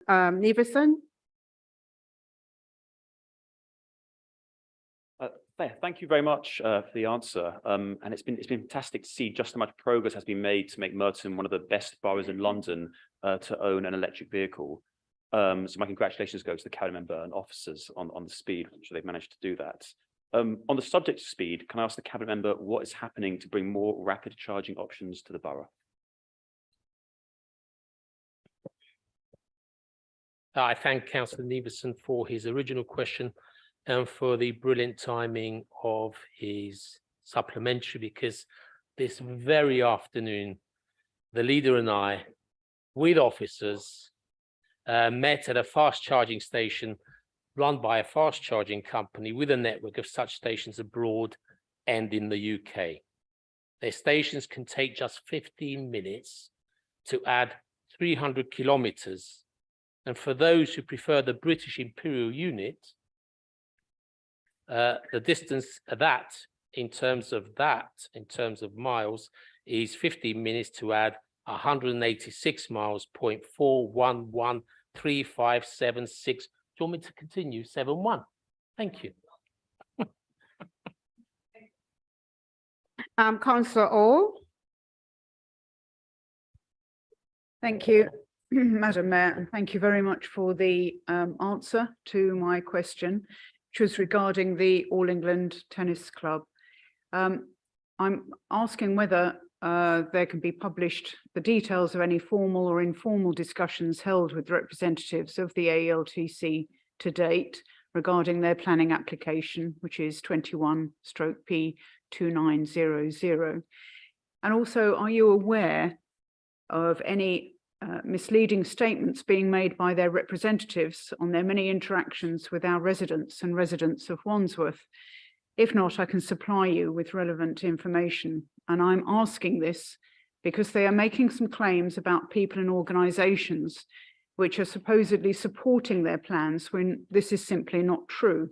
Neveson. Thank you very much for the answer. And it's been fantastic to see just how much progress has been made to make Merton one of the best boroughs in London to own an electric vehicle. So my congratulations go to the cabinet member and officers on the speed which they've managed to do that. On the subject of speed, can I ask the cabinet member what is happening to bring more rapid charging options to the borough? I thank Councillor Neveson for his original question and for the brilliant timing of his supplementary, because this very afternoon, the leader and I, with officers, met at a fast charging station run by a fast charging company with a network of such stations abroad and in the UK. Their stations can take just 15 minutes to add 300 kilometers. And for those who prefer the British Imperial unit, the distance in terms of miles is 15 minutes to add 186 miles, 0.4113576. Do you want me to continue? 71. Thank you. Councillor Orr. Thank you, Madam Mayor, and thank you very much for the answer to my question, which was regarding the All England Tennis Club. I'm asking whether there can be published the details of any formal or informal discussions held with representatives of the AELTC to date regarding their planning application, which is 21/P2900. And also, are you aware of any misleading statements being made by their representatives on their many interactions with our residents and residents of Wandsworth? If not, I can supply you with relevant information. And I'm asking this because they are making some claims about people and organisations which are supposedly supporting their plans when this is simply not true.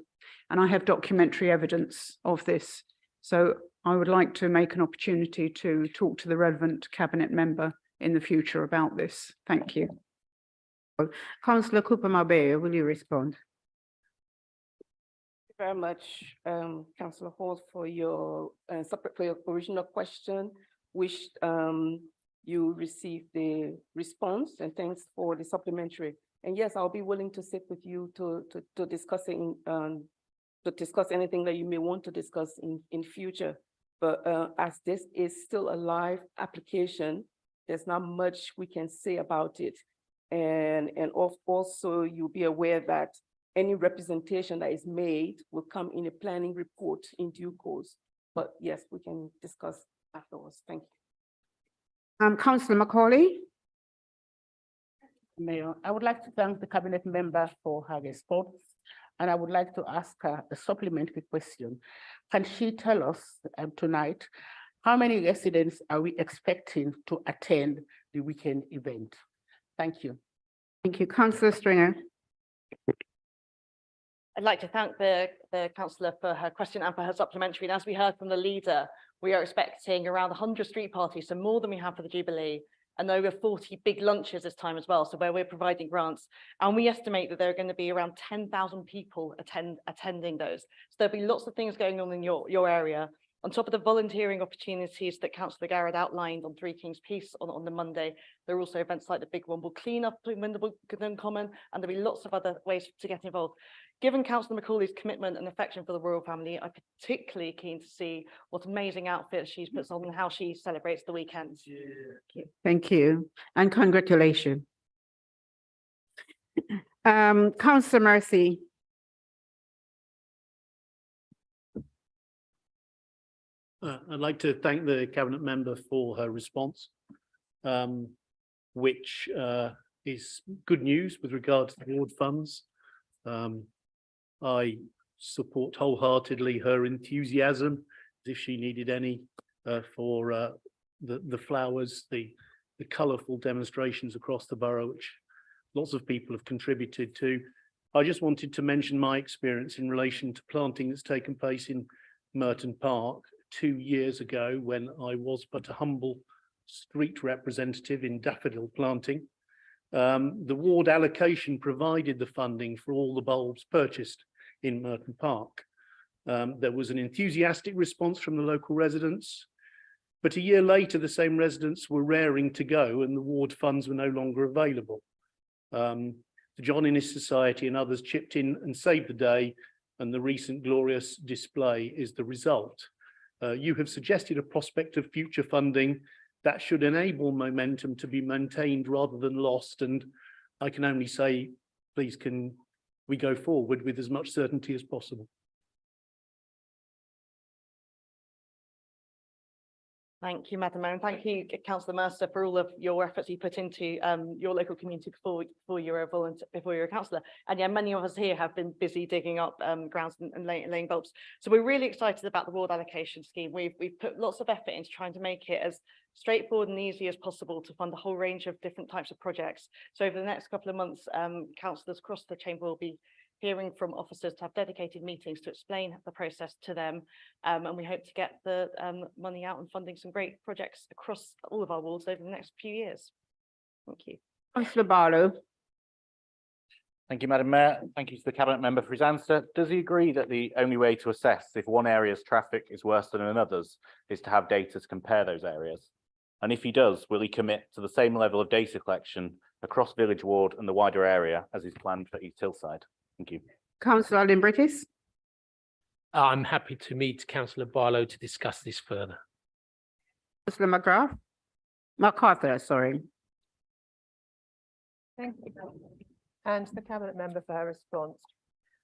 And I have documentary evidence of this. So I would like to make an opportunity to talk to the relevant cabinet member in the future about this. Thank you. Councillor Cooper-Mabea, will you respond? Thank you very much, Councillor Hall, for your original question, which you received the response, and thanks for the supplementary. And yes, I'll be willing to sit with you to discuss anything that you may want to discuss in future. But as this is still a live application, there's not much we can say about it. And also you'll be aware that any representation that is made will come in a planning report in due course. But yes, we can discuss afterwards. Thank you. Councillor Macaulay. Mayor, I would like to thank the cabinet member for her response, and I would like to ask her a supplementary question. Can she tell us tonight how many residents are we expecting to attend the weekend event? Thank you. Thank you. Councillor Stringer. I'd like to thank the councillor for her question and for her supplementary. And as we heard from the leader, we are expecting around 100 street parties, so more than we have for the Jubilee, and over 40 big lunches this time as well, so where we're providing grants. And we estimate that there are going to be around 10,000 people attending those. So there'll be lots of things going on in your area. On top of the volunteering opportunities that Councillor Garrett outlined on Three Kings Peace on the Monday, there are also events like the Big Womble Clean-up in Wimbledon Common, and there'll be lots of other ways to get involved. Given Councillor Macaulay's commitment and affection for the royal family, I'm particularly keen to see what amazing outfits she puts on and how she celebrates the weekends. Thank you, and congratulations. Councillor Murphy. I'd like to thank the cabinet member for her response, which is good news with regard to the ward funds. I support wholeheartedly her enthusiasm, as if she needed any, for the flowers, the colourful demonstrations across the borough, which lots of people have contributed to. I just wanted to mention my experience in relation to planting that's taken place in Merton Park 2 years ago, when I was but a humble street representative in daffodil planting. The ward allocation provided the funding for all the bulbs purchased in Merton Park. There was an enthusiastic response from the local residents, but a year later, the same residents were raring to go and the ward funds were no longer available. The John Innes Society and others chipped in and saved the day, and the recent glorious display is the result. You have suggested a prospect of future funding that should enable momentum to be maintained rather than lost, and I can only say, please can we go forward with as much certainty as possible. Thank you, Madam Mayor, and thank you, Councillor Mercer, for all of your efforts you put into your local community before you were a volunteer, before you were a councillor. And yeah, many of us here have been busy digging up grounds and laying bulbs. So we're really excited about the ward allocation scheme. We've put lots of effort into trying to make it as straightforward and easy as possible to fund a whole range of different types of projects. So over the next couple of months, councillors across the chamber will be hearing from officers to have dedicated meetings to explain the process to them. And we hope to get the money out and funding some great projects across all of our wards over the next few years. Thank you. Councillor Barlow. Thank you, Madam Mayor. Thank you to the Cabinet Member for his answer. Does he agree that the only way to assess if one area's traffic is worse than another's is to have data to compare those areas? And if he does, will he commit to the same level of data collection across Village Ward and the wider area as is planned for East Hillside? Thank you. Councillor Limbridis. I'm happy to meet Councillor Barlow to discuss this further. Councillor MacArthur, sorry. Thank you, and the Cabinet Member for her response.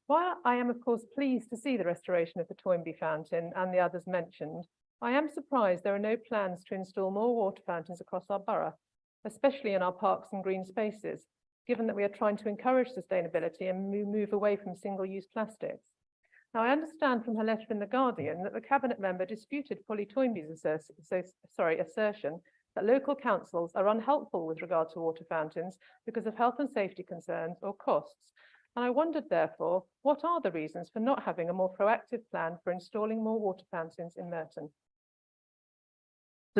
While I am of course pleased to see the restoration of the Toynbee fountain and the others mentioned, I am surprised there are no plans to install more water fountains across our borough, especially in our parks and green spaces, given that we are trying to encourage sustainability and move away from single-use plastics. Now, I understand from her letter in The Guardian that the Cabinet Member disputed Polly Toynbee's assertion that local councils are unhelpful with regard to water fountains because of health and safety concerns or costs. And I wondered, therefore, what are the reasons for not having a more proactive plan for installing more water fountains in Merton?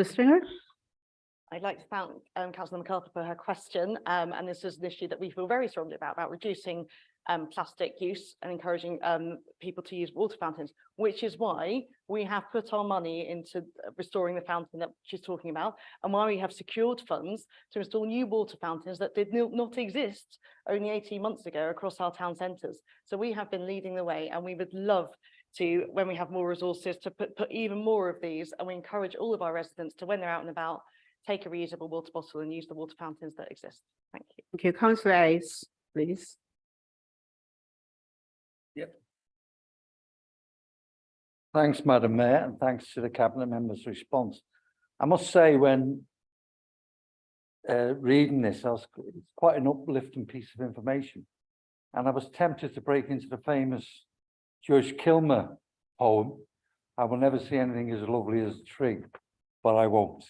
Stringer. I'd like to thank Councillor MacArthur for her question. And this is an issue that we feel very strongly about reducing plastic use and encouraging people to use water fountains, which is why we have put our money into restoring the fountain that she's talking about, and why we have secured funds to install new water fountains that did not exist only 18 months ago across our town centres. So we have been leading the way, and we would love to, when we have more resources, to put even more of these, and we encourage all of our residents to, when they're out and about, take a reusable water bottle and use the water fountains that exist. Thank you. Thank you. Councillor Hayes, please. Thanks, Madam Mayor, and thanks to the Cabinet Member's response. I must say, when reading this, it's quite an uplifting piece of information. And I was tempted to break into the famous George Kilmer poem, "I will never see anything as lovely as a tree," but I won't.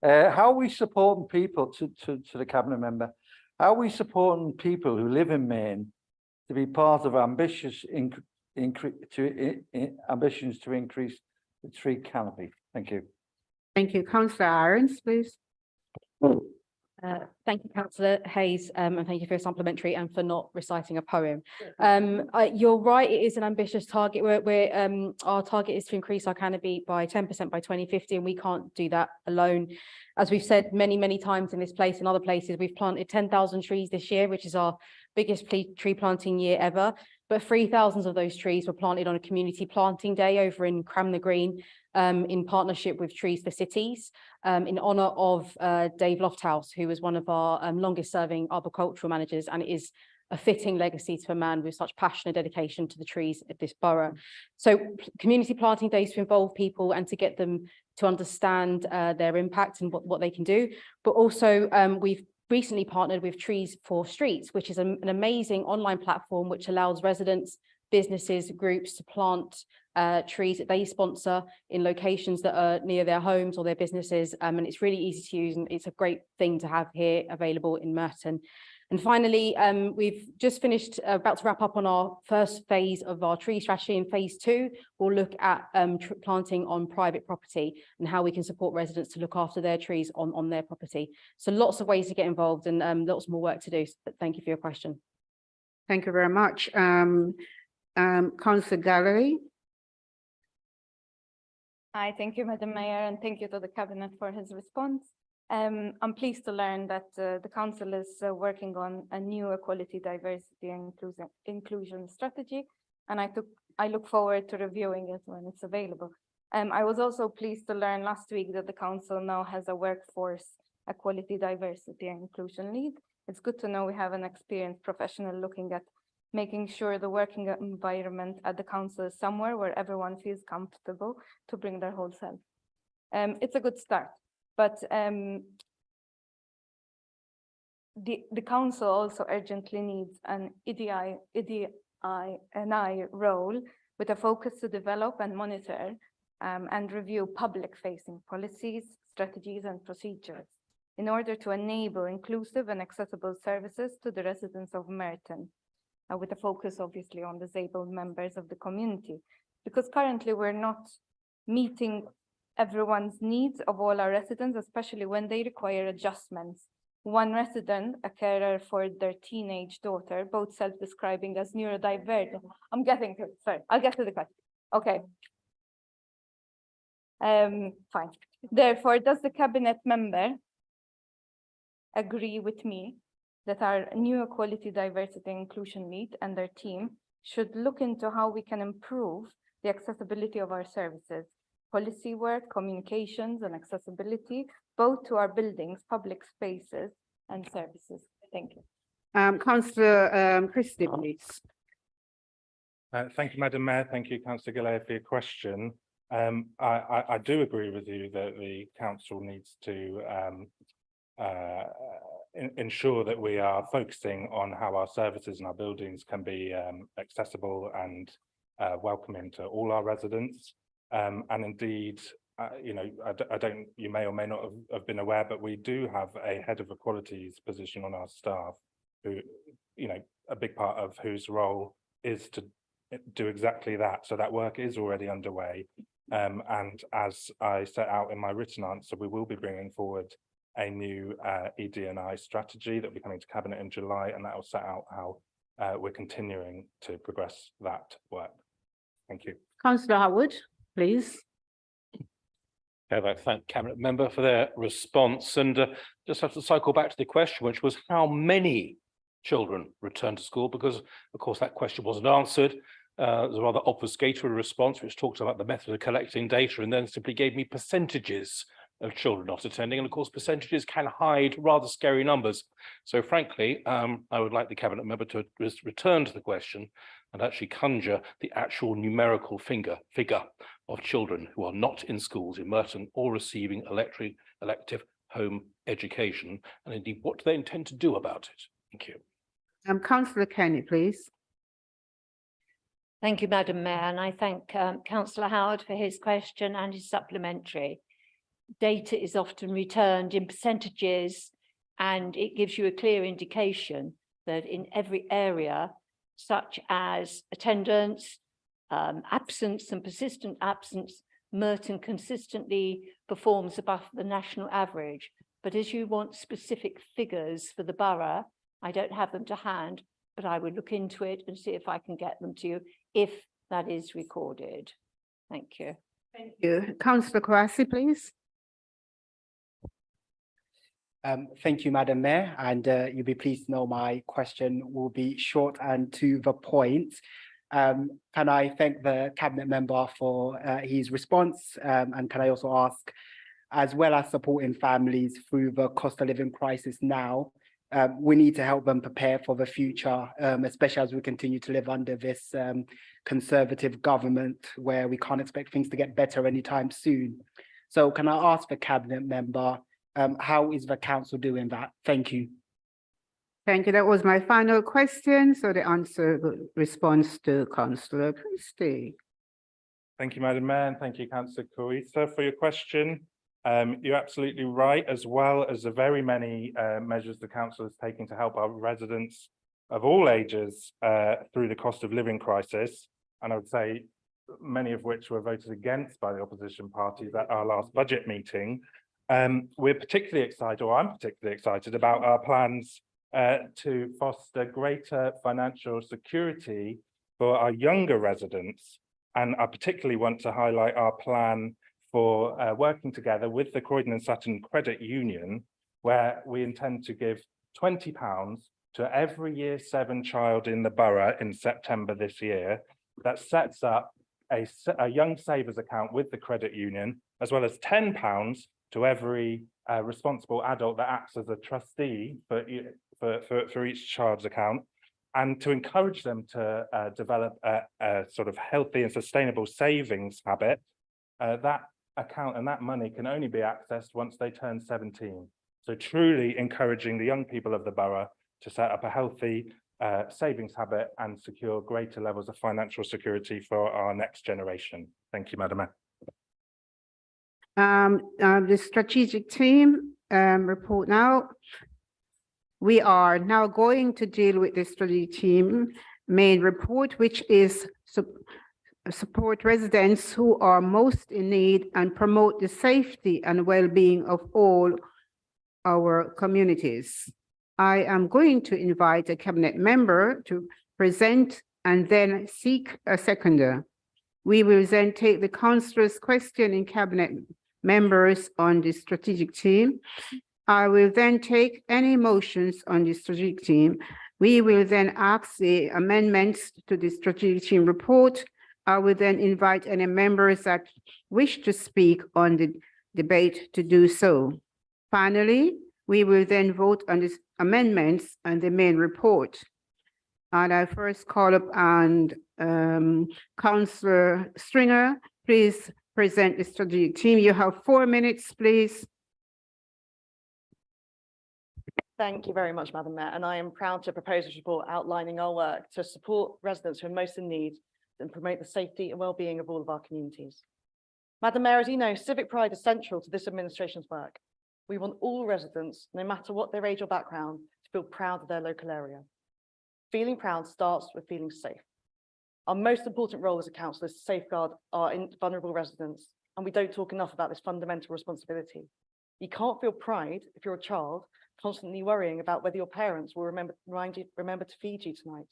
How are we supporting people, to the Cabinet Member, how are we supporting people who live in Maine to be part of ambitious ambitions to increase the tree canopy? Thank you. Thank you. Councillor Irons, please. Thank you, Councillor Hayes, and thank you for your supplementary and for not reciting a poem. You're right, it is an ambitious target. Our target is to increase our canopy by 10% by 2050, and we can't do that alone. As we've said many times in this place and other places, we've planted 10,000 trees this year, which is our biggest tree planting year ever. But 3,000 of those trees were planted on a community planting day over in Cramner Green, in partnership with Trees for Cities, in honour of Dave Lofthouse, who was one of our longest serving arboricultural managers, and it is a fitting legacy to a man with such passion and dedication to the trees of this borough. So community planting days to involve people and to get them to understand their impact and what they can do. But also we've recently partnered with Trees for Streets, which is an amazing online platform which allows residents, businesses, groups to plant trees that they sponsor in locations that are near their homes or their businesses, and it's really easy to use, and it's a great thing to have here available in Merton. And finally, we've just finished, about to wrap up on our first phase of our tree strategy. In phase 2, we'll look at planting on private property and how we can support residents to look after their trees on their property. So lots of ways to get involved and lots more work to do. But thank you for your question. Thank you very much. Councillor Gallery. Hi, thank you, Madam Mayor, and thank you to the Cabinet for his response. I'm pleased to learn that the Council is working on a new equality, diversity and inclusion strategy, and I look forward to reviewing it when it's available. I was also pleased to learn last week that the Council now has a workforce equality, diversity and inclusion lead. It's good to know we have an experienced professional looking at making sure the working environment at the Council is somewhere where everyone feels comfortable to bring their whole self. It's a good start. But the Council also urgently needs an EDI role with a focus to develop and monitor and review public-facing policies, strategies, and procedures in order to enable inclusive and accessible services to the residents of Merton, with a focus obviously on disabled members of the community, because currently we're not meeting everyone's needs of all our residents, especially when they require adjustments. One resident, a carer for their teenage daughter, both self-describing as neurodivergent. I'm getting to it, sorry, I'll get to the question. Okay. Fine. Therefore, does the Cabinet member agree with me that our new equality, diversity, and inclusion lead and their team should look into how we can improve the accessibility of our services, policy work, communications, and accessibility, both to our buildings, public spaces, and services? Thank you. Councillor Christie, please. Thank you, Madam Mayor. Thank you, Councillor Galea, for your question. I do agree with you that the council needs to ensure that we are focusing on how our services and our buildings can be accessible and welcoming to all our residents. And indeed, you know, you may or may not have been aware, but we do have a head of equalities position on our staff who, you know, a big part of whose role is to do exactly that. So that work is already underway. And as I set out in my written answer, we will be bringing forward a new ED&I strategy that will be coming to Cabinet in July, and that will set out how we're continuing to progress that work. Thank you. Councillor Howard, please. I'd like to thank the Cabinet member for their response, and just have to cycle back to the question, which was how many children return to school, because of course that question wasn't answered. There's a rather obfuscatory response which talks about the method of collecting data and then simply gave me percentages of children not attending, and of course percentages can hide rather scary numbers. So frankly, I would like the Cabinet member to return to the question and actually conjure the actual numerical figure of children who are not in schools in Merton or receiving elective home education, and indeed what do they intend to do about it? Thank you. Councillor Kenny, please. Thank you, Madam Mayor, and I thank Councillor Howard for his question and his supplementary. Data is often returned in percentages, and it gives you a clear indication that in every area, such as attendance, absence and persistent absence, Merton consistently performs above the national average. But as you want specific figures for the borough, I don't have them to hand, but I would look into it and see if I can get them to you if that is recorded. Thank you. Thank you. Councillor Kouassi, please. Thank you, Madam Mayor, and you'll be pleased to know my question will be short and to the point. Can I thank the Cabinet member for his response, and can I also ask, as well as supporting families through the cost of living crisis now, we need to help them prepare for the future, especially as we continue to live under this Conservative government where we can't expect things to get better anytime soon. So can I ask the Cabinet member, how is the council doing that? Thank you. Thank you. That was my final question. So the response to Councillor Christie. Thank you, Madam Mayor, and thank you, Councillor Kouassi, for your question. You're absolutely right, as well as the very many measures the council is taking to help our residents of all ages through the cost of living crisis. And I would say many of which were voted against by the opposition parties at our last budget meeting. We're particularly excited, or I'm particularly excited about our plans to foster greater financial security for our younger residents. And I particularly want to highlight our plan for working together with the Croydon and Sutton Credit Union, where we intend to give £20 to every year 7 child in the borough in September this year. That sets up a young savers account with the credit union, as well as £10 to every responsible adult that acts as a trustee for each child's account, and to encourage them to develop a sort of healthy and sustainable savings habit. That account and that money can only be accessed once they turn 17. So truly encouraging the young people of the borough to set up a healthy savings habit and secure greater levels of financial security for our next generation. Thank you, Madam Mayor. The strategic team report now. We are now going to deal with the strategic team main report, which is support residents who are most in need and promote the safety and well-being of all our communities. I am going to invite a cabinet member to present and then seek a seconder. We will then take the councillors' question in cabinet members on the strategic team. I will then take any motions on the strategic team. We will then ask the amendments to the strategic team report. I will then invite any members that wish to speak on the debate to do so. Finally, we will then vote on the amendments and the main report. And I first call up on Councillor Stringer. Please present the strategic team. You have 4 minutes, please. Thank you very much, Madam Mayor, and I am proud to propose this report outlining our work to support residents who are most in need and promote the safety and well-being of all of our communities. Madam Mayor, as you know, civic pride is central to this administration's work. We want all residents, no matter what their age or background, to feel proud of their local area. Feeling proud starts with feeling safe. Our most important role as a council is to safeguard our vulnerable residents, and we don't talk enough about this fundamental responsibility. You can't feel pride if you're a child constantly worrying about whether your parents will remember to feed you tonight,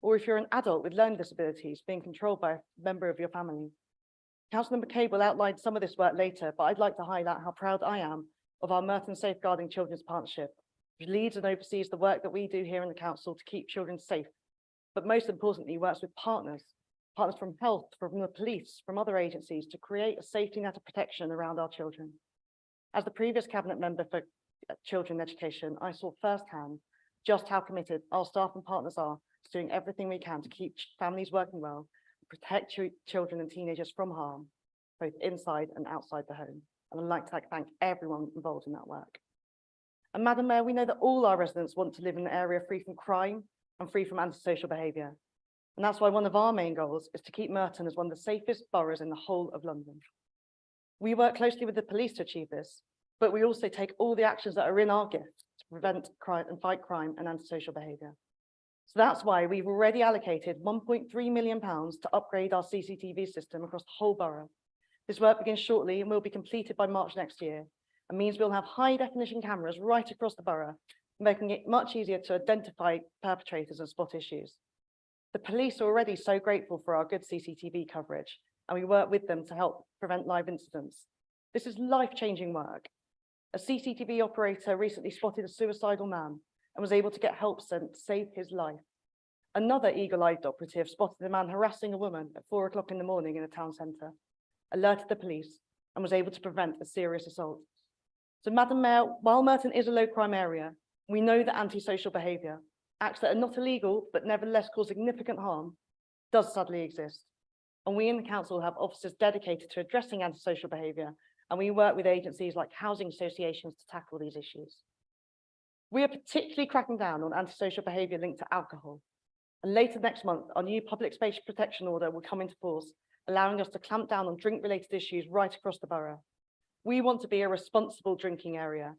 or if you're an adult with learning disabilities being controlled by a member of your family. Councillor Cable outlined some of this work later, but I'd like to highlight how proud I am of our Merton Safeguarding Children's Partnership, which leads and oversees the work that we do here in the council to keep children safe, but most importantly works with partners from health, from the police, from other agencies to create a safety net of protection around our children. As the previous cabinet member for children education, I saw firsthand just how committed our staff and partners are to doing everything we can to keep families working well, protect children and teenagers from harm, both inside and outside the home. And I'd like to thank everyone involved in that work. And Madam Mayor, we know that all our residents want to live in an area free from crime and free from antisocial behaviour. And that's why one of our main goals is to keep Merton as one of the safest boroughs in the whole of London. We work closely with the police to achieve this, but we also take all the actions that are in our gift to prevent crime and fight crime and antisocial behaviour. So that's why we've already allocated £1.3 million to upgrade our CCTV system across the whole borough. This work begins shortly and will be completed by March next year, and means we'll have high definition cameras right across the borough, making it much easier to identify perpetrators and spot issues. The police are already so grateful for our good CCTV coverage, and we work with them to help prevent live incidents. This is life-changing work. A CCTV operator recently spotted a suicidal man and was able to get help sent to save his life. Another eagle-eyed operative spotted a man harassing a woman at 4 o'clock in the morning in a town centre, alerted the police, and was able to prevent a serious assault. So, Madam Mayor, while Merton is a low-crime area, we know that antisocial behaviour, acts that are not illegal but nevertheless cause significant harm, does sadly exist. And we in the council have officers dedicated to addressing antisocial behaviour, and we work with agencies like housing associations to tackle these issues. We are particularly cracking down on antisocial behaviour linked to alcohol. And later next month, our new public space protection order will come into force, allowing us to clamp down on drink-related issues right across the borough. We want to be a responsible drinking area.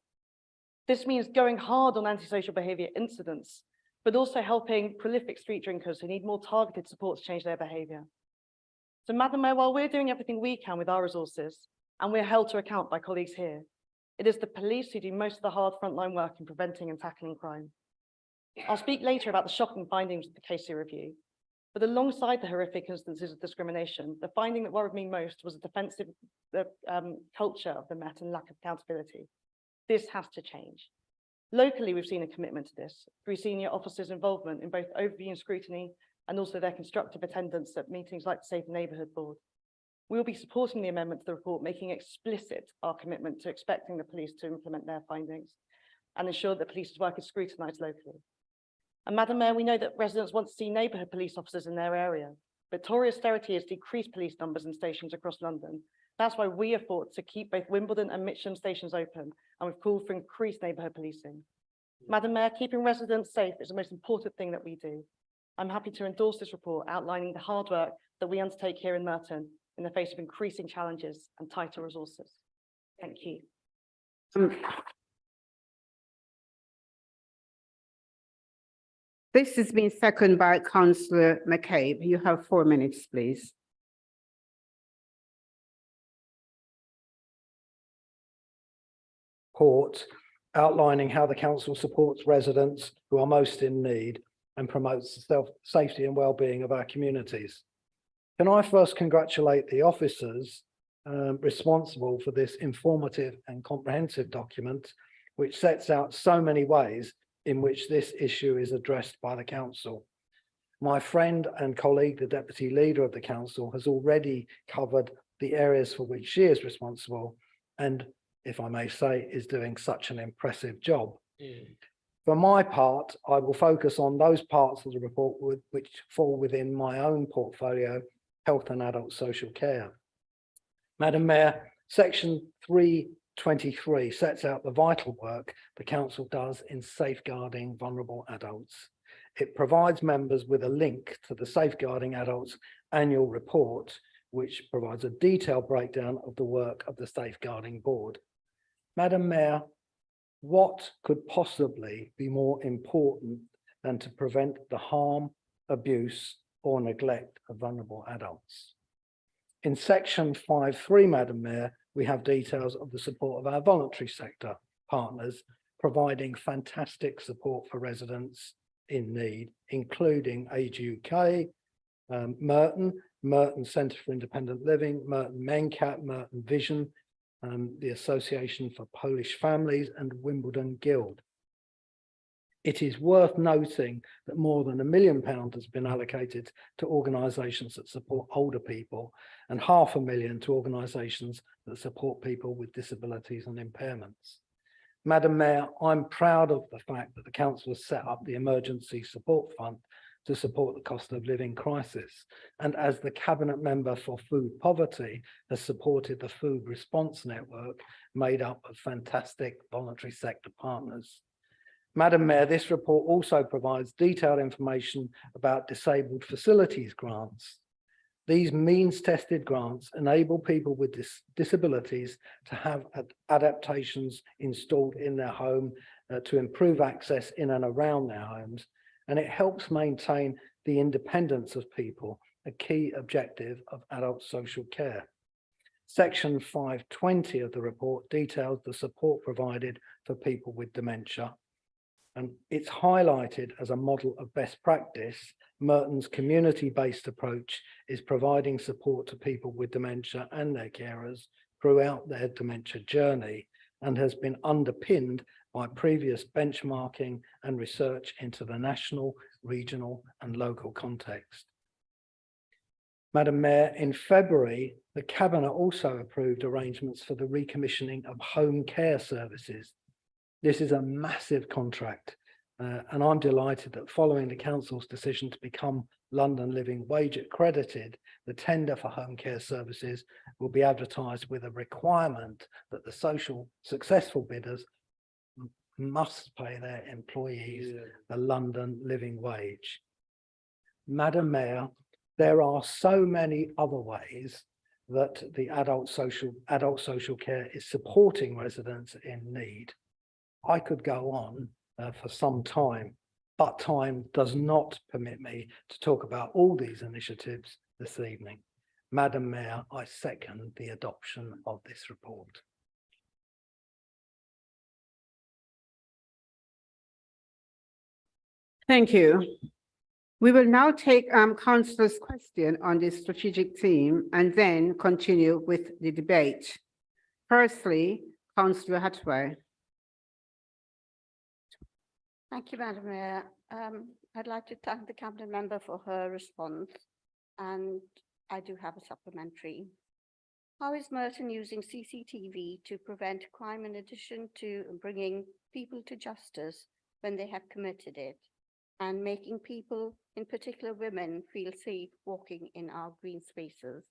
This means going hard on antisocial behaviour incidents, but also helping prolific street drinkers who need more targeted support to change their behaviour. So, Madam Mayor, while we're doing everything we can with our resources, and we're held to account by colleagues here, it is the police who do most of the hard frontline work in preventing and tackling crime. I'll speak later about the shocking findings of the Casey review, but alongside the horrific instances of discrimination, the finding that worried me most was a defensive culture of the Met and lack of accountability. This has to change. Locally, we've seen a commitment to this through senior officers' involvement in both overview and scrutiny, and also their constructive attendance at meetings like the Safe Neighbourhood Board. We'll be supporting the amendment to the report, making explicit our commitment to expecting the police to implement their findings and ensure that police's work is scrutinised locally. And Madam Mayor, we know that residents want to see neighbourhood police officers in their area, but Tory austerity has decreased police numbers in stations across London. That's why we have fought to keep both Wimbledon and Mitcham stations open, and we've called for increased neighbourhood policing. Madam Mayor, keeping residents safe is the most important thing that we do. I'm happy to endorse this report outlining the hard work that we undertake here in Merton in the face of increasing challenges and tighter resources. Thank you. This has been seconded by Councillor McCabe. You have 4 minutes, please. Report outlining how the council supports residents who are most in need and promotes the safety and well-being of our communities. Can I first congratulate the officers responsible for this informative and comprehensive document, which sets out so many ways in which this issue is addressed by the council. My friend and colleague, the Deputy Leader of the council, has already covered the areas for which she is responsible, and if I may say, is doing such an impressive job. For my part, I will focus on those parts of the report which fall within my own portfolio, health and adult social care. Madam Mayor, section 323 sets out the vital work the council does in safeguarding vulnerable adults. It provides members with a link to the Safeguarding Adults annual report, which provides a detailed breakdown of the work of the Safeguarding Board. Madam Mayor, what could possibly be more important than to prevent the harm, abuse, or neglect of vulnerable adults? In section 5.3, Madam Mayor, we have details of the support of our voluntary sector partners, providing fantastic support for residents in need, including Age UK, Merton Centre for Independent Living, Merton MenCat, Merton Vision, the Association for Polish Families, and Wimbledon Guild. It is worth noting that more than £1 million has been allocated to organisations that support older people and £500,000 to organisations that support people with disabilities and impairments. Madam Mayor, I'm proud of the fact that the council has set up the Emergency Support Fund to support the cost of living crisis, and as the Cabinet Member for Food Poverty has supported the Food Response Network made up of fantastic voluntary sector partners. Madam Mayor, this report also provides detailed information about disabled facilities grants. These means-tested grants enable people with disabilities to have adaptations installed in their home to improve access in and around their homes, and it helps maintain the independence of people, a key objective of adult social care. Section 520 of the report details the support provided for people with dementia, and it's highlighted as a model of best practice. Merton's community-based approach is providing support to people with dementia and their carers throughout their dementia journey, and has been underpinned by previous benchmarking and research into the national, regional, and local context. Madam Mayor, in February, the Cabinet also approved arrangements for the recommissioning of home care services. This is a massive contract, and I'm delighted that following the Council's decision to become London Living Wage accredited, the tender for home care services will be advertised with a requirement that the successful bidders must pay their employees the London Living Wage. Madam Mayor, there are so many other ways that the adult social care is supporting residents in need. I could go on for some time, but time does not permit me to talk about all these initiatives this evening. Madam Mayor, I second the adoption of this report. Thank you. We will now take councillors' question on the strategic theme and then continue with the debate. Firstly, Councillor Hathaway. Thank you, Madam Mayor. I'd like to thank the Cabinet member for her response, and I do have a supplementary. How is Merton using CCTV to prevent crime in addition to bringing people to justice when they have committed it, and making people, in particular women, feel safe walking in our green spaces?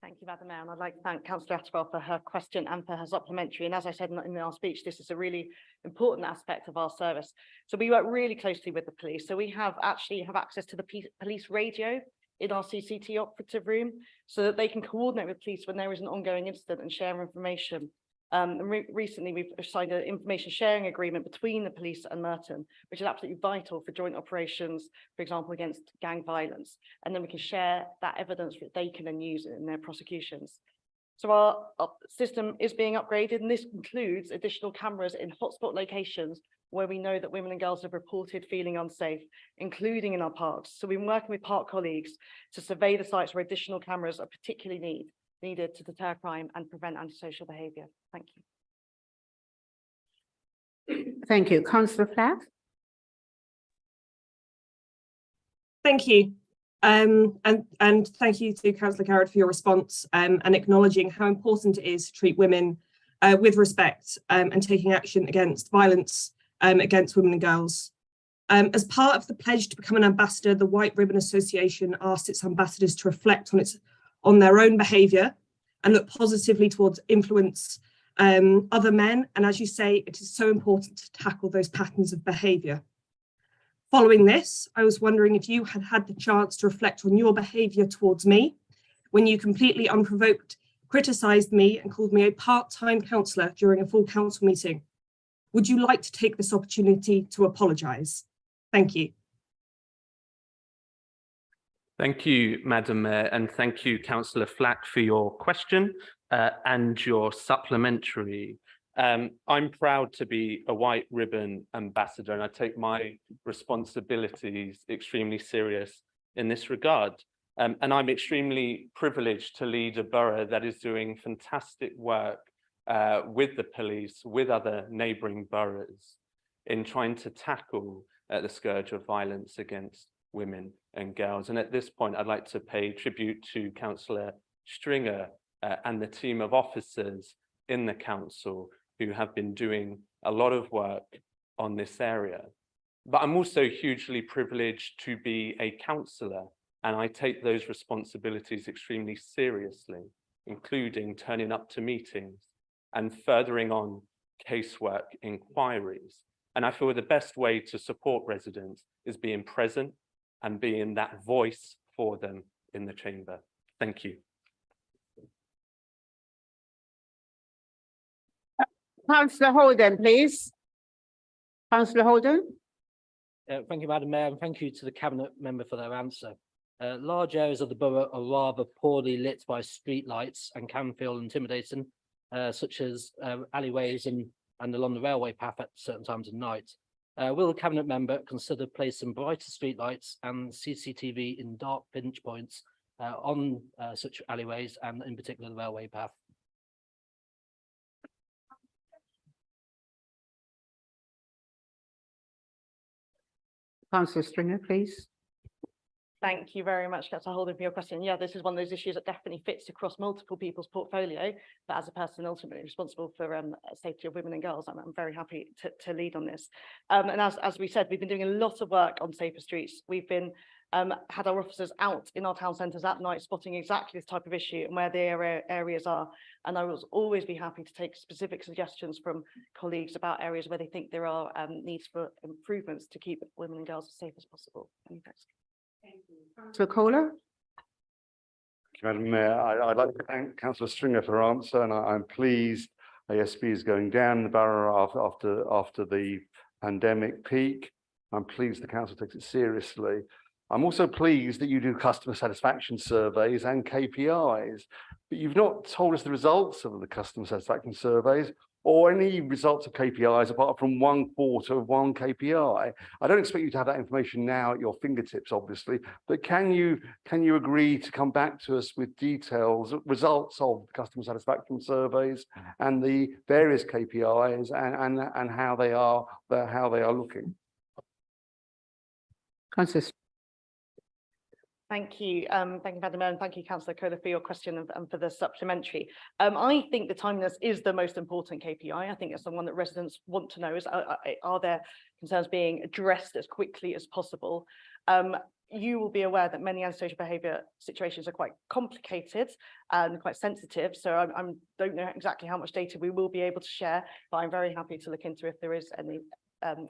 Thank you, Madam Mayor, and I'd like to thank Councillor Atwell for her question and for her supplementary. And as I said in our speech, this is a really important aspect of our service. So we work really closely with the police. So we have access to the police radio in our CCT operative room so that they can coordinate with police when there is an ongoing incident and share information. Recently, we've signed an information sharing agreement between the police and Merton, which is absolutely vital for joint operations, for example, against gang violence. And then we can share that evidence that they can then use in their prosecutions. So our system is being upgraded, and this includes additional cameras in hotspot locations where we know that women and girls have reported feeling unsafe, including in our parks. So we've been working with park colleagues to survey the sites where additional cameras are particularly needed to deter crime and prevent antisocial behaviour. Thank you. Thank you. Councillor Flack. Thank you. And thank you to Councillor Garrett for your response and acknowledging how important it is to treat women with respect and taking action against violence against women and girls. As part of the pledge to become an ambassador, the White Ribbon Association asked its ambassadors to reflect on their own behaviour and look positively towards influence other men. And as you say, it is so important to tackle those patterns of behaviour. Following this, I was wondering if you had had the chance to reflect on your behaviour towards me when you completely unprovoked criticised me and called me a part-time councillor during a full council meeting. Would you like to take this opportunity to apologise? Thank you. Thank you, Madam Mayor, and thank you, Councillor Flack, for your question and your supplementary. I'm proud to be a White Ribbon ambassador, and I take my responsibilities extremely serious in this regard. And I'm extremely privileged to lead a borough that is doing fantastic work with the police, with other neighbouring boroughs, in trying to tackle the scourge of violence against women and girls. And at this point, I'd like to pay tribute to Councillor Stringer and the team of officers in the council who have been doing a lot of work on this area. But I'm also hugely privileged to be a councillor, and I take those responsibilities extremely seriously, including turning up to meetings and furthering on casework inquiries. And I feel the best way to support residents is being present and being that voice for them in the chamber. Thank you. Councillor Holden, please. Councillor Holden. Thank you, Madam Mayor, and thank you to the Cabinet member for their answer. Large areas of the borough are rather poorly lit by street lights and can feel intimidating, such as alleyways and along the railway path at certain times of night. Will the Cabinet member consider placing brighter street lights and CCTV in dark pinch points on such alleyways and in particular the railway path? Councillor Stringer, please. Thank you very much, Councillor Holden, for your question. Yeah, this is one of those issues that definitely fits across multiple people's portfolio, but as a person ultimately responsible for safety of women and girls, I'm very happy to lead on this. And as we said, we've been doing a lot of work on safer streets. We've been had our officers out in our town centres at night, spotting exactly this type of issue and where the areas are. And I will always be happy to take specific suggestions from colleagues about areas where they think there are needs for improvements to keep women and girls as safe as possible. Many thanks. Councillor Kohler? Madam Mayor, I'd like to thank Councillor Stringer for her answer, and I'm pleased ASB is going down in the borough after the pandemic peak. I'm pleased the council takes it seriously. I'm also pleased that you do customer satisfaction surveys and KPIs, but you've not told us the results of the customer satisfaction surveys or any results of KPIs apart from 1/4 of one KPI. I don't expect you to have that information now at your fingertips, obviously, but can you agree to come back to us with details, results of customer satisfaction surveys and the various KPIs and how they are looking? Councillor. Thank you, Madam Mayor, and thank you, Councillor Kohler, for your question and for the supplementary. I think the timeliness is the most important KPI. I think it's the one that residents want to know is, are their concerns being addressed as quickly as possible? You will be aware that many antisocial behaviour situations are quite complicated and quite sensitive. So I don't know exactly how much data we will be able to share, but I'm very happy to look into if there is any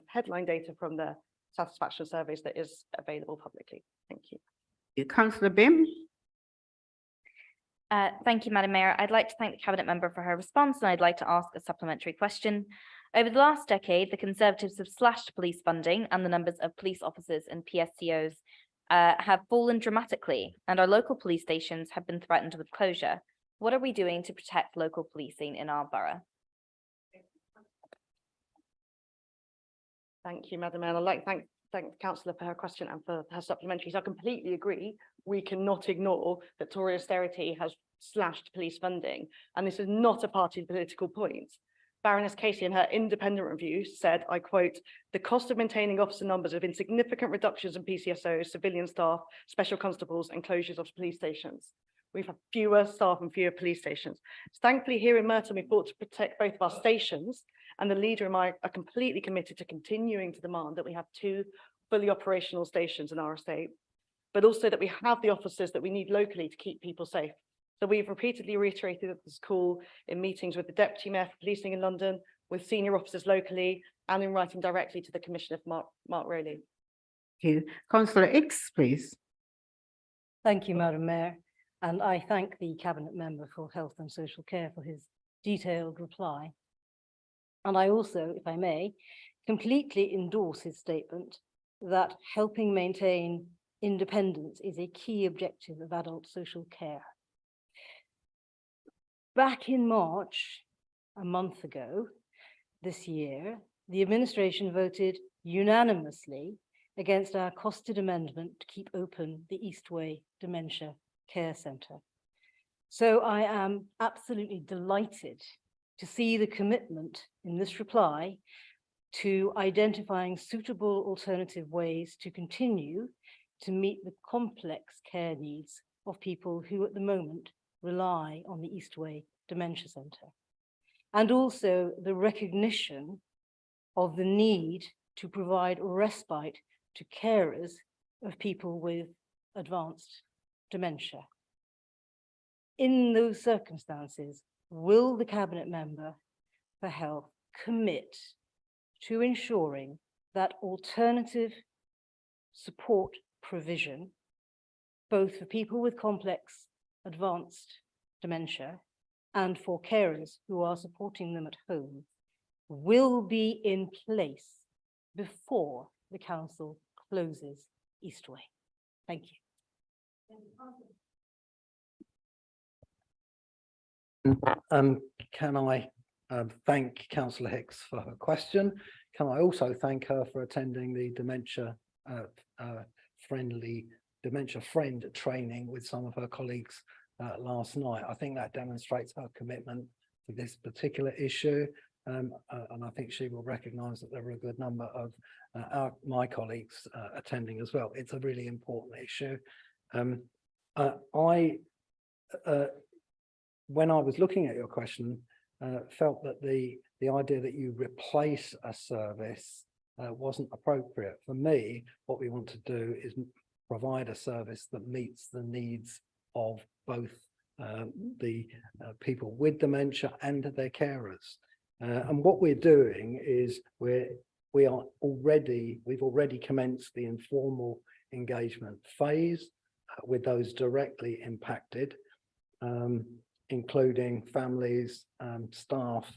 headline data from the satisfaction surveys that is available publicly. Thank you. Councillor Bim? Thank you, Madam Mayor. I'd like to thank the Cabinet Member for her response, and I'd like to ask a supplementary question. Over the last decade, the Conservatives have slashed police funding, and the numbers of police officers and PSCOs have fallen dramatically, and our local police stations have been threatened with closure. What are we doing to protect local policing in our borough? Thank you, Madam Mayor. I'd like to thank the councillor for her question and for her supplementaries. I completely agree. We cannot ignore that Tory austerity has slashed police funding, and this is not a party political point. Baroness Casey, in her independent review, said, I quote, "The cost of maintaining officer numbers have been significant reductions in PCSOs, civilian staff, special constables, and closures of police stations. We've had fewer staff and fewer police stations. Thankfully, here in Merton, we fought to protect both of our stations, and the leader and I are completely committed to continuing to demand that we have 2 fully operational stations in our estate, but also that we have the officers that we need locally to keep people safe. So we've repeatedly reiterated this call in meetings with the Deputy Mayor for Policing in London, with senior officers locally, and in writing directly to the Commissioner, Mark Rowley." Thank you. Councillor Hicks, please. Thank you, Madam Mayor. And I thank the Cabinet Member for Health and Social Care for his detailed reply. And I also, if I may, completely endorse his statement that helping maintain independence is a key objective of adult social care. Back in March, a month ago, this year, the administration voted unanimously against our costed amendment to keep open the Eastway Dementia Care Centre. So I am absolutely delighted to see the commitment in this reply to identifying suitable alternative ways to continue to meet the complex care needs of people who at the moment rely on the Eastway Dementia Centre, and also the recognition of the need to provide respite to carers of people with advanced dementia. In those circumstances, will the Cabinet Member for Health commit to ensuring that alternative support provision, both for people with complex advanced dementia and for carers who are supporting them at home, will be in place before the council closes Eastway? Thank you. Can I thank Councillor Hicks for her question? Can I also thank her for attending the dementia friend training with some of her colleagues last night? I think that demonstrates her commitment to this particular issue, and I think she will recognise that there are a good number of my colleagues attending as well. It's a really important issue. When I was looking at your question, felt that the idea that you replace a service wasn't appropriate. For me, what we want to do is provide a service that meets the needs of both the people with dementia and their carers. And what we're doing is we've already commenced the informal engagement phase with those directly impacted, including families, staff,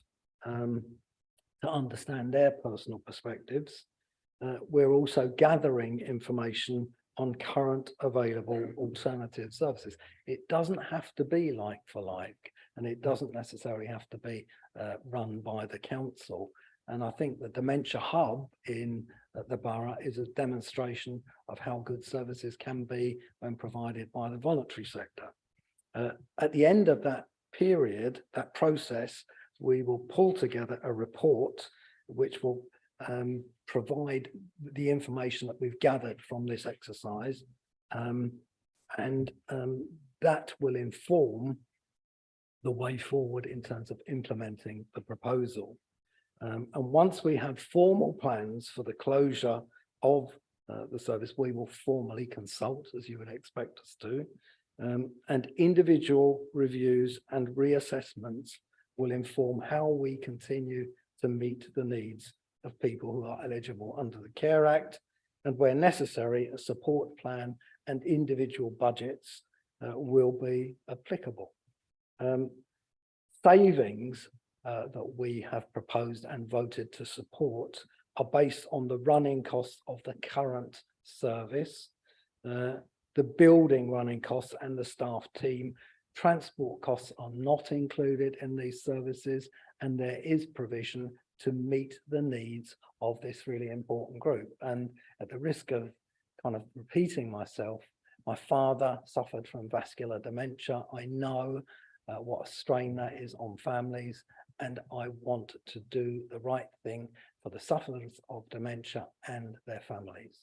to understand their personal perspectives. We're also gathering information on current available alternative services. It doesn't have to be like for like, and it doesn't necessarily have to be run by the council. And I think the Dementia Hub in the borough is a demonstration of how good services can be when provided by the voluntary sector. At the end of that period, that process, we will pull together a report which will provide the information that we've gathered from this exercise, and that will inform the way forward in terms of implementing the proposal. And once we have formal plans for the closure of the service, we will formally consult, as you would expect us to, and individual reviews and reassessments will inform how we continue to meet the needs of people who are eligible under the Care Act, and where necessary, a support plan and individual budgets will be applicable. Savings that we have proposed and voted to support are based on the running costs of the current service, the building running costs and the staff team. Transport costs are not included in these services, and there is provision to meet the needs of this really important group. And at the risk of kind of repeating myself, my father suffered from vascular dementia. I know what a strain that is on families, and I want to do the right thing for the sufferers of dementia and their families.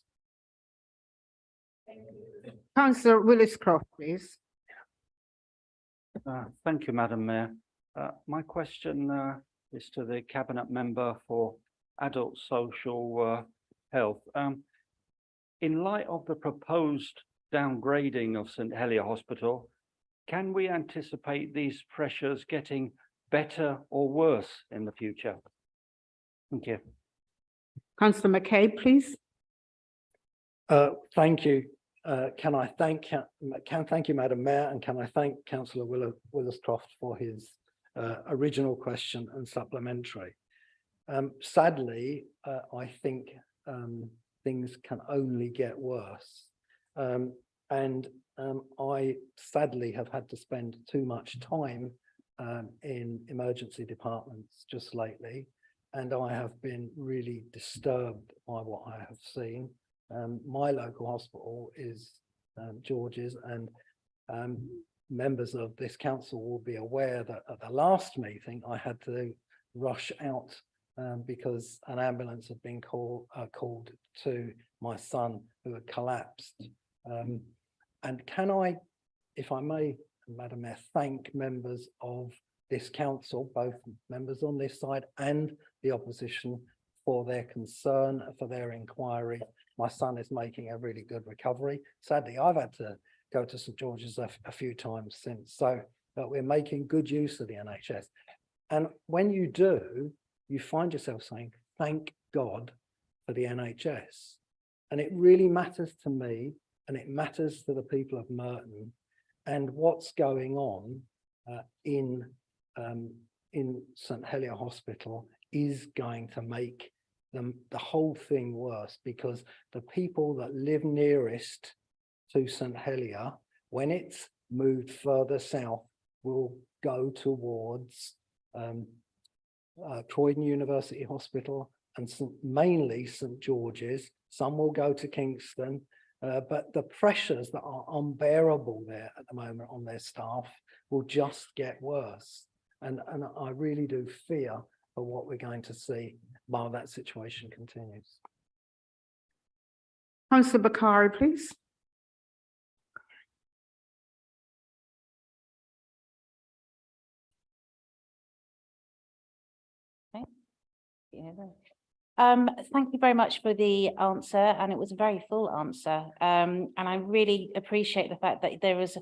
Councillor Willis-Croft, please. Thank you, Madam Mayor. My question is to the Cabinet Member for Adult Social Health. In light of the proposed downgrading of St Helier Hospital, can we anticipate these pressures getting better or worse in the future? Thank you. Councillor McCabe, please. Thank you. Can I thank you, Madam Mayor, and can I thank Councillor Willis-Croft for his original question and supplementary. Sadly, I think things can only get worse. I sadly have had to spend too much time in emergency departments just lately, and I have been really disturbed by what I have seen. My local hospital is George's, and members of this council will be aware that at the last meeting I had to rush out because an ambulance had been called to my son who had collapsed. And can I, if I may, Madam Mayor, thank members of this council, both members on this side and the opposition, for their concern, for their inquiry. My son is making a really good recovery. Sadly, I've had to go to St George's a few times since, so but we're making good use of the NHS. And when you do, you find yourself saying, thank God for the NHS. And it really matters to me, and it matters to the people of Merton, and what's going on in St Helier Hospital is going to make the whole thing worse, because the people that live nearest to St Helier, when it's moved further south, will go towards Croydon University Hospital and mainly St George's. Some will go to Kingston, but the pressures that are unbearable there at the moment on their staff will just get worse. And I really do fear for what we're going to see while that situation continues. Councillor Bakari, please. Thank you very much for the answer, and it was a very full answer. And I really appreciate the fact that there was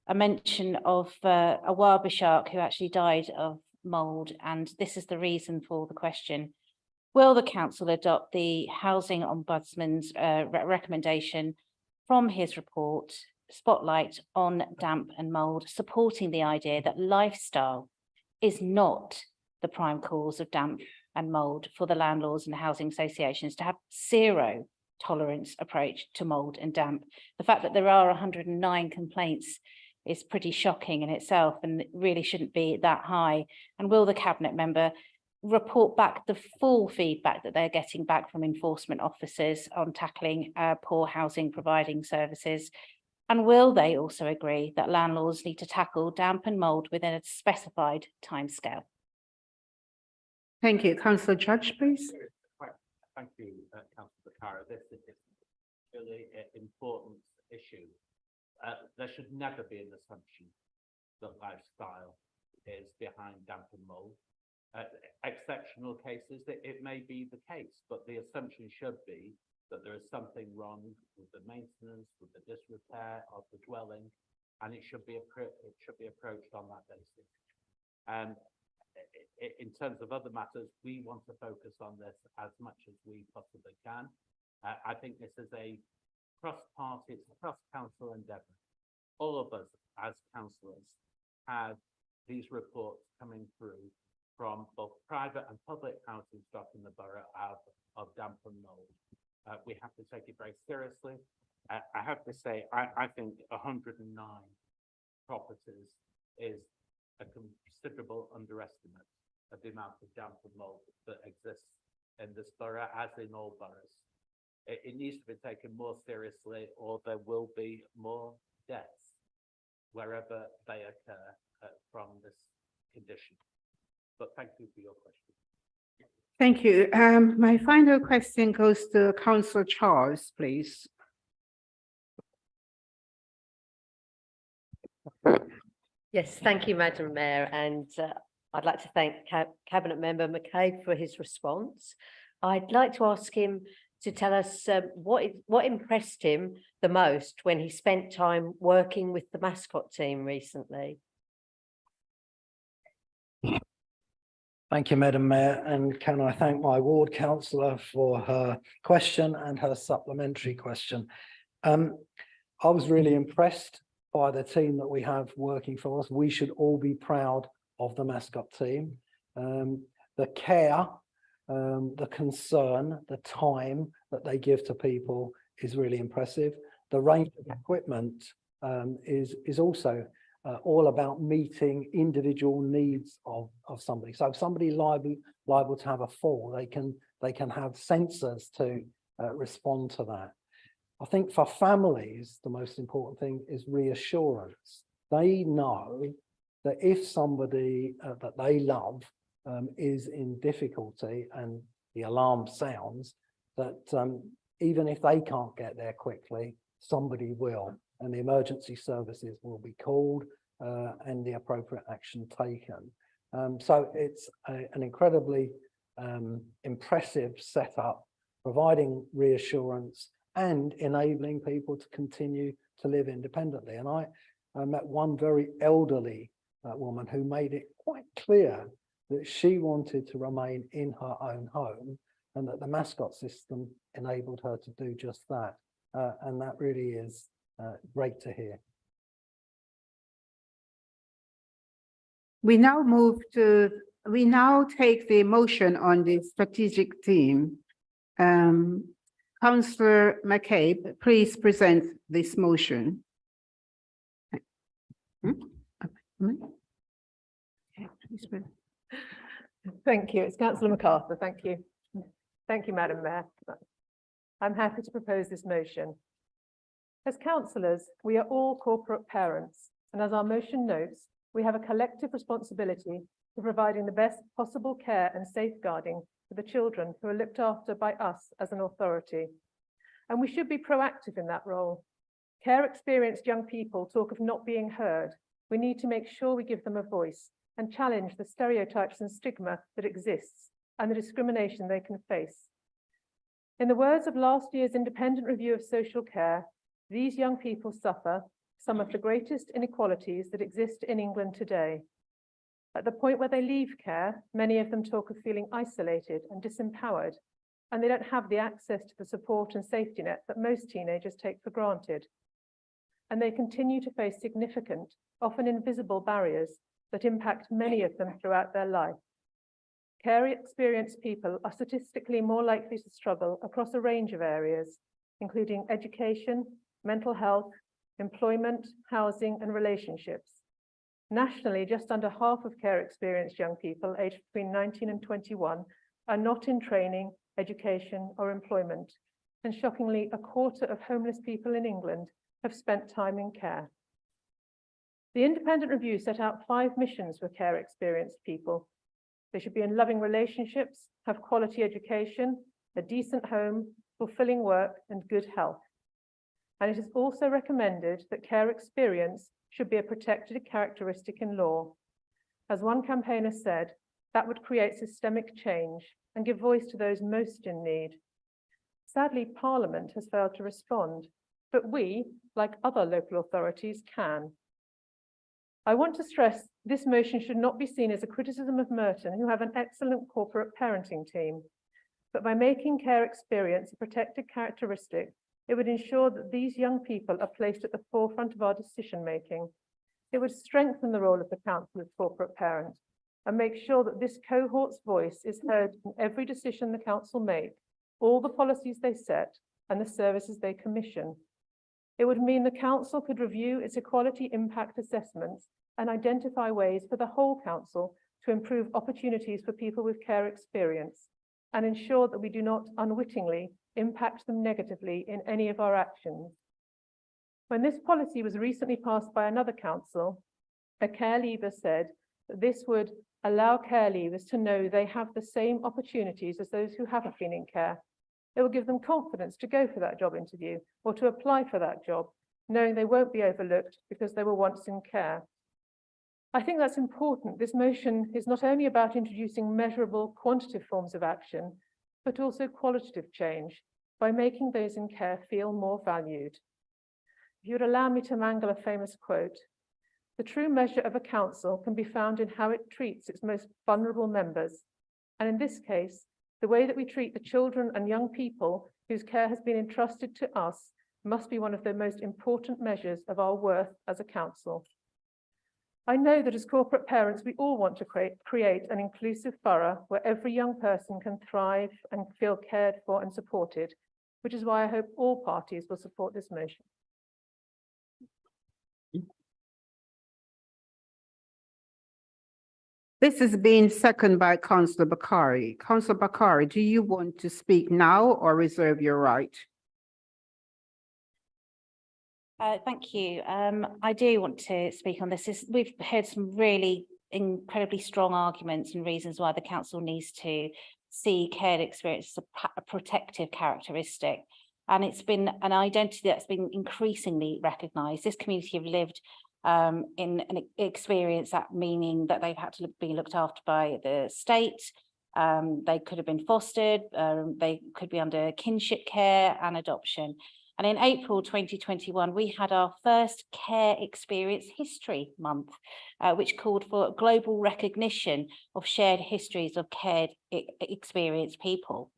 a mention of a Wilbur shark who actually died of mould, and this is the reason for the question. Will the council adopt the Housing Ombudsman's recommendation from his report, Spotlight on Damp and Mould, supporting the idea that lifestyle is not the prime cause of damp and mould for the landlords and housing associations to have zero tolerance approach to mould and damp. The fact that there are 109 complaints is pretty shocking in itself and it really shouldn't be that high. And will the Cabinet member report back the full feedback that they're getting back from enforcement officers on tackling poor housing providing services? And will they also agree that landlords need to tackle damp and mould within a specified timescale? Thank you. Councillor Judge, please. Thank you, Councillor Carr. This is a really important issue. There should never be an assumption that lifestyle is behind damp and mould. Exceptional cases, it may be the case, but the assumption should be that there is something wrong with the maintenance, with the disrepair of the dwelling, and it should be approached on that basis. In terms of other matters, we want to focus on this as much as we possibly can. I think this is a cross-party, it's a cross-council endeavour. All of us as councillors have these reports coming through from both private and public housing stock in the borough of damp and mould. We have to take it very seriously. I have to say, I think 109 properties is a considerable underestimate of the amount of damp and mould that exists in this borough, as in all boroughs. It needs to be taken more seriously, or there will be more deaths wherever they occur from this condition. But thank you for your question. Thank you. My final question goes to Councillor Charles, please. Yes, thank you, Madam Mayor, and I'd like to thank Cabinet Member McCabe for his response. I'd like to ask him to tell us what impressed him the most when he spent time working with the mascot team recently. Thank you, Madam Mayor, and can I thank my ward councillor for her question and her supplementary question. I was really impressed by the team that we have working for us. We should all be proud of the mascot team. The care, the concern, the time that they give to people is really impressive. The range of equipment is also all about meeting individual needs of somebody. So if somebody liable to have a fall, they can have sensors to respond to that. I think for families, the most important thing is reassurance. They know that if somebody that they love is in difficulty and the alarm sounds, that even if they can't get there quickly, somebody will, and the emergency services will be called and the appropriate action taken. So it's an incredibly impressive setup, providing reassurance and enabling people to continue to live independently. And I met one very elderly woman who made it quite clear that she wanted to remain in her own home and that the mascot system enabled her to do just that. And that really is great to hear. We now take the motion on the strategic team. Councillor McCabe, please present this motion. Thank you. It's Councillor MacArthur. Thank you. Thank you, Madam Mayor. I'm happy to propose this motion. As councillors, we are all corporate parents, and as our motion notes, we have a collective responsibility for providing the best possible care and safeguarding for the children who are looked after by us as an authority. And we should be proactive in that role. Care experienced young people talk of not being heard. We need to make sure we give them a voice and challenge the stereotypes and stigma that exists and the discrimination they can face. In the words of last year's independent review of social care, these young people suffer some of the greatest inequalities that exist in England today. At the point where they leave care, many of them talk of feeling isolated and disempowered, and they don't have the access to the support and safety net that most teenagers take for granted. And they continue to face significant, often invisible barriers that impact many of them throughout their life. Care experienced people are statistically more likely to struggle across a range of areas, including education, mental health, employment, housing, and relationships. Nationally, just under half of care experienced young people aged between 19 and 21 are not in training, education, or employment. And shockingly, a quarter of homeless people in England have spent time in care. The independent review set out 5 missions for care experienced people. They should be in loving relationships, have quality education, a decent home, fulfilling work, and good health. And it is also recommended that care experience should be a protected characteristic in law. As one campaigner said, that would create systemic change and give voice to those most in need. Sadly, Parliament has failed to respond, but we, like other local authorities, can. I want to stress this motion should not be seen as a criticism of Merton, who have an excellent corporate parenting team. But by making care experience a protected characteristic, it would ensure that these young people are placed at the forefront of our decision-making. It would strengthen the role of the council as corporate parent and make sure that this cohort's voice is heard in every decision the council make, all the policies they set, and the services they commission. It would mean the council could review its equality impact assessments and identify ways for the whole council to improve opportunities for people with care experience and ensure that we do not unwittingly impact them negatively in any of our actions. When this policy was recently passed by another council, a care leaver said that this would allow care leavers to know they have the same opportunities as those who haven't been in care. It will give them confidence to go for that job interview or to apply for that job, knowing they won't be overlooked because they were once in care. I think that's important. This motion is not only about introducing measurable quantitative forms of action, but also qualitative change by making those in care feel more valued. If you would allow me to mangle a famous quote, the true measure of a council can be found in how it treats its most vulnerable members. And in this case, the way that we treat the children and young people whose care has been entrusted to us must be one of the most important measures of our worth as a council. I know that as corporate parents, we all want to create an inclusive borough where every young person can thrive and feel cared for and supported, which is why I hope all parties will support this motion. This is being seconded by Councillor Bakari. Councillor Bakari, do you want to speak now or reserve your right? Thank you. I do want to speak on this. We've heard some really incredibly strong arguments and reasons why the council needs to see care experience as a protective characteristic. And it's been an identity that's been increasingly recognised. This community have lived in an experience, that meaning that they've had to be looked after by the state. They could have been fostered, they could be under kinship care and adoption. And in April 2021, we had our first Care Experience History Month, which called for global recognition of shared histories of cared experienced people.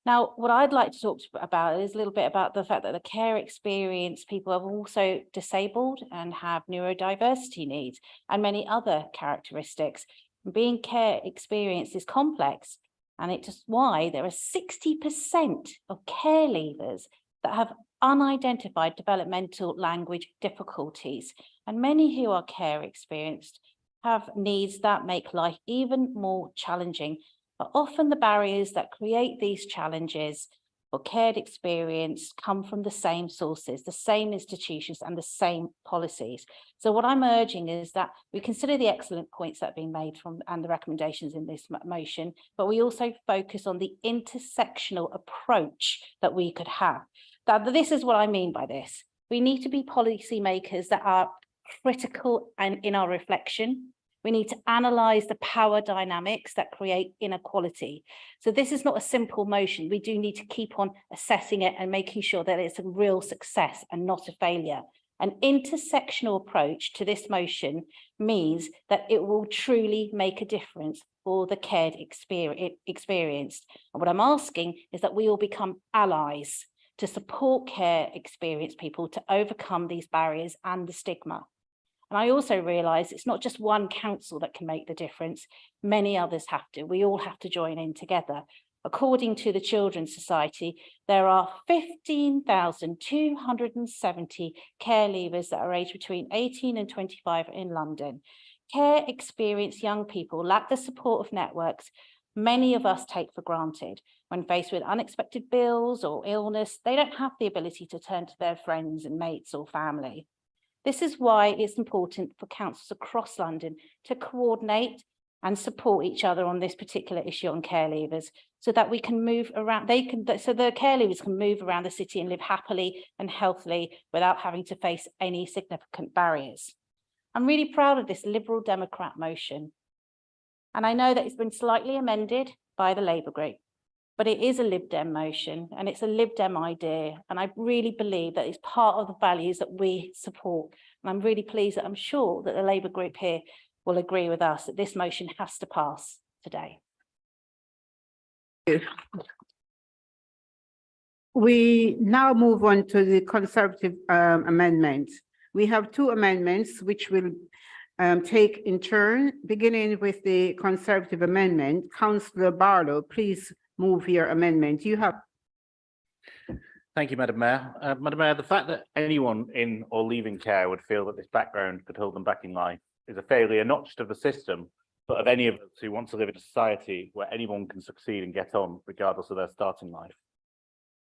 Now, what I'd like to talk about is a little bit about the fact that the care experienced people are also disabled and have neurodiversity needs and many other characteristics. Being care experienced is complex, and it's just why there are 60% of care leavers that have unidentified developmental language difficulties, and many who are care experienced have needs that make life even more challenging. But often the barriers that create these challenges for cared experience come from the same sources, the same institutions and the same policies. So what I'm urging is that we consider the excellent points that have been made from and the recommendations in this motion, but we also focus on the intersectional approach that we could have. This is what I mean by this. We need to be policymakers that are critical and in our reflection. We need to analyse the power dynamics that create inequality. So this is not a simple motion. We do need to keep on assessing it and making sure that it's a real success and not a failure. An intersectional approach to this motion means that it will truly make a difference for the cared experienced. And what I'm asking is that we all become allies to support care experienced people to overcome these barriers and the stigma. And I also realise it's not just one council that can make the difference, many others have to. We all have to join in together. According to the Children's Society, there are 15,270 care leavers that are aged between 18 and 25 in London. Care experienced young people lack the support of networks many of us take for granted. When faced with unexpected bills or illness, they don't have the ability to turn to their friends and mates or family. This is why it's important for councils across London to coordinate and support each other on this particular issue on care leavers, so that we can move around, so the care leavers can move around the city and live happily and healthily without having to face any significant barriers. I'm really proud of this Liberal Democrat motion. And I know that it's been slightly amended by the Labour group, but it is a Lib Dem motion and it's a Lib Dem idea. And I really believe that it's part of the values that we support. And I'm really pleased that I'm sure that the Labour group here will agree with us that this motion has to pass today. We now move on to the Conservative amendment. We have two amendments which will take in turn, beginning with the Conservative amendment. Councillor Barlow, please move your amendment. You have. Thank you, Madam Mayor. Madam Mayor, the fact that anyone in or leaving care would feel that this background could hold them back in life is a failure not just of the system, but of any of us who want to live in a society where anyone can succeed and get on, regardless of their starting life.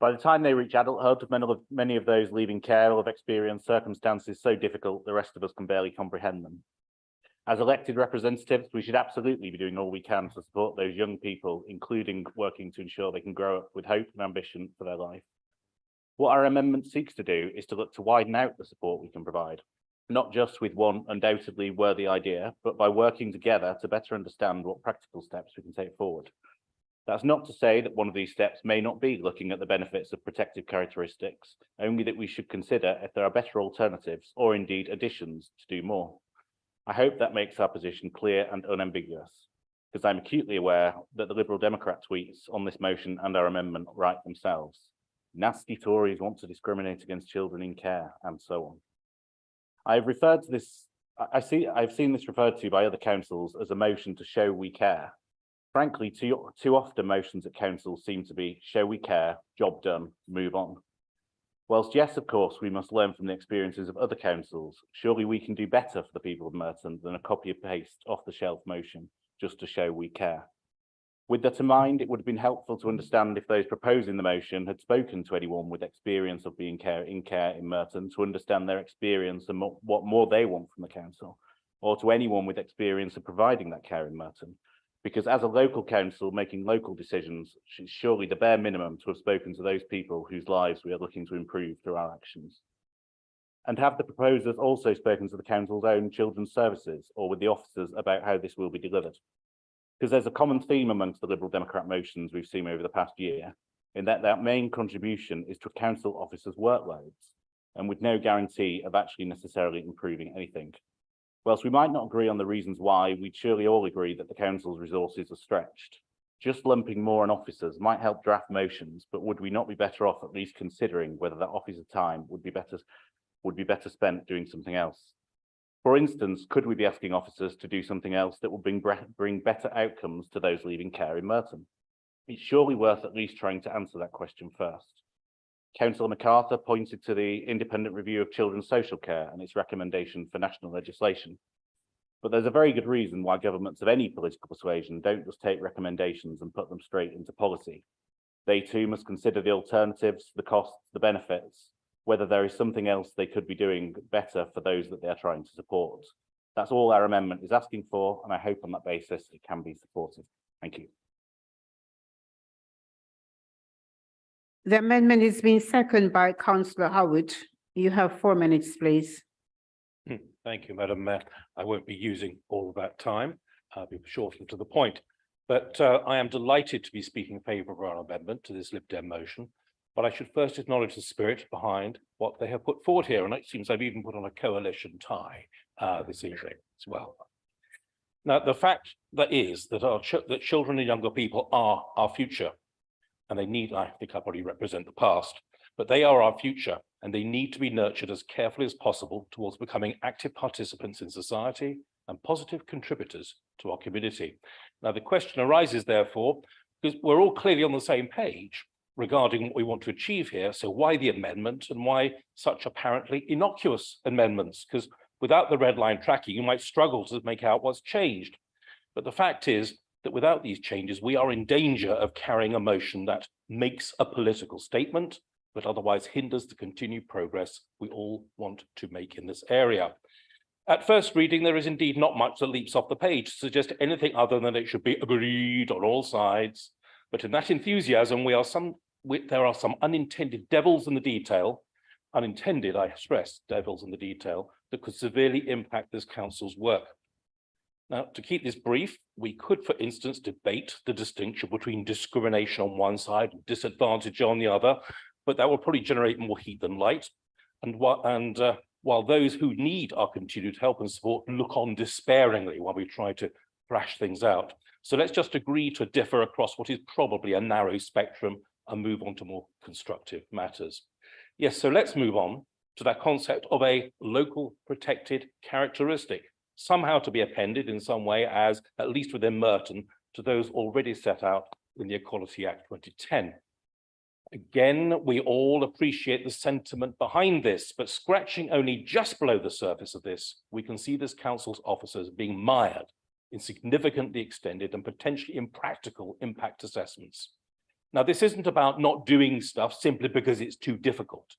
By the time they reach adulthood, many of those leaving care will have experienced circumstances so difficult the rest of us can barely comprehend them. As elected representatives, we should absolutely be doing all we can to support those young people, including working to ensure they can grow up with hope and ambition for their life. What our amendment seeks to do is to look to widen out the support we can provide, not just with one undoubtedly worthy idea, but by working together to better understand what practical steps we can take forward. That's not to say that one of these steps may not be looking at the benefits of protective characteristics, only that we should consider if there are better alternatives or indeed additions to do more. I hope that makes our position clear and unambiguous, because I'm acutely aware that the Liberal Democrat tweets on this motion and our amendment write themselves. Nasty Tories want to discriminate against children in care, and so on. I've referred to this, I've seen this referred to by other councils as a motion to show we care. Frankly, too often motions at councils seem to be show we care, job done, move on. Whilst yes, of course, we must learn from the experiences of other councils, surely we can do better for the people of Merton than a copy and paste off the shelf motion just to show we care. With that in mind, it would have been helpful to understand if those proposing the motion had spoken to anyone with experience of being in care in Merton to understand their experience and what more they want from the council, or to anyone with experience of providing that care in Merton. Because as a local council making local decisions, it's surely the bare minimum to have spoken to those people whose lives we are looking to improve through our actions. And have the proposers also spoken to the council's own children's services or with the officers about how this will be delivered? Because there's a common theme amongst the Liberal Democrat motions we've seen over the past year, in that their main contribution is to council officers' workloads, and with no guarantee of actually necessarily improving anything. Whilst we might not agree on the reasons why, we'd surely all agree that the council's resources are stretched. Just lumping more on officers might help draft motions, but would we not be better off at least considering whether that officer time would be better spent doing something else? For instance, could we be asking officers to do something else that will bring better outcomes to those leaving care in Merton? It's surely worth at least trying to answer that question first. Councillor MacArthur pointed to the independent review of children's social care and its recommendation for national legislation. But there's a very good reason why governments of any political persuasion don't just take recommendations and put them straight into policy. They too must consider the alternatives, the costs, the benefits, whether there is something else they could be doing better for those that they are trying to support. That's all our amendment is asking for, and I hope on that basis it can be supported. Thank you. The amendment is being seconded by Councillor Howard. You have 4 minutes, please. Thank you, Madam Mayor. I won't be using all of that time. I'll be short and to the point. But I am delighted to be speaking in favour of our amendment to this Lib Dem motion. But I should first acknowledge the spirit behind what they have put forward here, and it seems they've even put on a coalition tie this evening as well. Now, the fact that is that that children and younger people are our future, and they need, I think I probably represent the past, but they are our future, and they need to be nurtured as carefully as possible towards becoming active participants in society and positive contributors to our community. Now, the question arises, therefore, because we're all clearly on the same page regarding what we want to achieve here. So why the amendment, and why such apparently innocuous amendments? Because without the red line tracking, you might struggle to make out what's changed. But the fact is that without these changes, we are in danger of carrying a motion that makes a political statement, but otherwise hinders the continued progress we all want to make in this area. At first reading, there is indeed not much that leaps off the page to suggest anything other than it should be agreed on all sides. But in that enthusiasm, there are some unintended devils in the detail, unintended, I stress, devils in the detail, that could severely impact this council's work. Now, to keep this brief, we could, for instance, debate the distinction between discrimination on one side and disadvantage on the other, but that will probably generate more heat than light. And while those who need our continued help and support look on despairingly while we try to thrash things out. So let's just agree to differ across what is probably a narrow spectrum and move on to more constructive matters. Yes, so let's move on to that concept of a local protected characteristic, somehow to be appended in some way as, at least within Merton, to those already set out in the Equality Act 2010. Again, we all appreciate the sentiment behind this, but scratching only just below the surface of this, we can see this council's officers being mired in significantly extended and potentially impractical impact assessments. Now, this isn't about not doing stuff simply because it's too difficult.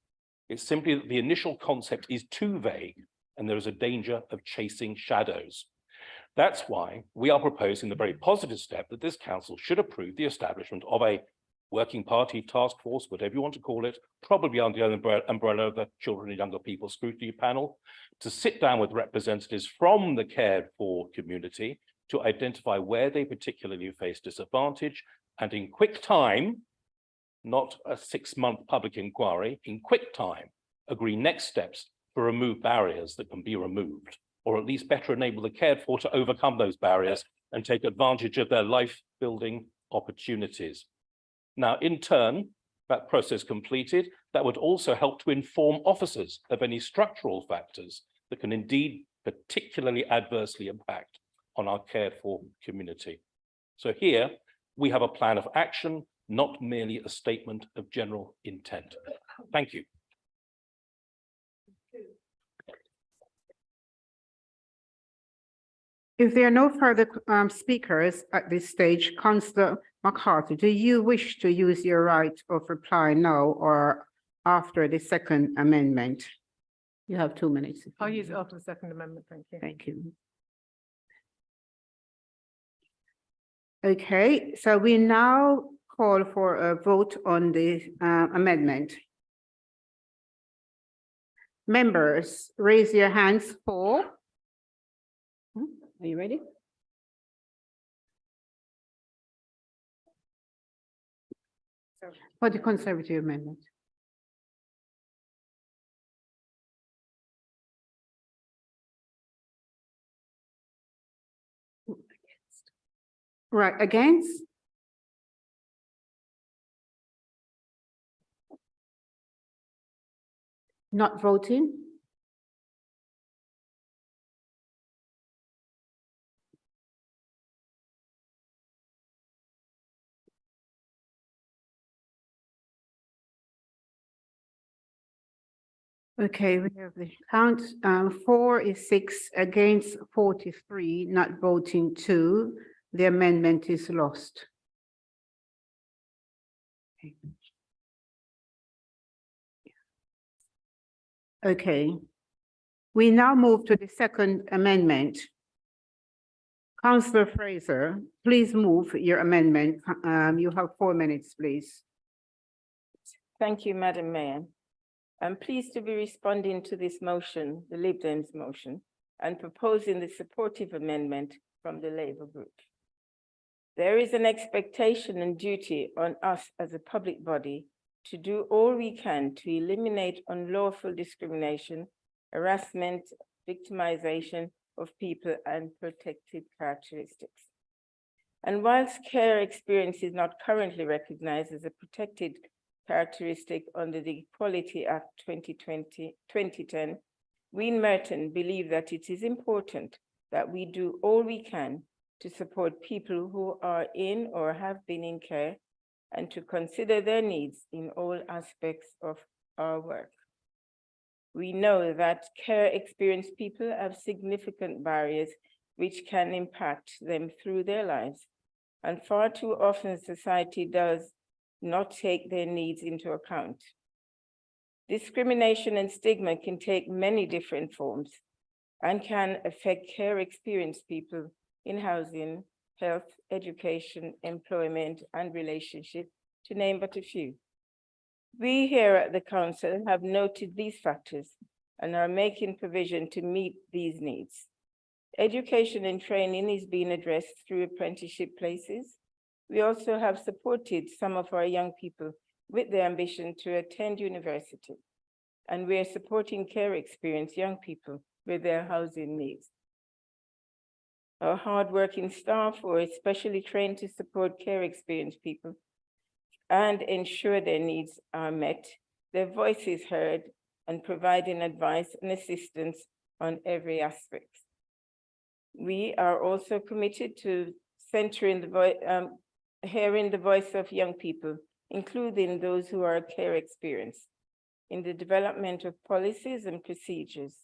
It's simply that the initial concept is too vague and there is a danger of chasing shadows. That's why we are proposing the very positive step that this council should approve the establishment of a working party, task force, whatever you want to call it, probably under the umbrella of the Children and Younger People Scrutiny Panel, to sit down with representatives from the cared for community to identify where they particularly face disadvantage, and in quick time, not a 6-month public inquiry, in quick time, agree next steps to remove barriers that can be removed, or at least better enable the cared for to overcome those barriers and take advantage of their life-building opportunities. Now, in turn, that process completed, that would also help to inform officers of any structural factors that can indeed particularly adversely impact on our cared for community. So here we have a plan of action, not merely a statement of general intent. Thank you. If there are no further speakers at this stage, Councillor McCarthy, do you wish to use your right of reply now or after the second amendment? You have 2 minutes. I'll use it after the second amendment, thank you. Thank you. Okay, so we now call for a vote on the amendment. Members, raise your hands for. Are you ready? For the Conservative amendment. Right, against? Not voting? Okay, we have the count, 4 is 6 against 43, not voting 2. The amendment is lost. Okay, we now move to the second amendment. Councillor Fraser, please move your amendment. You have 4 minutes, please. Thank you, Madam Mayor. I'm pleased to be responding to this motion, the Lib Dems motion, and proposing the supportive amendment from the Labour Group. There is an expectation and duty on us as a public body to do all we can to eliminate unlawful discrimination, harassment, victimization of people, and protected characteristics. And whilst care experience is not currently recognized as a protected characteristic under the Equality Act 2010, we in Merton believe that it is important that we do all we can to support people who are in or have been in care and to consider their needs in all aspects of our work. We know that care experienced people have significant barriers which can impact them through their lives. And far too often society does not take their needs into account. Discrimination and stigma can take many different forms and can affect care experienced people in housing, health, education, employment, and relationship, to name but a few. We here at the Council have noted these factors and are making provision to meet these needs. Education and training is being addressed through apprenticeship places. We also have supported some of our young people with the ambition to attend university, and we are supporting care experienced young people with their housing needs. Our hardworking staff who are especially trained to support care experienced people and ensure their needs are met, their voice is heard, and providing advice and assistance on every aspect. We are also committed to hearing the voice of young people, including those who are care experienced, in the development of policies and procedures.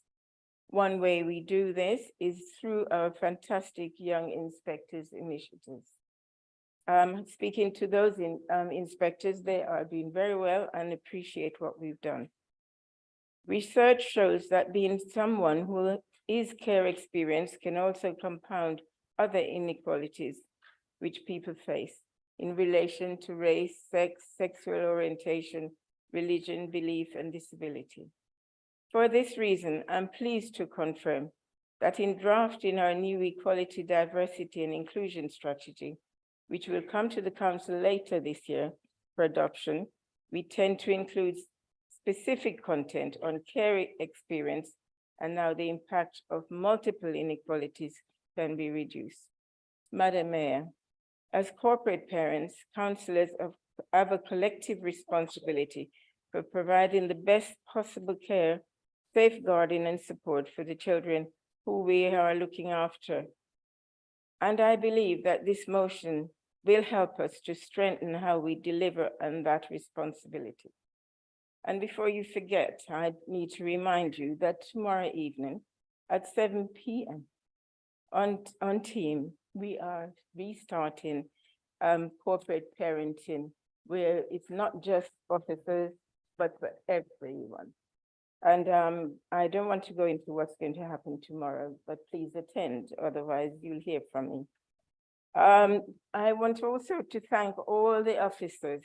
One way we do this is through our fantastic Young Inspectors initiatives. Speaking to those inspectors, they are doing very well and appreciate what we've done. Research shows that being someone who is care experienced can also compound other inequalities which people face in relation to race, sex, sexual orientation, religion, belief, and disability. For this reason, I'm pleased to confirm that in drafting our new equality, diversity, and inclusion strategy, which will come to the Council later this year for adoption, we tend to include specific content on care experience and now the impact of multiple inequalities can be reduced. Madam Mayor, as corporate parents, councillors have a collective responsibility for providing the best possible care, safeguarding and support for the children who we are looking after. And I believe that this motion will help us to strengthen how we deliver on that responsibility. And before you forget, I need to remind you that tomorrow evening at 7 p.m. on Team, we are restarting corporate parenting, where it's not just officers, but for everyone. And I don't want to go into what's going to happen tomorrow, but please attend, otherwise you'll hear from me. I want also to thank all the officers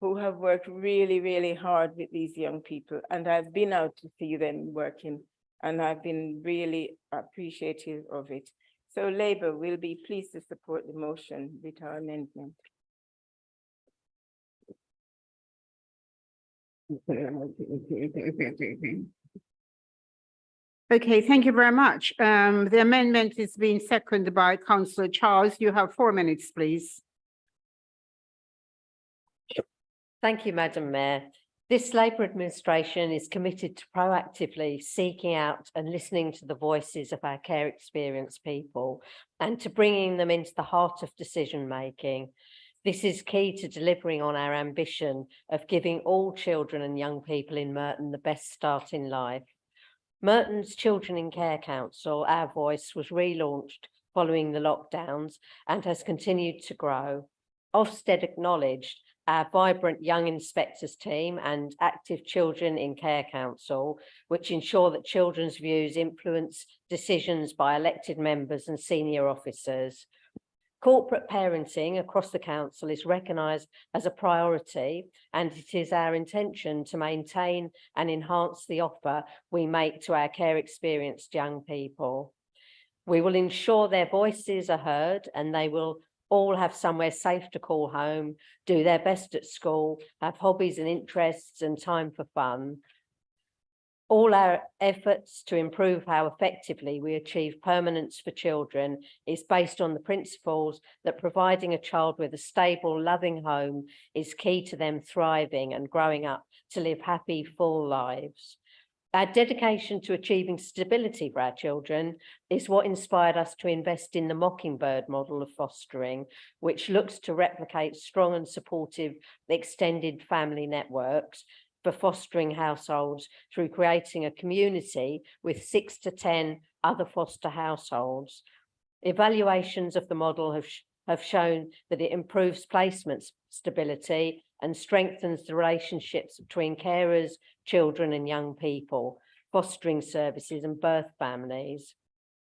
who have worked really, really hard with these young people. And I've been out to see them working, and I've been really appreciative of it. So Labour will be pleased to support the motion with our amendment. Okay, thank you very much. The amendment is being seconded by Councillor Charles. You have 4 minutes, please. Thank you, Madam Mayor. This Labour administration is committed to proactively seeking out and listening to the voices of our care experienced people and to bringing them into the heart of decision making. This is key to delivering on our ambition of giving all children and young people in Merton the best start in life. Merton's Children in Care Council, Our Voice, was relaunched following the lockdowns and has continued to grow. Ofsted acknowledged our vibrant young inspectors team and active Children in Care Council, which ensure that children's views influence decisions by elected members and senior officers. Corporate parenting across the council is recognised as a priority, and it is our intention to maintain and enhance the offer we make to our care experienced young people. We will ensure their voices are heard, and they will all have somewhere safe to call home, do their best at school, have hobbies and interests and time for fun. All our efforts to improve how effectively we achieve permanence for children is based on the principles that providing a child with a stable, loving home is key to them thriving and growing up to live happy, full lives. Our dedication to achieving stability for our children is what inspired us to invest in the Mockingbird model of fostering, which looks to replicate strong and supportive extended family networks for fostering households through creating a community with 6 to 10 other foster households. Evaluations of the model have shown that it improves placement stability and strengthens the relationships between carers, children and young people, fostering services and birth families.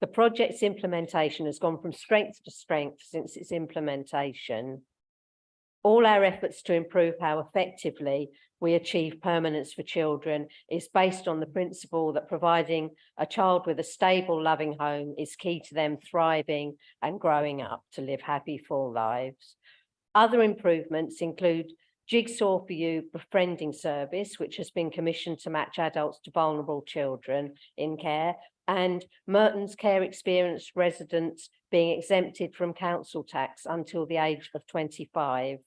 The project's implementation has gone from strength to strength since its implementation. All our efforts to improve how effectively we achieve permanence for children is based on the principle that providing a child with a stable, loving home is key to them thriving and growing up to live happy, full lives. Other improvements include Jigsaw for You befriending service, which has been commissioned to match adults to vulnerable children in care, and Merton's care experience residents being exempted from council tax until the age of 25.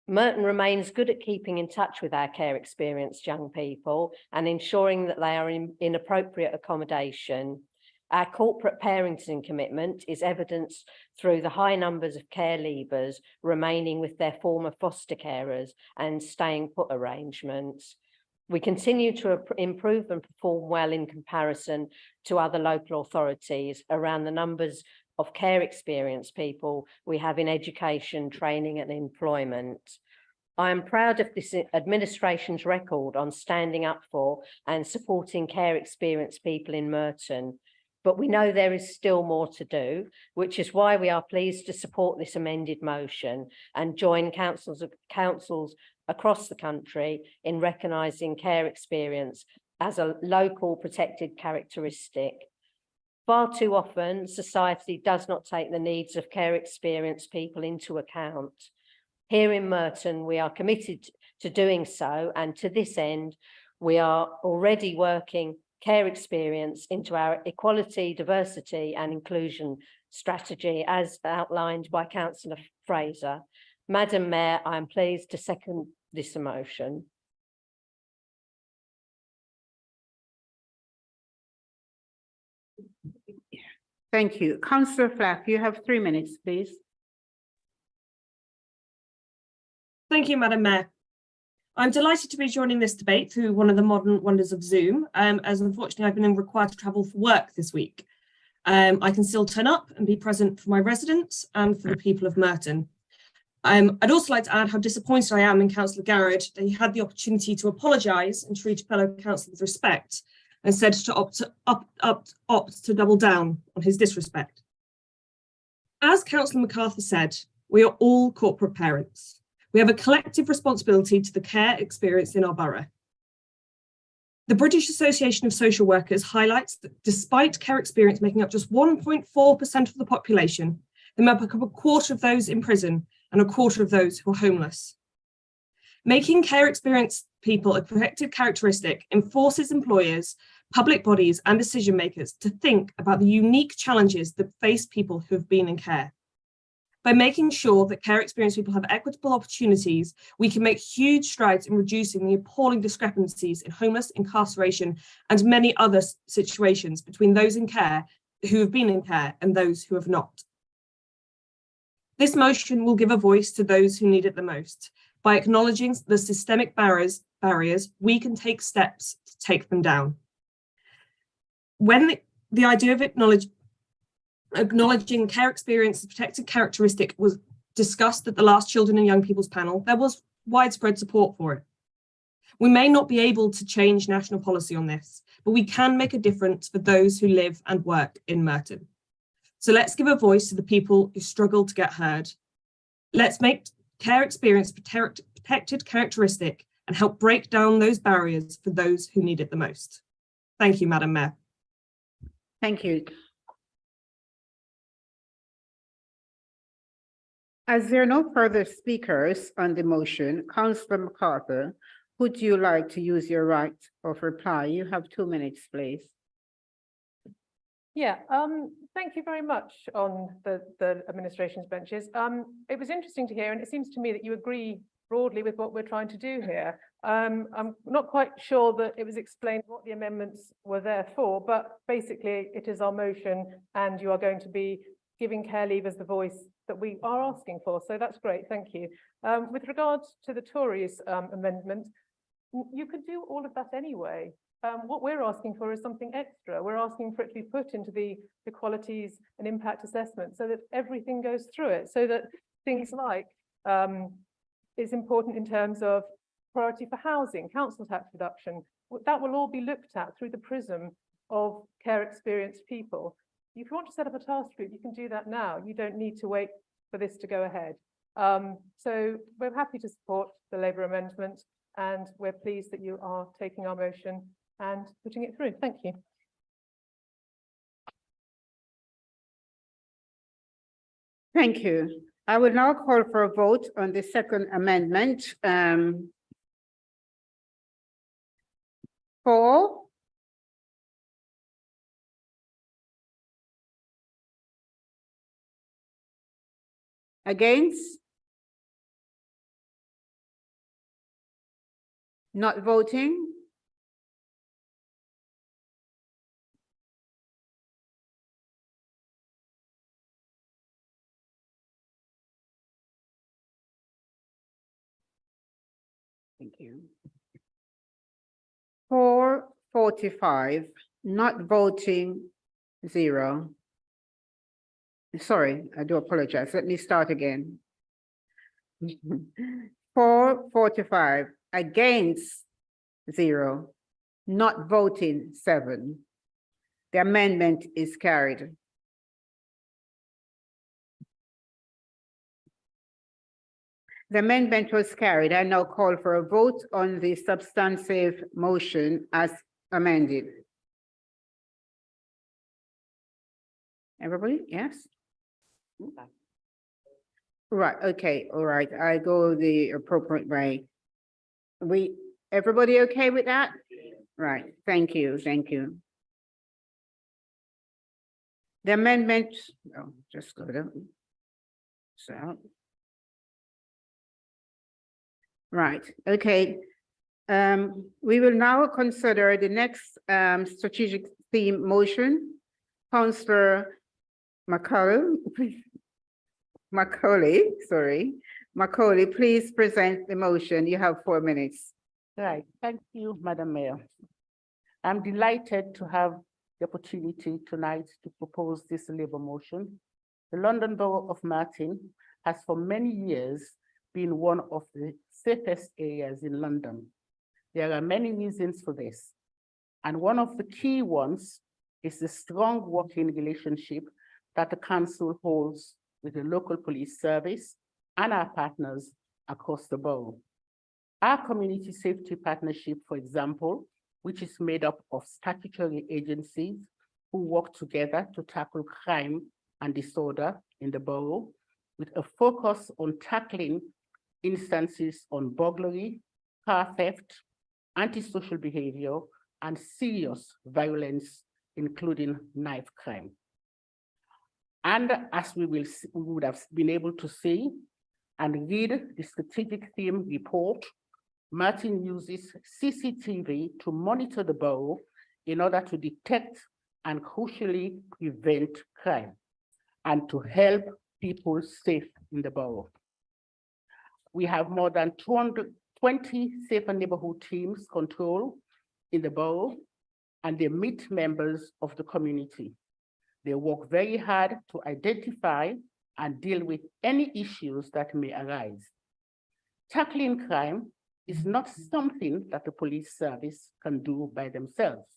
Merton remains good at keeping in touch with our care experienced young people and ensuring that they are in appropriate accommodation. Our corporate parenting commitment is evidenced through the high numbers of care leavers remaining with their former foster carers and staying put arrangements. We continue to improve and perform well in comparison to other local authorities around the numbers of care experienced people we have in education, training and employment. I am proud of this administration's record on standing up for and supporting care experienced people in Merton, but we know there is still more to do, which is why we are pleased to support this amended motion and join councils across the country in recognising care experience as a local protected characteristic. Far too often, society does not take the needs of care experienced people into account. Here in Merton, we are committed to doing so, and to this end, we are already working care experience into our equality, diversity and inclusion strategy as outlined by Councillor Fraser. Madam Mayor, I am pleased to second this motion. Thank you. Councillor Flack, you have 3 minutes, please. Thank you, Madam Mayor. I'm delighted to be joining this debate through one of the modern wonders of Zoom, as unfortunately I've been required to travel for work this week. I can still turn up and be present for my residents and for the people of Merton. I'd also like to add how disappointed I am in Councillor Garrett that he had the opportunity to apologise and treat a fellow councillor with respect, instead to opt to double down on his disrespect. As Councillor MacArthur said, we are all corporate parents. We have a collective responsibility to the care experienced in our borough. The British Association of Social Workers highlights that despite care experience making up just 1.4% of the population, they make up a quarter of those in prison and a quarter of those who are homeless. Making care experienced people a protected characteristic enforces employers, public bodies and decision makers to think about the unique challenges that face people who have been in care. By making sure that care experienced people have equitable opportunities, we can make huge strides in reducing the appalling discrepancies in homeless, incarceration, and many other situations between those in care who have been in care and those who have not. This motion will give a voice to those who need it the most. By acknowledging the systemic barriers, we can take steps to take them down. When the idea of acknowledging care experience as a protected characteristic was discussed at the last Children and Young People's panel, there was widespread support for it. We may not be able to change national policy on this, but we can make a difference for those who live and work in Merton. So let's give a voice to the people who struggle to get heard. Let's make care experience protected characteristic and help break down those barriers for those who need it the most. Thank you, Madam Mayor. Thank you. As there are no further speakers on the motion, Councillor MacArthur, would you like to use your right of reply? You have 2 minutes, please. Yeah, thank you very much on the administration's benches. It was interesting to hear, and it seems to me that you agree broadly with what we're trying to do here. I'm not quite sure that it was explained what the amendments were there for, but basically it is our motion and you are going to be giving care leavers the voice that we are asking for. So that's great, thank you. With regards to the Tories amendment, you could do all of that anyway. What we're asking for is something extra. We're asking for it to be put into the qualities and impact assessment so that everything goes through it, so that things like is important in terms of priority for housing, council tax reduction, that will all be looked at through the prism of care experienced people. If you want to set up a task group, you can do that now. You don't need to wait for this to go ahead. So we're happy to support the Labour amendment, and we're pleased that you are taking our motion and putting it through. Thank you. Thank you. I will now call for a vote on the second amendment. For, against, not voting. Thank you. 445, not voting, 0. Sorry, I do apologize. Let me start again. 445, against, 0, not voting, 7. The amendment is carried. The amendment was carried. I now call for a vote on the substantive motion as amended. Everybody, yes? Right, okay, all right, I go the appropriate way. Everybody okay with that? Right, thank you, thank you. The amendment, oh, just go to, so. Right, okay. We will now consider the next strategic theme motion. Councillor Macaulay, please present the motion. You have 4 minutes. Right, thank you, Madam Mayor. I'm delighted to have the opportunity tonight to propose this Labour motion. The London Borough of Martin has for many years been one of the safest areas in London. There are many reasons for this. And one of the key ones is the strong working relationship that the council holds with the local police service and our partners across the borough. Our community safety partnership, for example, which is made up of statutory agencies who work together to tackle crime and disorder in the borough, with a focus on tackling instances on burglary, car theft, antisocial behavior, and serious violence, including knife crime. And as we would have been able to see and read the strategic theme report, Martin uses CCTV to monitor the borough in order to detect and crucially prevent crime and to help people safe in the borough. We have more than 220 safer neighborhood teams control in the borough, and they meet members of the community. They work very hard to identify and deal with any issues that may arise. Tackling crime is not something that the police service can do by themselves.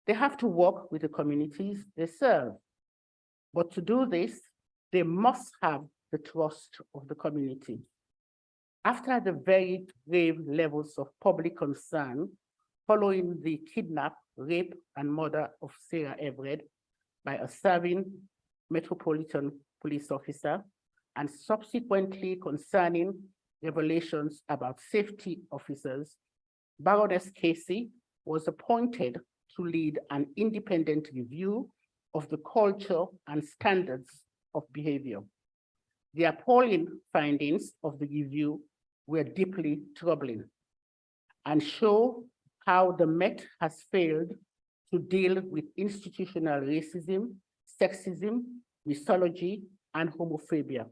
They have to work with the communities they serve. But to do this, they must have the trust of the community. After the very grave levels of public concern following the kidnap, rape, and murder of Sarah Everett by a serving Metropolitan Police officer and subsequently concerning revelations about safety officers, Baroness Casey was appointed to lead an independent review of the culture and standards of behavior. The appalling findings of the review were deeply troubling and show how the Met has failed to deal with institutional racism, sexism, misogyny, and homophobia.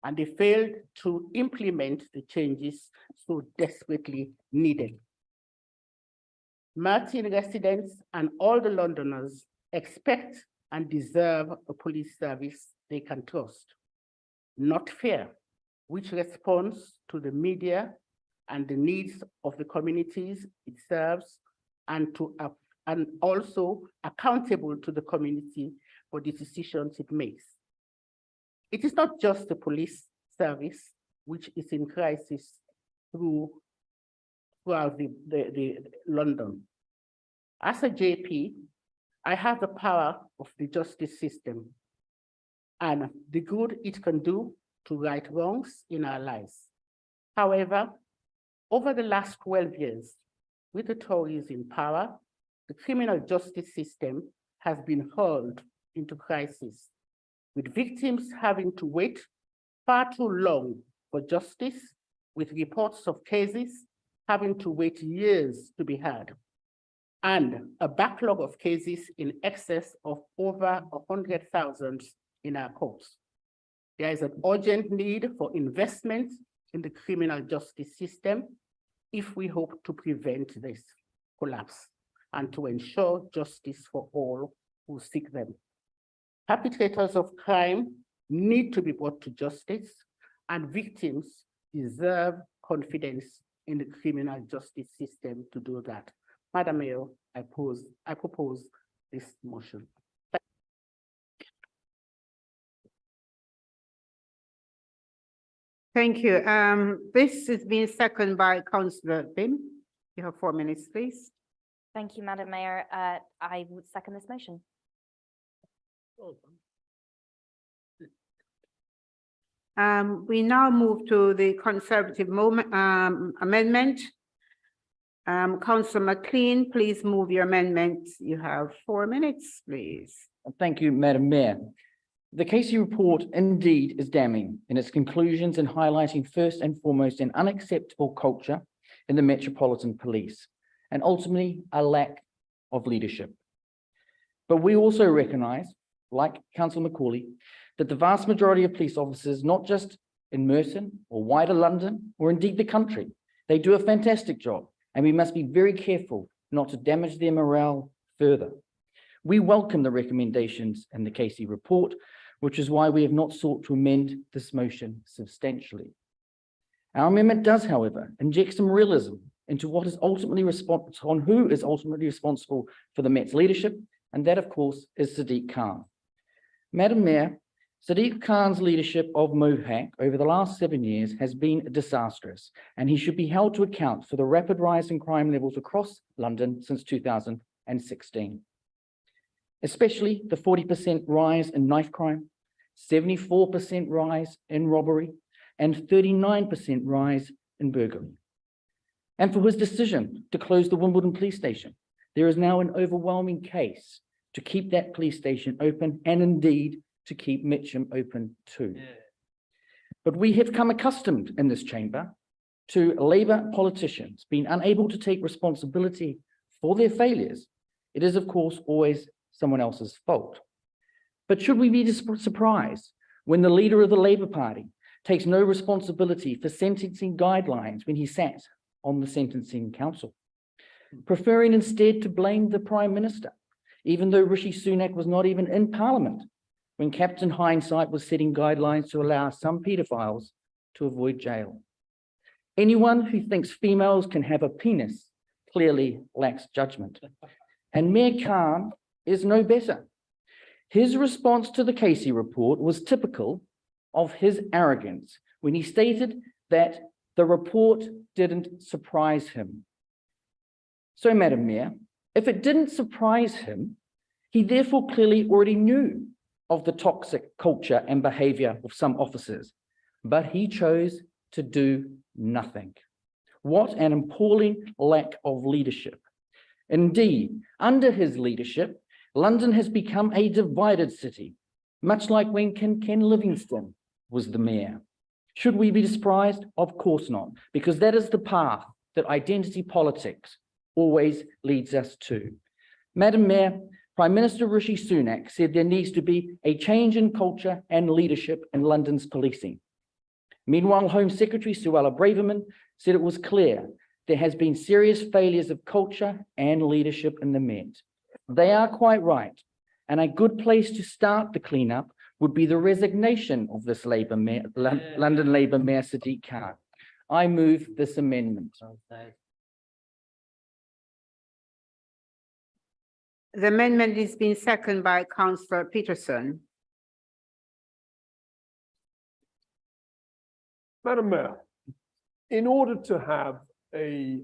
And they failed to implement the changes so desperately needed. Merton residents and all the Londoners expect and deserve a police service they can trust, not fear, which responds to the media and the needs of the communities it serves, and also accountable to the community for the decisions it makes. It is not just the police service which is in crisis throughout the London. As a JP, I have the power of the justice system and the good it can do to right wrongs in our lives. However, over the last 12 years, with the Tories in power, the criminal justice system has been hurled into crisis, with victims having to wait far too long for justice, with reports of cases having to wait years to be heard, and a backlog of cases in excess of over 100,000 in our courts. There is an urgent need for investment in the criminal justice system if we hope to prevent this collapse and to ensure justice for all who seek them. Perpetrators of crime need to be brought to justice, and victims deserve confidence in the criminal justice system to do that. Madam Mayor, I propose this motion. Thank you. This has been seconded by Councillor Bim. You have 4 minutes, please. Thank you, Madam Mayor. I would second this motion. We now move to the Conservative amendment. Councillor McLean, please move your amendment. You have 4 minutes, please. Thank you, Madam Mayor. The Casey report indeed is damning in its conclusions in highlighting first and foremost an unacceptable culture in the Metropolitan Police and ultimately a lack of leadership. But we also recognise, like Councillor Macaulay, that the vast majority of police officers, not just in Merton or wider London, or indeed the country, they do a fantastic job, and we must be very careful not to damage their morale further. We welcome the recommendations in the Casey report, which is why we have not sought to amend this motion substantially. Our amendment does, however, inject some realism into what is ultimately who is ultimately responsible for the Met's leadership, and that, of course, is Sadiq Khan. Madam Mayor, Sadiq Khan's leadership of Mohac over the last 7 years has been disastrous, and he should be held to account for the rapid rise in crime levels across London since 2016. Especially the 40% rise in knife crime, 74% rise in robbery, and 39% rise in burglary. And for his decision to close the Wimbledon police station, there is now an overwhelming case to keep that police station open, and indeed to keep Mitcham open too. Yeah. But we have come accustomed in this chamber to Labour politicians being unable to take responsibility for their failures. It is, of course, always someone else's fault. But should we be surprised when the leader of the Labour Party takes no responsibility for sentencing guidelines when he sat on the Sentencing Council, preferring instead to blame the Prime Minister, even though Rishi Sunak was not even in Parliament when Captain Hindsight was setting guidelines to allow some paedophiles to avoid jail? Anyone who thinks females can have a penis clearly lacks judgment. And Mayor Khan is no better. His response to the Casey report was typical of his arrogance when he stated that the report didn't surprise him. So, Madam Mayor, if it didn't surprise him, he therefore clearly already knew of the toxic culture and behavior of some officers, but he chose to do nothing. What an appalling lack of leadership. Indeed, under his leadership, London has become a divided city, much like when Ken Livingstone was the mayor. Should we be surprised? Of course not, because that is the path that identity politics always leads us to. Madam Mayor, Prime Minister Rishi Sunak said there needs to be a change in culture and leadership in London's policing. Meanwhile, Home Secretary Suella Braverman said it was clear there has been serious failures of culture and leadership in the Met. They are quite right, and a good place to start the cleanup would be the resignation of this London Labour Mayor Sadiq Khan. I move this amendment. The amendment is being seconded by Councillor Peterson. Madam Mayor, in order to have a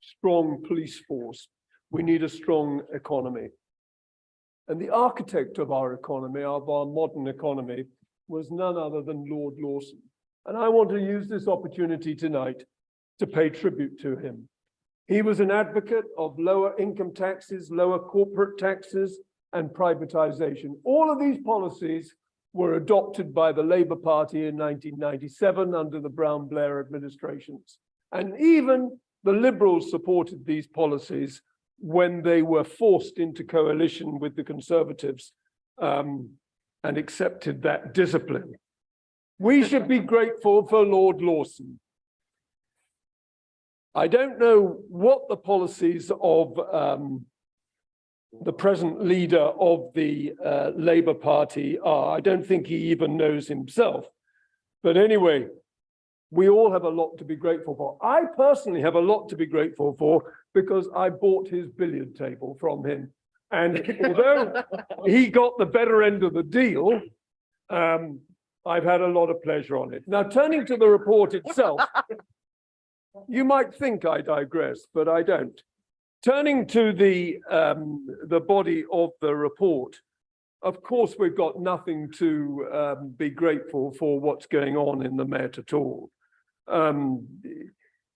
strong police force, we need a strong economy. And the architect of our economy, of our modern economy, was none other than Lord Lawson. And I want to use this opportunity tonight to pay tribute to him. He was an advocate of lower income taxes, lower corporate taxes, and privatization. All of these policies were adopted by the Labour Party in 1997 under the Brown-Blair administrations. And even the Liberals supported these policies when they were forced into coalition with the Conservatives and accepted that discipline. We should be grateful for Lord Lawson. I don't know what the policies of the present leader of the Labour Party are. I don't think he even knows himself. But anyway, we all have a lot to be grateful for. I personally have a lot to be grateful for because I bought his billiard table from him. And although he got the better end of the deal, I've had a lot of pleasure on it. Now, turning to the report itself, you might think I digress, but I don't. Turning to the body of the report, of course, we've got nothing to be grateful for what's going on in the Met at all.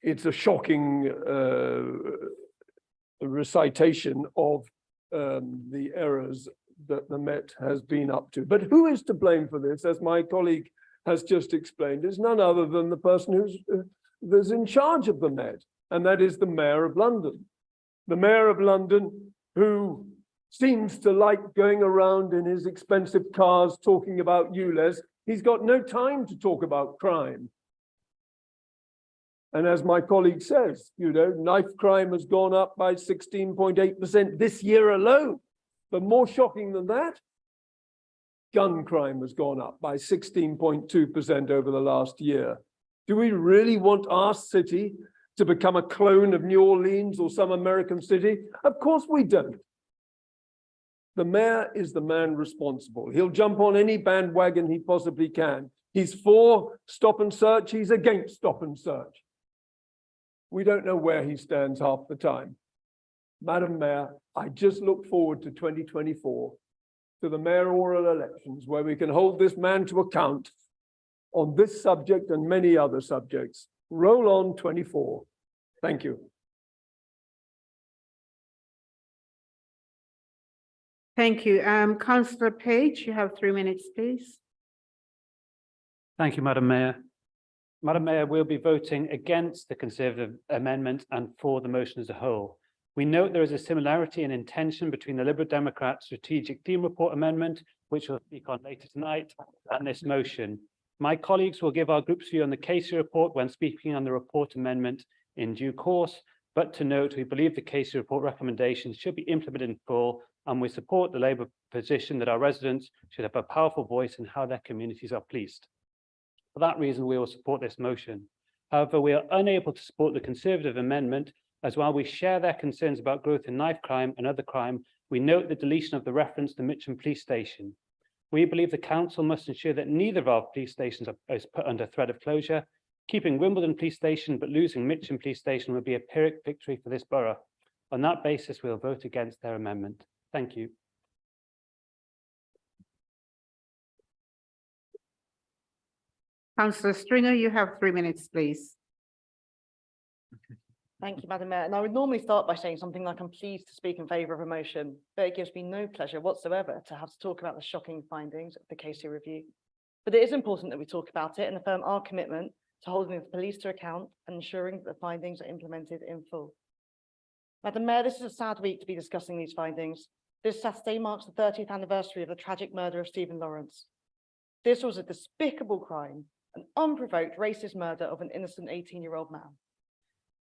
It's a shocking recitation of the errors that the Met has been up to. But who is to blame for this, as my colleague has just explained, is none other than the person who's in charge of the Met, and that is the Mayor of London. The Mayor of London, who seems to like going around in his expensive cars talking about ULEZ. He's got no time to talk about crime. And as my colleague says, you know, knife crime has gone up by 16.8% this year alone. But more shocking than that, gun crime has gone up by 16.2% over the last year. Do we really want our city to become a clone of New Orleans or some American city? Of course we don't. The mayor is the man responsible. He'll jump on any bandwagon he possibly can. He's for stop and search, he's against stop and search. We don't know where he stands half the time. Madam Mayor, I just look forward to 2024, to the mayoral elections, where we can hold this man to account on this subject and many other subjects. Roll on 24. Thank you. Thank you. Councillor Page, you have 3 minutes, please. Thank you, Madam Mayor. Madam Mayor, we'll be voting against the Conservative amendment and for the motion as a whole. We note there is a similarity in intention between the Liberal Democrat Strategic Theme Report amendment, which we'll speak on later tonight, and this motion. My colleagues will give our group's view on the Casey report when speaking on the report amendment in due course, but to note, we believe the Casey report recommendations should be implemented in full, and we support the Labour position that our residents should have a powerful voice in how their communities are policed. For that reason, we will support this motion. However, we are unable to support the Conservative amendment, as while we share their concerns about growth in knife crime and other crime, we note the deletion of the reference to Mitcham Police Station. We believe the council must ensure that neither of our police stations is put under threat of closure. Keeping Wimbledon Police Station but losing Mitcham Police Station would be a Pyrrhic victory for this borough. On that basis, we'll vote against their amendment. Thank you. Councillor Stringer, you have 3 minutes, please. Thank you, Madam Mayor. And I would normally start by saying something like I'm pleased to speak in favour of a motion, but it gives me no pleasure whatsoever to have to talk about the shocking findings of the Casey review. But it is important that we talk about it and affirm our commitment to holding the police to account and ensuring that the findings are implemented in full. Madam Mayor, this is a sad week to be discussing these findings. This Saturday marks the 30th anniversary of the tragic murder of Stephen Lawrence. This was a despicable crime, an unprovoked racist murder of an innocent 18-year-old man.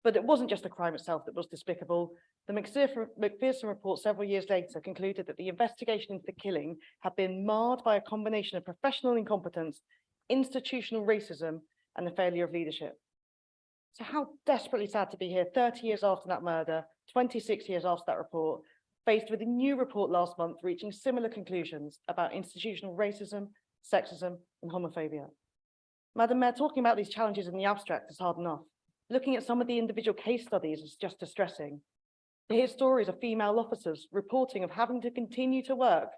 But it wasn't just the crime itself that was despicable. The Macpherson report several years later concluded that the investigation into the killing had been marred by a combination of professional incompetence, institutional racism, and the failure of leadership. So how desperately sad to be here 30 years after that murder, 26 years after that report, faced with a new report last month reaching similar conclusions about institutional racism, sexism, and homophobia. Madam Mayor, talking about these challenges in the abstract is hard enough. Looking at some of the individual case studies is just distressing. To hear stories of female officers reporting of having to continue to work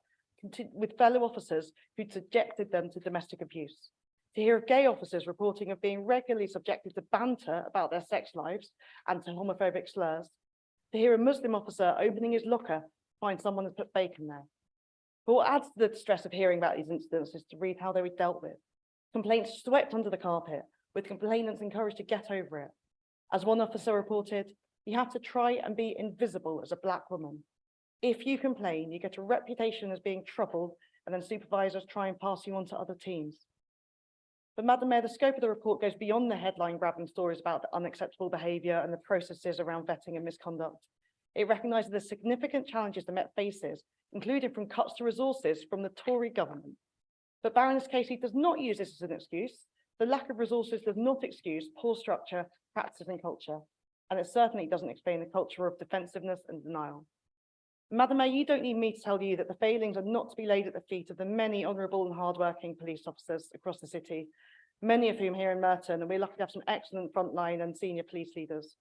with fellow officers who'd subjected them to domestic abuse. To hear of gay officers reporting of being regularly subjected to banter about their sex lives and to homophobic slurs. To hear a Muslim officer opening his locker to find someone has put bacon there. But what adds to the distress of hearing about these incidents is to read how they were dealt with. Complaints swept under the carpet, with complainants encouraged to get over it. As one officer reported, you have to try and be invisible as a Black woman. If you complain, you get a reputation as being troubled, and then supervisors try and pass you on to other teams. But Madam Mayor, the scope of the report goes beyond the headline grabbing stories about the unacceptable behaviour and the processes around vetting and misconduct. It recognises the significant challenges the Met faces, including from cuts to resources from the Tory government. But Baroness Casey does not use this as an excuse. The lack of resources does not excuse poor structure, practices and culture, and it certainly doesn't explain the culture of defensiveness and denial. Madam Mayor, you don't need me to tell you that the failings are not to be laid at the feet of the many honourable and hardworking police officers across the city, many of whom here in Merton, and we're lucky to have some excellent frontline and senior police leaders.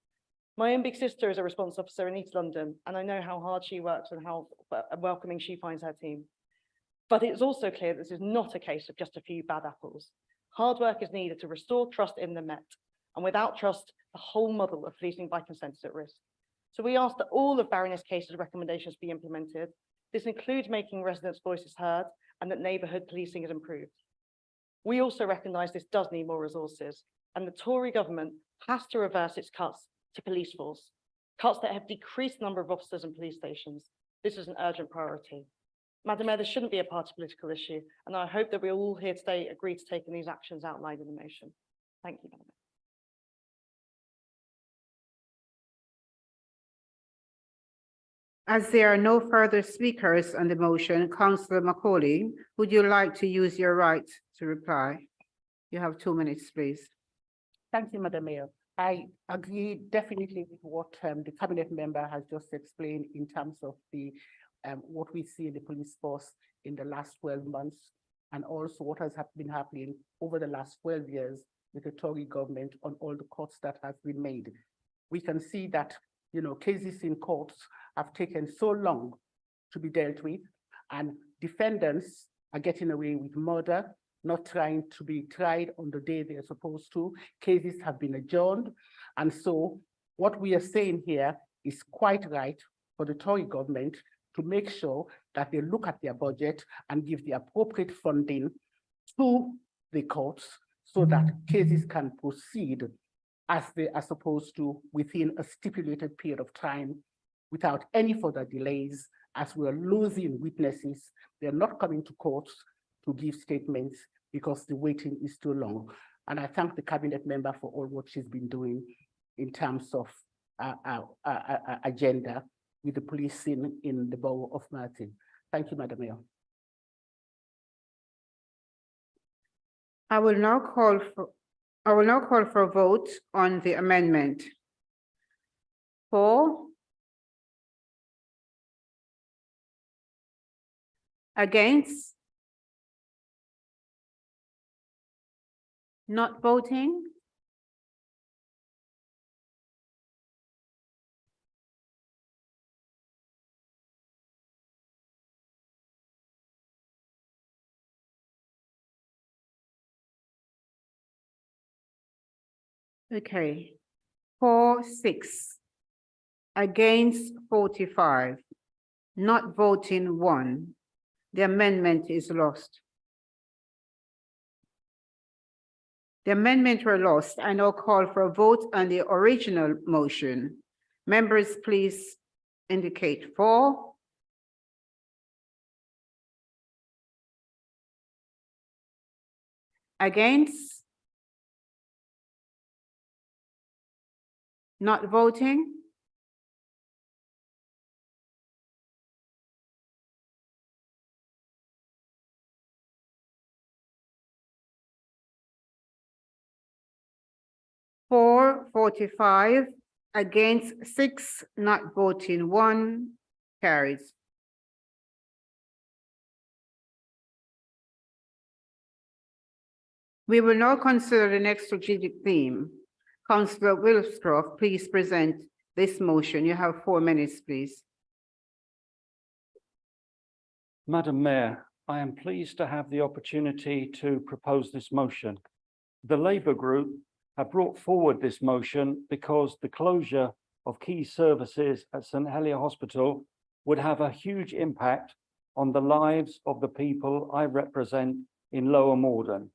My own big sister is a response officer in East London, and I know how hard she works and how welcoming she finds her team. But it's also clear that this is not a case of just a few bad apples. Hard work is needed to restore trust in the Met, and without trust, the whole model of policing by consent is at risk. So we ask that all of Baroness Casey's recommendations be implemented. This includes making residents' voices heard and that neighbourhood policing is improved. We also recognise this does need more resources, and the Tory government has to reverse its cuts to police force, cuts that have decreased the number of officers in police stations. This is an urgent priority. Madam Mayor, this shouldn't be a party political issue, and I hope that we all here today agree to taking these actions outlined in the motion. Thank you, Madam Mayor. As there are no further speakers on the motion, Councillor Macaulay, would you like to use your right to reply? You have 2 minutes, please. Thank you, Madam Mayor. I agree definitely with what the cabinet member has just explained in terms of the what we see in the police force in the last 12 months, and also what has been happening over the last 12 years with the Tory government on all the cuts that have been made. We can see that, you know, cases in courts have taken so long to be dealt with, and defendants are getting away with murder, not trying to be tried on the day they're supposed to. Cases have been adjourned. And so what we are saying here is quite right for the Tory government to make sure that they look at their budget and give the appropriate funding to the courts so that cases can proceed as they are supposed to within a stipulated period of time without any further delays, as we're losing witnesses. They're not coming to courts to give statements because the waiting is too long. And I thank the cabinet member for all what she's been doing in terms of our agenda with the policing in the borough of Merton. Thank you, Madam Mayor. I will now call for a vote on the amendment. For, against, not voting, Okay. 4-6. Against 45. Not voting 1. The amendment is lost. The amendment were lost. I now call for a vote on the original motion. Members, please indicate for. Against? Not voting? For 45, against 6, not voting 1, carries. We will now consider the next strategic theme. Councillor Wilscroft, please present this motion. You have 4 minutes, please. Madam Mayor, I am pleased to have the opportunity to propose this motion. The Labour Group have brought forward this motion because the closure of key services at St Helier Hospital would have a huge impact on the lives of the people I represent in Lower Morden.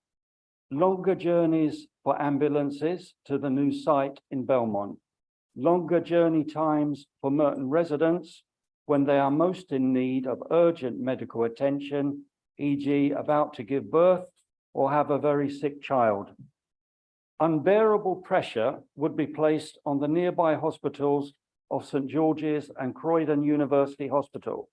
Longer journeys for ambulances to the new site in Belmont, longer journey times for Merton residents when they are most in need of urgent medical attention, e.g. about to give birth or have a very sick child. Unbearable pressure would be placed on the nearby hospitals of St George's and Croydon University Hospital.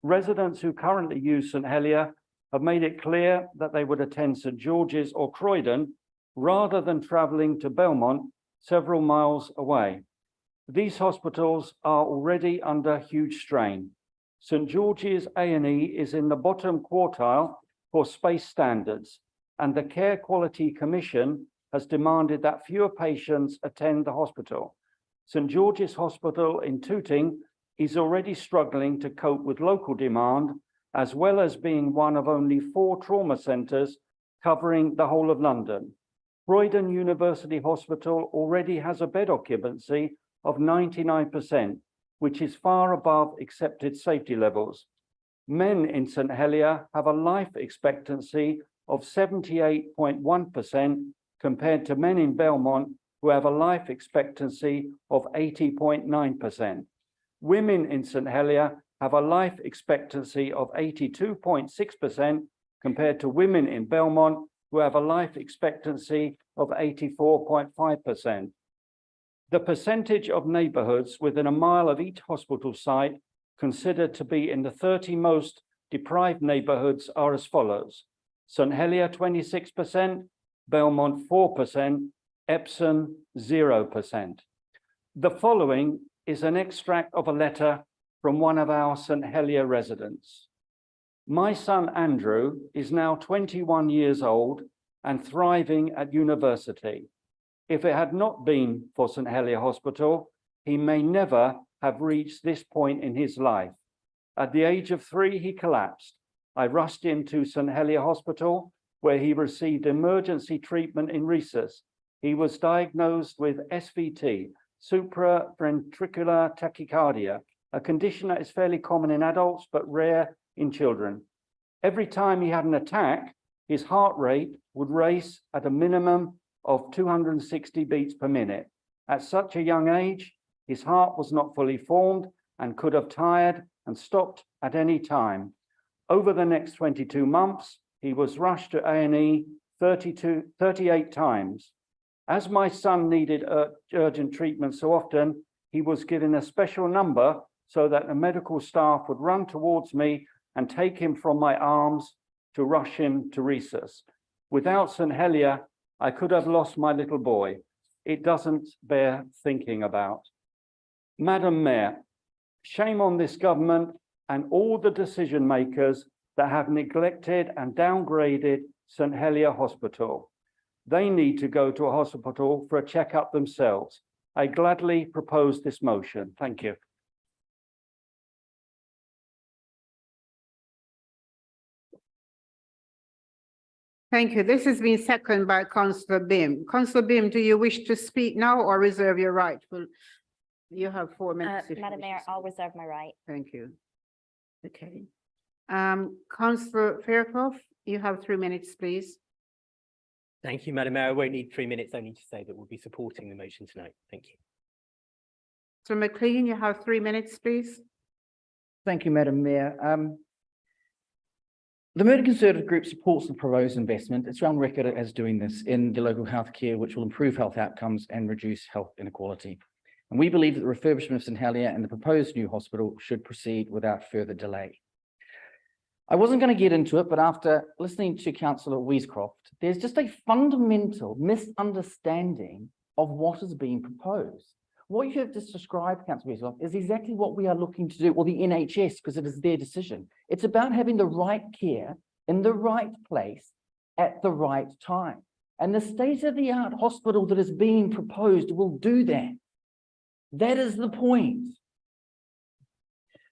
Residents who currently use St Helier have made it clear that they would attend St George's or Croydon rather than travelling to Belmont several miles away. These hospitals are already under huge strain. St George's A&E is in the bottom quartile for space standards, and the Care Quality Commission has demanded that fewer patients attend the hospital. St George's Hospital in Tooting is already struggling to cope with local demand, as well as being one of only 4 trauma centres covering the whole of London. Croydon University Hospital already has a bed occupancy of 99%, which is far above accepted safety levels. Men in St Helier have a life expectancy of 78.1% compared to men in Belmont who have a life expectancy of 80.9%. Women in St Helier have a life expectancy of 82.6% compared to women in Belmont who have a life expectancy of 84.5%. The percentage of neighbourhoods within a mile of each hospital site considered to be in the 30 most deprived neighbourhoods are as follows: St Helier 26%, Belmont 4%, Epsom 0%. The following is an extract of a letter from one of our St Helier residents. My son Andrew is now 21 years old and thriving at university. If it had not been for St Helier Hospital, he may never have reached this point in his life. At the age of 3, he collapsed. I rushed him to St Helier Hospital, where he received emergency treatment in Rhesus. He was diagnosed with SVT, supraventricular tachycardia, a condition that is fairly common in adults but rare in children. Every time he had an attack, his heart rate would race at a minimum of 260 beats per minute. At such a young age, his heart was not fully formed and could have tired and stopped at any time. Over the next 22 months, he was rushed to A&E 38 times. As my son needed urgent treatment so often, he was given a special number so that the medical staff would run towards me and take him from my arms to rush him to Rhesus. Without St Helier, I could have lost my little boy. It doesn't bear thinking about. Madam Mayor, shame on this government and all the decision makers that have neglected and downgraded St Helier Hospital. They need to go to a hospital for a checkup themselves. I gladly propose this motion. Thank you. Thank you. This has been seconded by Councillor Bim. Councillor Bim, do you wish to speak now or reserve your right? Well, you have 4 minutes. if you Madam wish to Mayor, I'll speak. reserve my right. Thank you. Okay. Councillor Fairclough, you have 3 minutes, please. Thank you, Madam Mayor. I won't need 3 minutes, only to say that we'll be supporting the motion tonight. Thank you. So McLean, you have 3 minutes, please. Thank you, Madam Mayor. The Merton Conservative Group supports the proposed investment. It's on record as doing this in the local healthcare, which will improve health outcomes and reduce health inequality. And we believe that the refurbishment of St Helier and the proposed new hospital should proceed without further delay. I wasn't going to get into it, but after listening to Councillor Wiescroft, there's just a fundamental misunderstanding of what is being proposed. What you have just described, Councillor Wiescroft, is exactly what we are looking to do, or the NHS, because it is their decision. It's about having the right care in the right place at the right time. And the state-of-the-art hospital that is being proposed will do that. That is the point.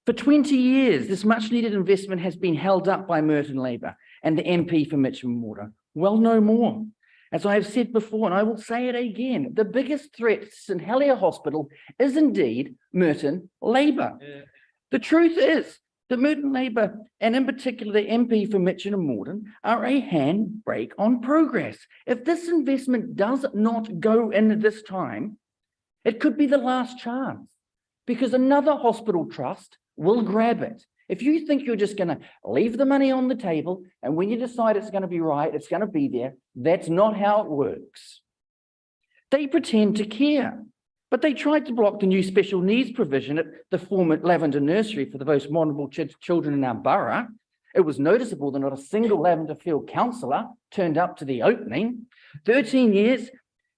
For 20 years, this much-needed investment has been held up by Merton Labour and the MP for Mitcham and Water. Well, no more. As I have said before, and I will say it again, the biggest threat to St Helier Hospital is indeed Merton Labour. The truth is that Merton Labour, and in particular the MP for Mitcham and Morden, are a handbrake on progress. If this investment does not go in this time, it could be the last chance, because another hospital trust will grab it. If you think you're just going to leave the money on the table, and when you decide it's going to be right, it's going to be there, that's not how it works. They pretend to care, but they tried to block the new special needs provision at the former Lavender Nursery for the most vulnerable children in our borough. It was noticeable that not a single Lavender Field councillor turned up to the opening. 13 years,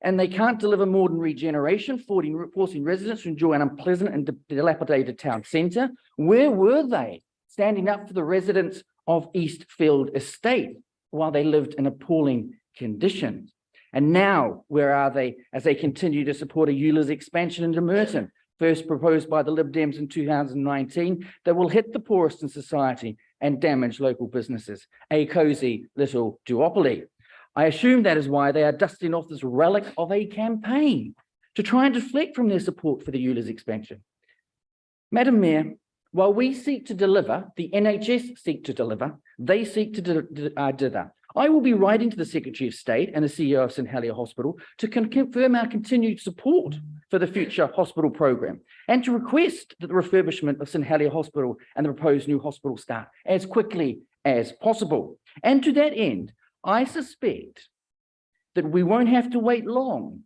and they can't deliver modern regeneration, forcing residents to enjoy an unpleasant and dilapidated town centre. Where were they standing up for the residents of Eastfield Estate while they lived in appalling conditions? And now, where are they as they continue to support a ULA's expansion into Merton, first proposed by the Lib Dems in 2019, that will hit the poorest in society and damage local businesses, a cosy little duopoly. I assume that is why they are dusting off this relic of a campaign to try and deflect from their support for the ULA's expansion. Madam Mayor, while we seek to deliver, the NHS seek to deliver, they seek to dither. I will be writing to the Secretary of State and the CEO of St Helier Hospital to confirm our continued support for the future hospital program and to request that the refurbishment of St Helier Hospital and the proposed new hospital start as quickly as possible. And to that end, I suspect that we won't have to wait long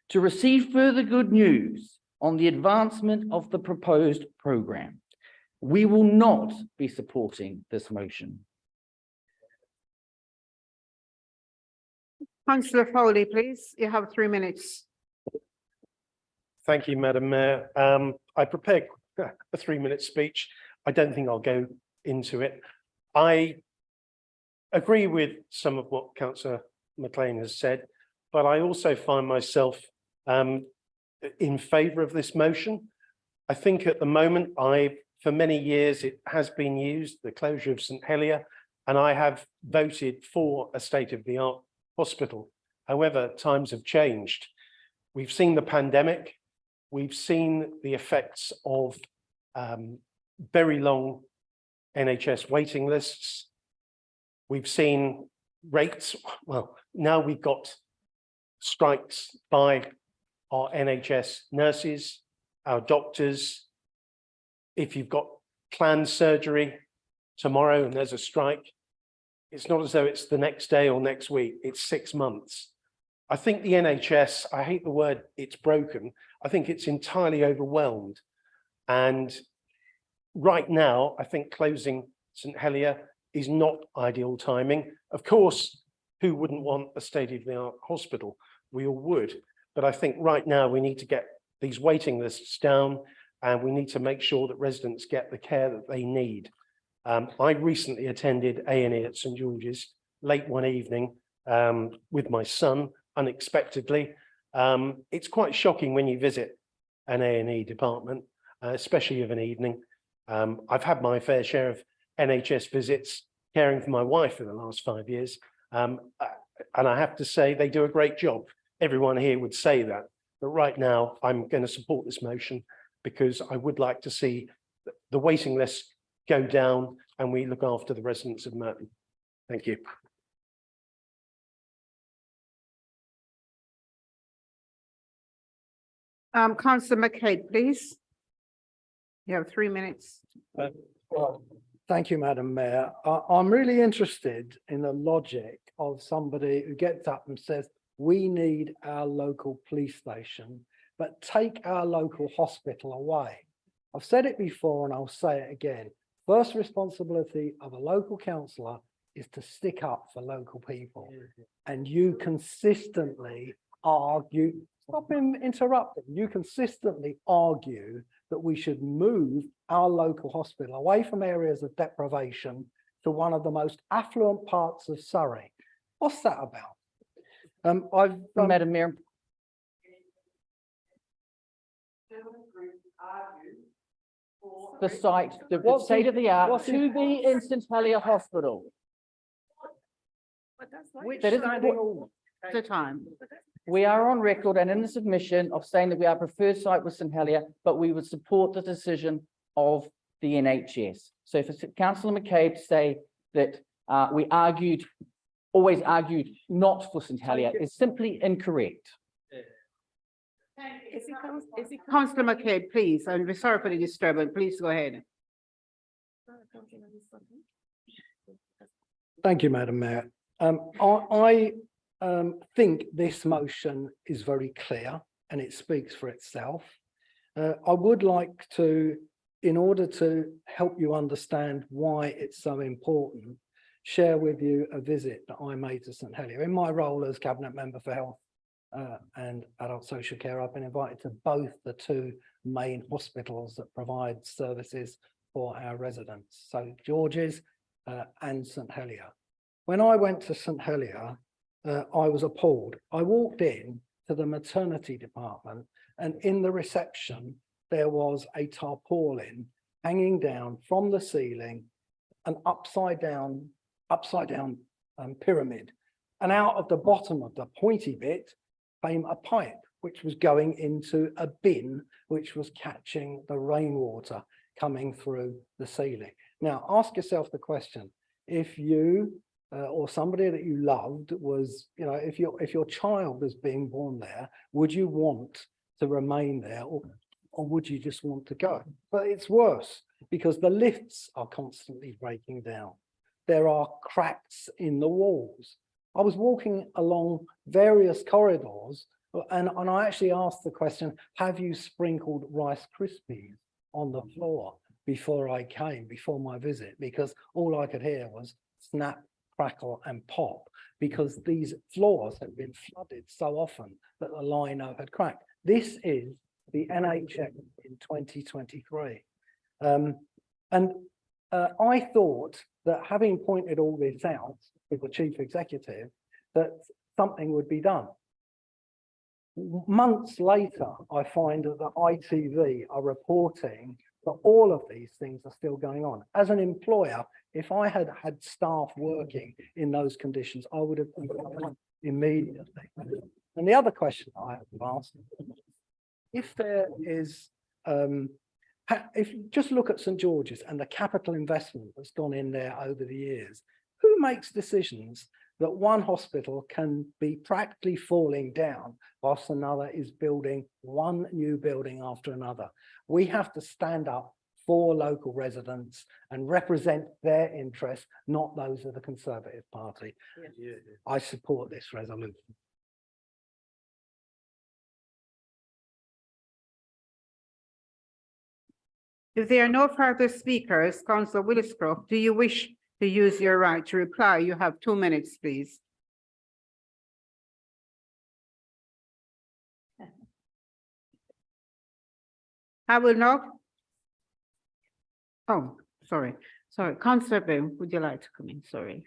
to receive further good news on the advancement of the proposed program. We will not be supporting this motion. Councillor Foley, please. You have 3 minutes. Thank you, Madam Mayor. I prepared a 3-minute speech. I don't think I'll go into it. I agree with some of what Councillor McLean has said, but I also find myself in favour of this motion. I think at the moment, for many years, it has been used, the closure of St Helier, and I have voted for a state-of-the-art hospital. However, times have changed. We've seen the pandemic. We've seen the effects of very long NHS waiting lists. We've seen rates, well, now we've got strikes by our NHS nurses, our doctors. If you've got planned surgery tomorrow and there's a strike, it's not as though it's the next day or next week, it's 6 months. I think the NHS, I hate the word it's broken, I think it's entirely overwhelmed. And right now, I think closing St Helier is not ideal timing. Of course, who wouldn't want a state-of-the-art hospital? We all would. But I think right now we need to get these waiting lists down and we need to make sure that residents get the care that they need. I recently attended A&E at St George's late one evening with my son, unexpectedly. It's quite shocking when you visit an A&E department, especially of an evening. I've had my fair share of NHS visits caring for my wife for the last 5 years, And I have to say, they do a great job. Everyone here would say that. But right now, I'm going to support this motion because I would like to see the waiting list go down and we look after the residents of Merton. Thank you. Councillor McCabe, please. You have 3 minutes. Well, thank you, Madam Mayor. I'm really interested in the logic of somebody who gets up and says, we need our local police station, but take our local hospital away. I've said it before and I'll say it again. First responsibility of a local councillor is to stick up for local people. And you consistently argue, stop him interrupting, you consistently argue that we should move our local hospital away from areas of deprivation to one of the most affluent parts of Surrey. What's that about? Madam Mayor. The site, the state of the art to be in St Helier Hospital. That is the time. We are on record and in the submission of saying that we are preferred site with St Helier, but we would support the decision of the NHS. So for Councillor McCabe to say that we always argued not for St Helier is simply incorrect. Councillor McCabe, please, and we're sorry for the disturbance. Please go ahead. Thank you, Madam Mayor. I think this motion is very clear and it speaks for itself. I would like to, in order to help you understand why it's so important, share with you a visit that I made to St Helier. In my role as Cabinet Member for Health and Adult Social Care, I've been invited to both the two main hospitals that provide services for our residents, so George's and St Helier. When I went to St Helier, I was appalled. I walked in to the maternity department and in the reception, there was a tarpaulin hanging down from the ceiling, an upside down pyramid. And out of the bottom of the pointy bit came a pipe, which was going into a bin, which was catching the rainwater coming through the ceiling. Now, ask yourself the question, if you or somebody that you loved was, you know, if your child was being born there, would you want to remain there or would you just want to go? But it's worse because the lifts are constantly breaking down. There are cracks in the walls. I was walking along various corridors and I actually asked the question, have you sprinkled Rice Krispies on the floor before my visit? Because all I could hear was snap, crackle and pop because these floors had been flooded so often that the lino had cracked. This is the NHS in 2023. I thought that having pointed all this out with the chief executive, that something would be done. Months later, I find that the ITV are reporting that all of these things are still going on. As an employer, if I had had staff working in those conditions, I would have done immediately. And the other question I have to ask, if there is, if you just look at St George's and the capital investment that's gone in there over the years, who makes decisions that one hospital can be practically falling down whilst another is building one new building after another? We have to stand up for local residents and represent their interests, not those of the Conservative Party. Yeah. I support this resolution. If there are no further speakers, Councillor Williscroft, do you wish to use your right to reply? You have 2 minutes, please. I will not. Oh, sorry. Councillor Boone, would you like to come in? Sorry.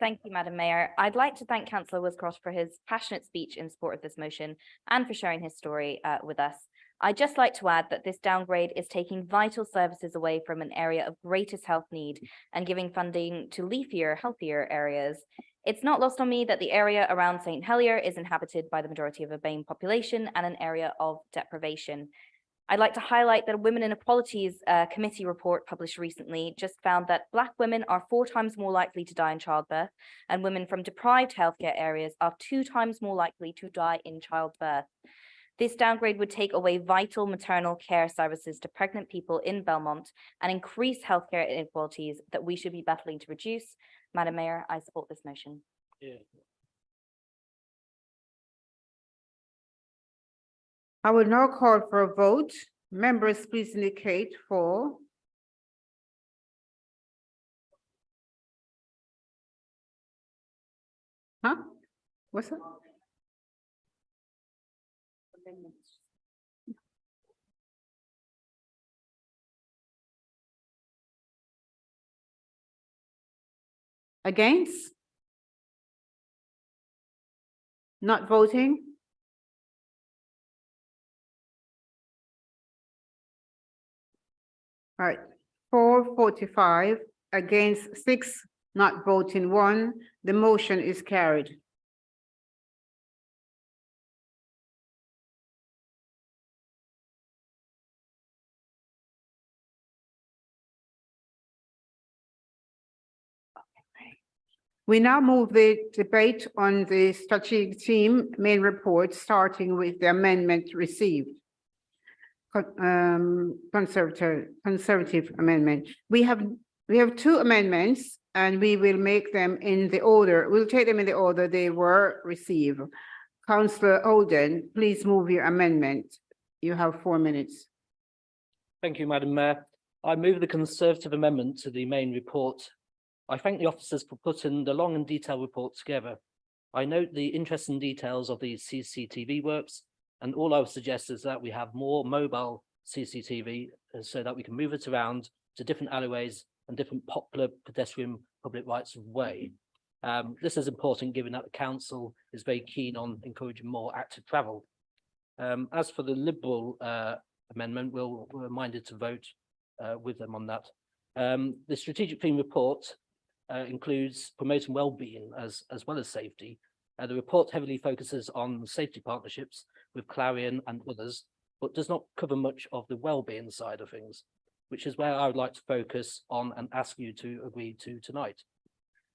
Thank you, Madam Mayor. I'd like to thank Councillor Woodscroft for his passionate speech in support of this motion and for sharing his story with us. I'd just like to add that this downgrade is taking vital services away from an area of greatest health need and giving funding to leafier, healthier areas. It's not lost on me that the area around St Helier is inhabited by the majority of a BAME population and an area of deprivation. I'd like to highlight that a Women Inequalities Committee report published recently just found that Black women are 4 times more likely to die in childbirth, and women from deprived healthcare areas are 2 times more likely to die in childbirth. This downgrade would take away vital maternal care services to pregnant people in Belmont and increase healthcare inequalities that we should be battling to reduce. Madam Mayor, I support this motion. I will now call for a vote. Members, please indicate for. Huh? What's that? Against? Not voting? All right, 445 against 6, not voting 1. The motion is carried. We now move the debate on the strategic team main report, starting with the amendment received. Conservative amendment. We have 2 amendments and we will make them in the order. We'll take them in the order they were received. Councillor Oden, please move your amendment. You have 4 minutes. Thank you, Madam Mayor. I move the Conservative amendment to the main report. I thank the officers for putting the long and detailed report together. I note the interesting details of the CCTV works, and all I would suggest is that we have more mobile CCTV so that we can move it around to different alleyways and different popular pedestrian public rights of way. This is important given that the council is very keen on encouraging more active travel. As for the Liberal amendment, we're minded to vote with them on that. The strategic theme report includes promoting well-being as well as safety. The report heavily focuses on safety partnerships with Clarion and others, but does not cover much of the well-being side of things, which is where I would like to focus on and ask you to agree to tonight.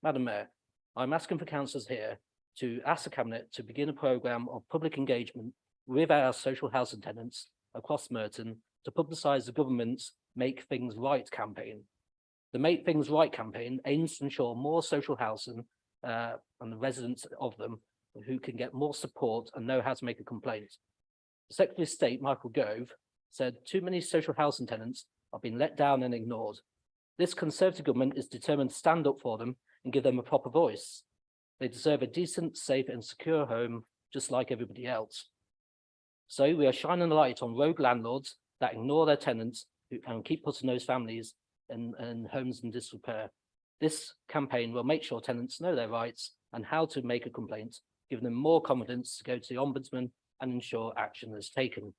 Madam Mayor, I'm asking for councillors here to ask the Cabinet to begin a programme of public engagement with our social housing tenants across Merton to publicise the government's Make Things Right campaign. The Make Things Right campaign aims to ensure more social housing and the residents of them who can get more support and know how to make a complaint. The Secretary of State, Michael Gove, said too many social housing tenants are being let down and ignored. This Conservative government is determined to stand up for them and give them a proper voice. They deserve a decent, safe and secure home, just like everybody else. So we are shining a light on rogue landlords that ignore their tenants and keep putting those families in homes in disrepair. This campaign will make sure tenants know their rights and how to make a complaint, giving them more confidence to go to the Ombudsman and ensure action is taken.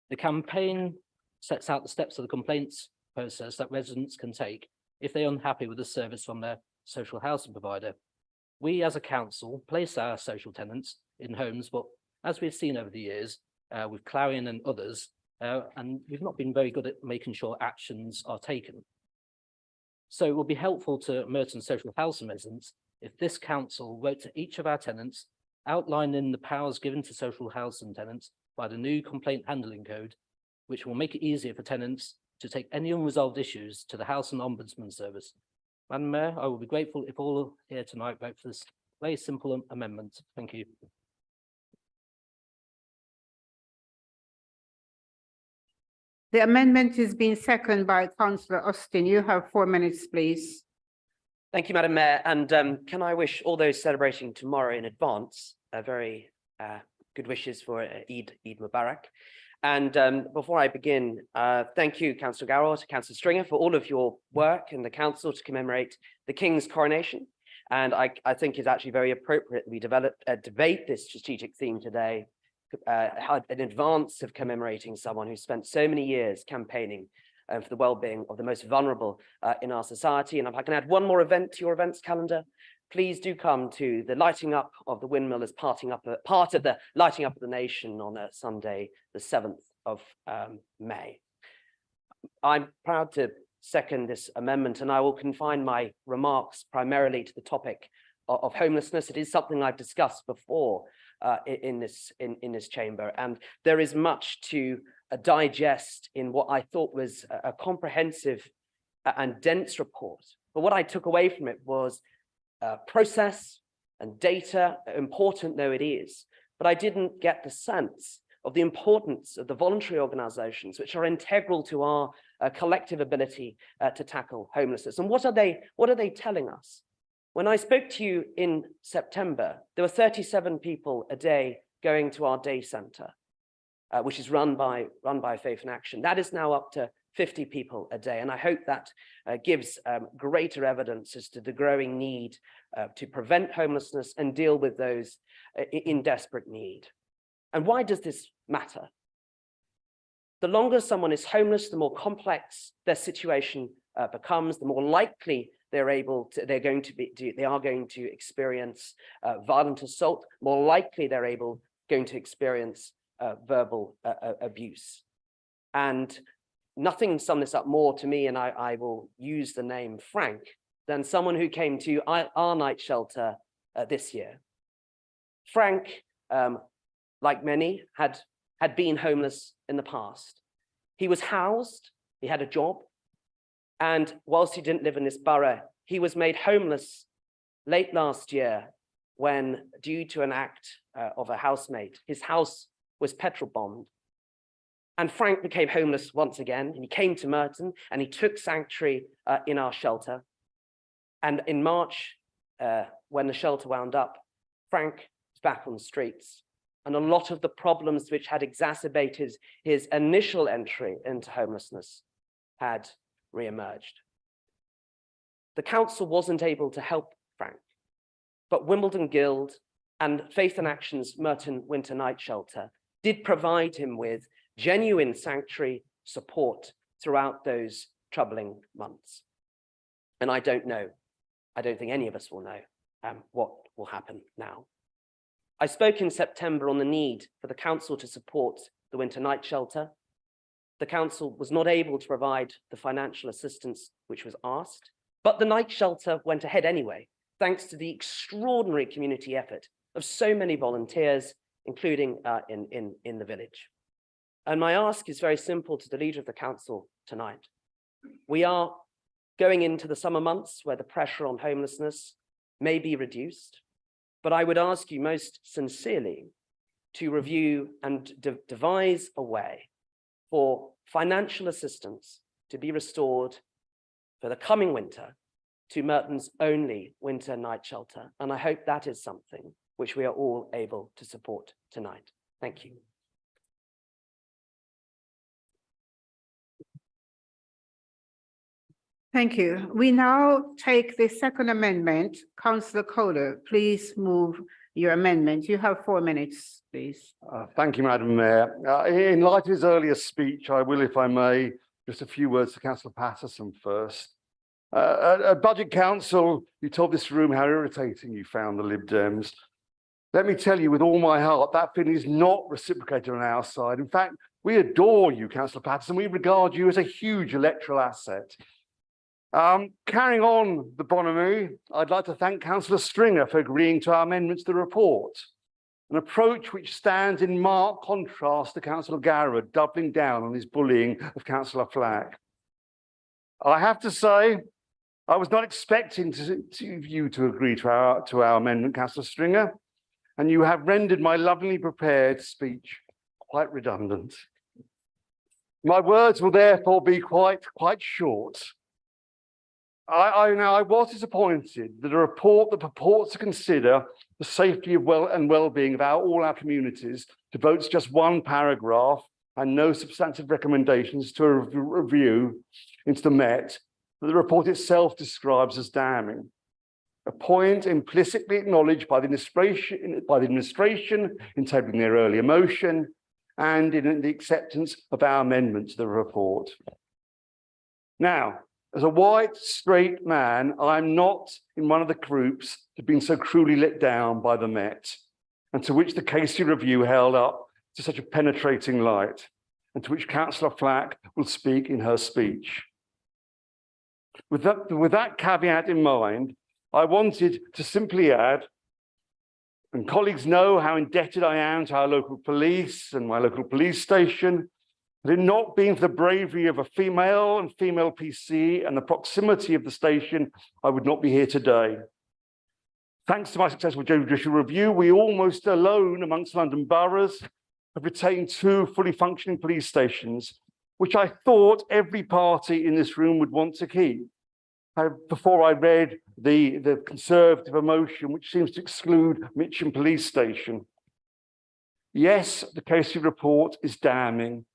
The campaign sets out the steps of the complaints process that residents can take if they're unhappy with the service from their social housing provider. We as a council place our social tenants in homes, but as we've seen over the years with Clarion and others, and we've not been very good at making sure actions are taken. So it will be helpful to Merton social housing residents if this council wrote to each of our tenants outlining the powers given to social housing tenants by the new complaint handling code, which will make it easier for tenants to take any unresolved issues to the Housing Ombudsman Service. Madam Mayor, I will be grateful if all here tonight vote for this very simple amendment. Thank you. The amendment is being seconded by Councillor Austin. You have 4 minutes, please. Thank you, Madam Mayor. And can I wish all those celebrating tomorrow in advance very good wishes for Eid Mubarak. And before I begin, thank you, Councillor Garrett, Councillor Stringer, for all of your work in the council to commemorate the King's coronation. And I think it's actually very appropriate that we debate this strategic theme today in advance of commemorating someone who spent so many years campaigning for the well-being of the most vulnerable in our society. And if I can add one more event to your events calendar, please do come to the lighting up of the windmill as part of the lighting up of the nation on Sunday, the 7th of May. I'm proud to second this amendment, and I will confine my remarks primarily to the topic of homelessness. It is something I've discussed before in this chamber, and there is much to digest in what I thought was a comprehensive and dense report. But what I took away from it was process and data, important though it is, but I didn't get the sense of the importance of the voluntary organizations which are integral to our collective ability to tackle homelessness. And what are they telling us? When I spoke to you in September, there were 37 people a day going to our day center, which is run by Faith in Action. That is now up to 50 people a day. And I hope that gives greater evidence as to the growing need to prevent homelessness and deal with those in desperate need. And why does this matter? The longer someone is homeless, the more complex their situation becomes, the more likely they are going to experience violent assault, more likely they're going to experience verbal abuse. And nothing sums this up more to me, and I will use the name Frank, than someone who came to our night shelter this year. Frank, like many, had been homeless in the past. He was housed, he had a job, and whilst he didn't live in this borough, he was made homeless late last year when, due to an act of a housemate, his house was petrol bombed. And Frank became homeless once again, and he came to Merton and he took sanctuary in our shelter. And in March, when the shelter wound up, Frank was back on the streets. And a lot of the problems which had exacerbated his initial entry into homelessness had re-emerged. The council wasn't able to help Frank, but Wimbledon Guild and Faith in Action's Merton Winter Night Shelter did provide him with genuine sanctuary support throughout those troubling months. And I don't think any of us will know what will happen now. I spoke in September on the need for the council to support the Winter Night Shelter. The council was not able to provide the financial assistance which was asked, but the night shelter went ahead anyway, thanks to the extraordinary community effort of so many volunteers, including in the village. And my ask is very simple to the leader of the council tonight. We are going into the summer months where the pressure on homelessness may be reduced, but I would ask you most sincerely to review and devise a way for financial assistance to be restored for the coming winter to Merton's only winter night shelter. And I hope that is something which we are all able to support tonight. Thank you. Thank you. We now take the second amendment. Councillor Kohler, please move your amendment. You have 4 minutes, please. Thank you, Madam Mayor. In light of his earlier speech, I will, if I may, just a few words to Councillor Patterson first. At Budget Council, you told this room how irritating you found the Lib Dems. Let me tell you with all my heart, that feeling is not reciprocated on our side. In fact, we adore you, Councillor Patterson. We regard you as a huge electoral asset. Carrying on the bonhomie, I'd like to thank Councillor Stringer for agreeing to our amendments to the report, an approach which stands in marked contrast to Councillor Garrett doubling down on his bullying of Councillor Flack. I have to say, I was not expecting you to agree to our amendment, Councillor Stringer, and you have rendered my lovingly prepared speech quite redundant. My words will therefore be quite short. I was disappointed that a report that purports to consider the safety of well-being of all our communities devotes just one paragraph and no substantive recommendations to a review into the Met that the report itself describes as damning. a point implicitly acknowledged by the administration in tabling their earlier motion and in the acceptance of our amendment to the report. Now, as a white, straight man, I'm not in one of the groups that have been so cruelly let down by the Met, and to which the Casey review held up to such a penetrating light, and to which Councillor Flack will speak in her speech. With that caveat in mind, I wanted to simply add, and colleagues know how indebted I am to our local police and my local police station, that had it not been for the bravery of a female and female PC and the proximity of the station, I would not be here today. Thanks to my successful judicial review, we almost alone amongst London boroughs have retained 2 fully functioning police stations, which I thought every party in this room would want to keep. Before I read the Conservative motion, which seems to exclude Mitcham Police Station. Yes, the Casey report is damning,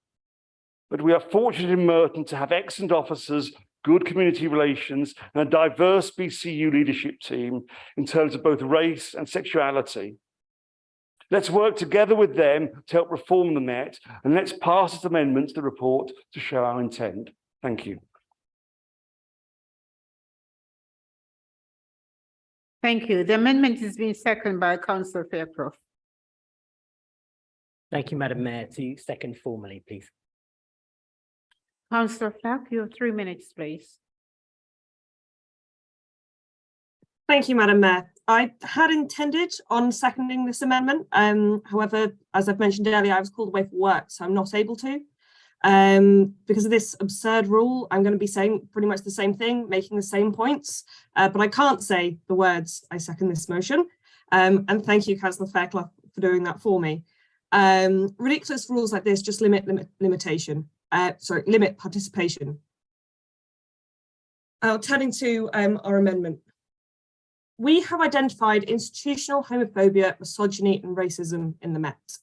but we are fortunate in Merton to have excellent officers, good community relations, and a diverse BCU leadership team in terms of both race and sexuality. Let's work together with them to help reform the Met, and let's pass this amendment to the report to show our intent. Thank you. Thank you. The amendment is being seconded by Councillor Faircroft. Thank you, Madam Mayor. To second formally, please. Councillor Flack, you have 3 minutes, please. Thank you, Madam Mayor. I had intended on seconding this amendment. However, as I've mentioned earlier, I was called away for work, so I'm not able to. Because of this absurd rule, I'm going to be saying pretty much the same thing, making the same points, but I can't say the words, I second this motion. And thank you, Councillor Fairclough, for doing that for me. Ridiculous rules like this just limit participation. Turning to our amendment. We have identified institutional homophobia, misogyny and racism in the Met.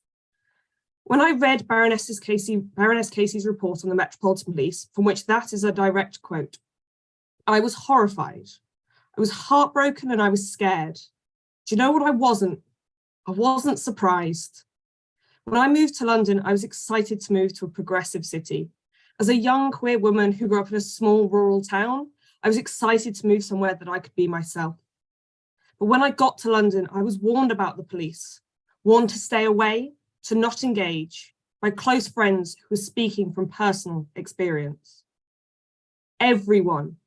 When I read Baroness Casey's report on the Metropolitan Police, from which that is a direct quote, I was horrified. I was heartbroken and I was scared. Do you know what I wasn't? I wasn't surprised. When I moved to London, I was excited to move to a progressive city. As a young queer woman who grew up in a small rural town, I was excited to move somewhere that I could be myself. But when I got to London, I was warned about the police, warned to stay away, to not engage, by close friends who were speaking from personal experience. Everyone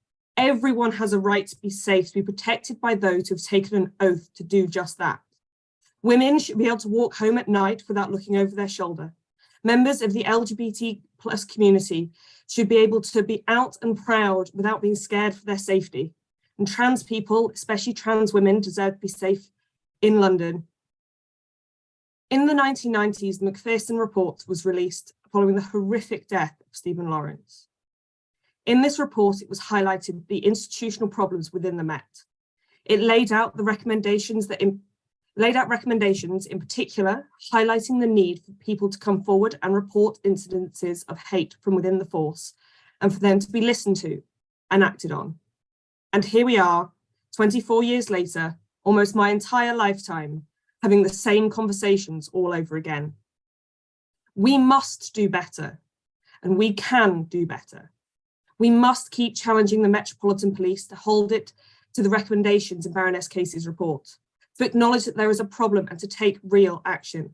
has a right to be safe, to be protected by those who have taken an oath to do just that. Women should be able to walk home at night without looking over their shoulder. Members of the LGBT+ community should be able to be out and proud without being scared for their safety. And trans people, especially trans women, deserve to be safe in London. In the 1990s, the Macpherson report was released following the horrific death of Stephen Lawrence. In this report, it was highlighted the institutional problems within the Met. It laid out recommendations in particular, highlighting the need for people to come forward and report incidences of hate from within the force and for them to be listened to and acted on. And here we are, 24 years later, almost my entire lifetime, having the same conversations all over again. We must do better, and we can do better. We must keep challenging the Metropolitan Police to hold it to the recommendations in Baroness Casey's report, to acknowledge that there is a problem and to take real action.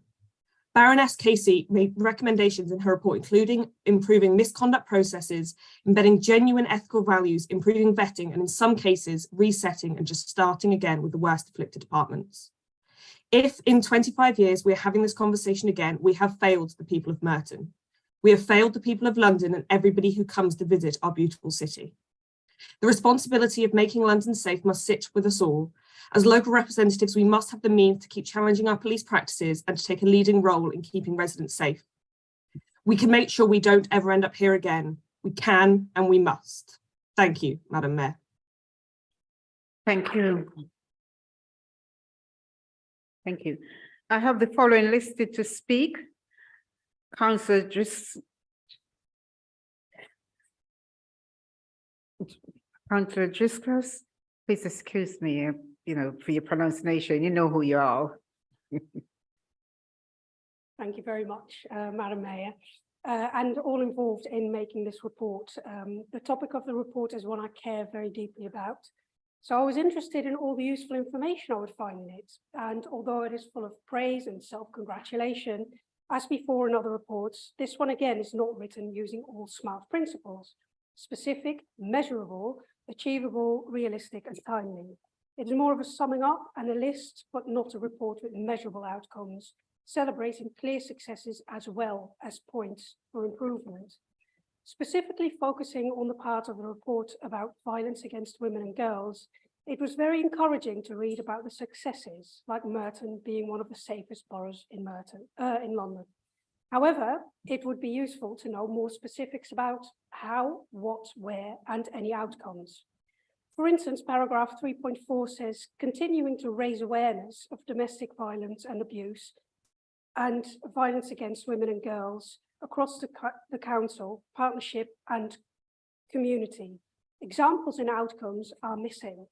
Baroness Casey made recommendations in her report, including improving misconduct processes, embedding genuine ethical values, improving vetting, and in some cases, resetting and just starting again with the worst afflicted departments. If in 25 years we're having this conversation again, we have failed the people of Merton. We have failed the people of London and everybody who comes to visit our beautiful city. The responsibility of making London safe must sit with us all. As local representatives, we must have the means to keep challenging our police practices and to take a leading role in keeping residents safe. We can make sure we don't ever end up here again. We can and we must. Thank you, Madam Mayor. Thank you. Thank you. I have the following listed to speak. Councillor Driscoll, please excuse me. for your pronunciation. You know who you are. Thank you very much, Madam Mayor, and all involved in making this report. The topic of the report is one I care very deeply about. So I was interested in all the useful information I would find in it. And although it is full of praise and self-congratulation, as before in other reports, this one again is not written using all SMART principles: specific, measurable, achievable, realistic, and timely. It is more of a summing up and a list, but not a report with measurable outcomes, celebrating clear successes as well as points for improvement. Specifically focusing on the part of the report about violence against women and girls, it was very encouraging to read about the successes, like Merton being one of the safest boroughs in London. However, it would be useful to know more specifics about how, what, where, and any outcomes. For instance, paragraph 3.4 says, continuing to raise awareness of domestic violence and abuse and violence against women and girls across the council, partnership, and community. Examples and outcomes are missing.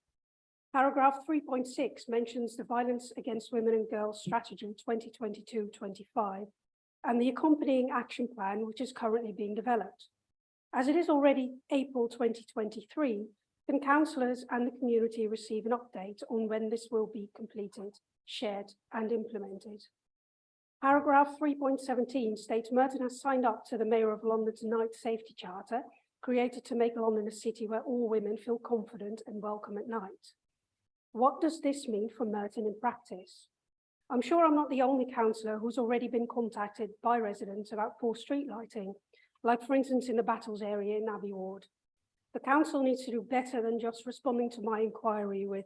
Paragraph 3.6 mentions the Violence Against Women and Girls Strategy 2022-25 and the accompanying action plan, which is currently being developed. As it is already April 2023, can councillors and the community receive an update on when this will be completed, shared, and implemented? Paragraph 3.17 states Merton has signed up to the Mayor of London's Night Safety Charter, created to make London a city where all women feel confident and welcome at night. What does this mean for Merton in practice? I'm sure I'm not the only councillor who's already been contacted by residents about poor street lighting, like for instance in the Battles area in Abbey Ward. The council needs to do better than just responding to my inquiry with,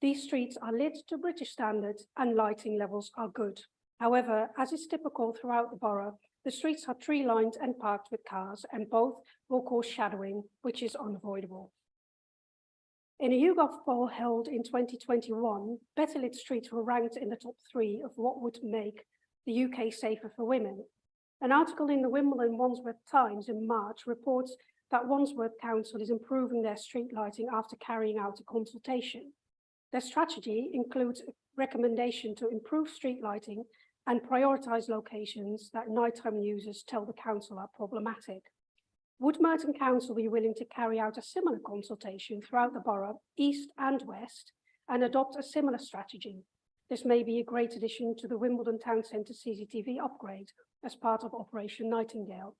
these streets are lit to British standards and lighting levels are good. However, as is typical throughout the borough, the streets are tree-lined and parked with cars, and both will cause shadowing, which is unavoidable. In a YouGov poll held in 2021, better lit streets were ranked in the top 3 of what would make the UK safer for women. An article in the Wimbledon Wandsworth Times in March reports that Wandsworth Council is improving their street lighting after carrying out a consultation. Their strategy includes a recommendation to improve street lighting and prioritise locations that nighttime users tell the council are problematic. Would Merton Council be willing to carry out a similar consultation throughout the borough, east and west, and adopt a similar strategy? This may be a great addition to the Wimbledon Town Centre CCTV upgrade as part of Operation Nightingale.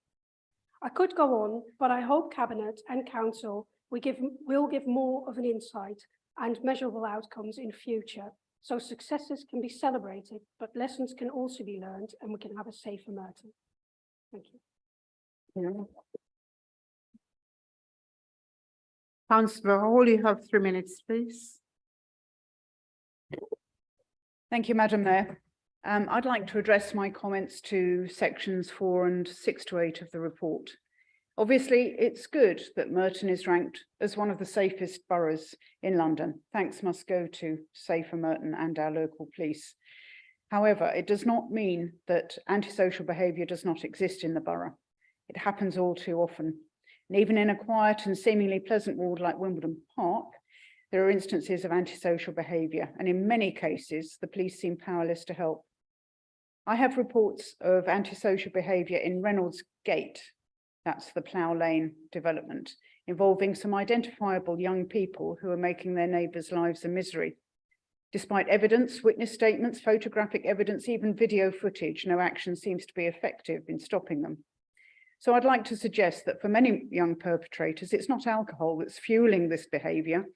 I could go on, but I hope Cabinet and Council will give more of an insight and measurable outcomes in future, so successes can be celebrated, but lessons can also be learned, and we can have a safer Merton. Thank you. Councillor Hall, you have 3 minutes, please. Thank you, Madam Mayor. I'd like to address my comments to sections 4 and 6 to 8 of the report. Obviously, it's good that Merton is ranked as one of the safest boroughs in London. Thanks must go to Safer Merton and our local police. However, it does not mean that antisocial behaviour does not exist in the borough. It happens all too often. And even in a quiet and seemingly pleasant ward like Wimbledon Park, there are instances of antisocial behaviour, and in many cases, the police seem powerless to help. I have reports of antisocial behaviour in Reynolds Gate, that's the Plough Lane development, involving some identifiable young people who are making their neighbours' lives a misery. Despite evidence, witness statements, photographic evidence, even video footage, no action seems to be effective in stopping them. So I'd like to suggest that for many young perpetrators, it's not alcohol that's fueling this behaviour.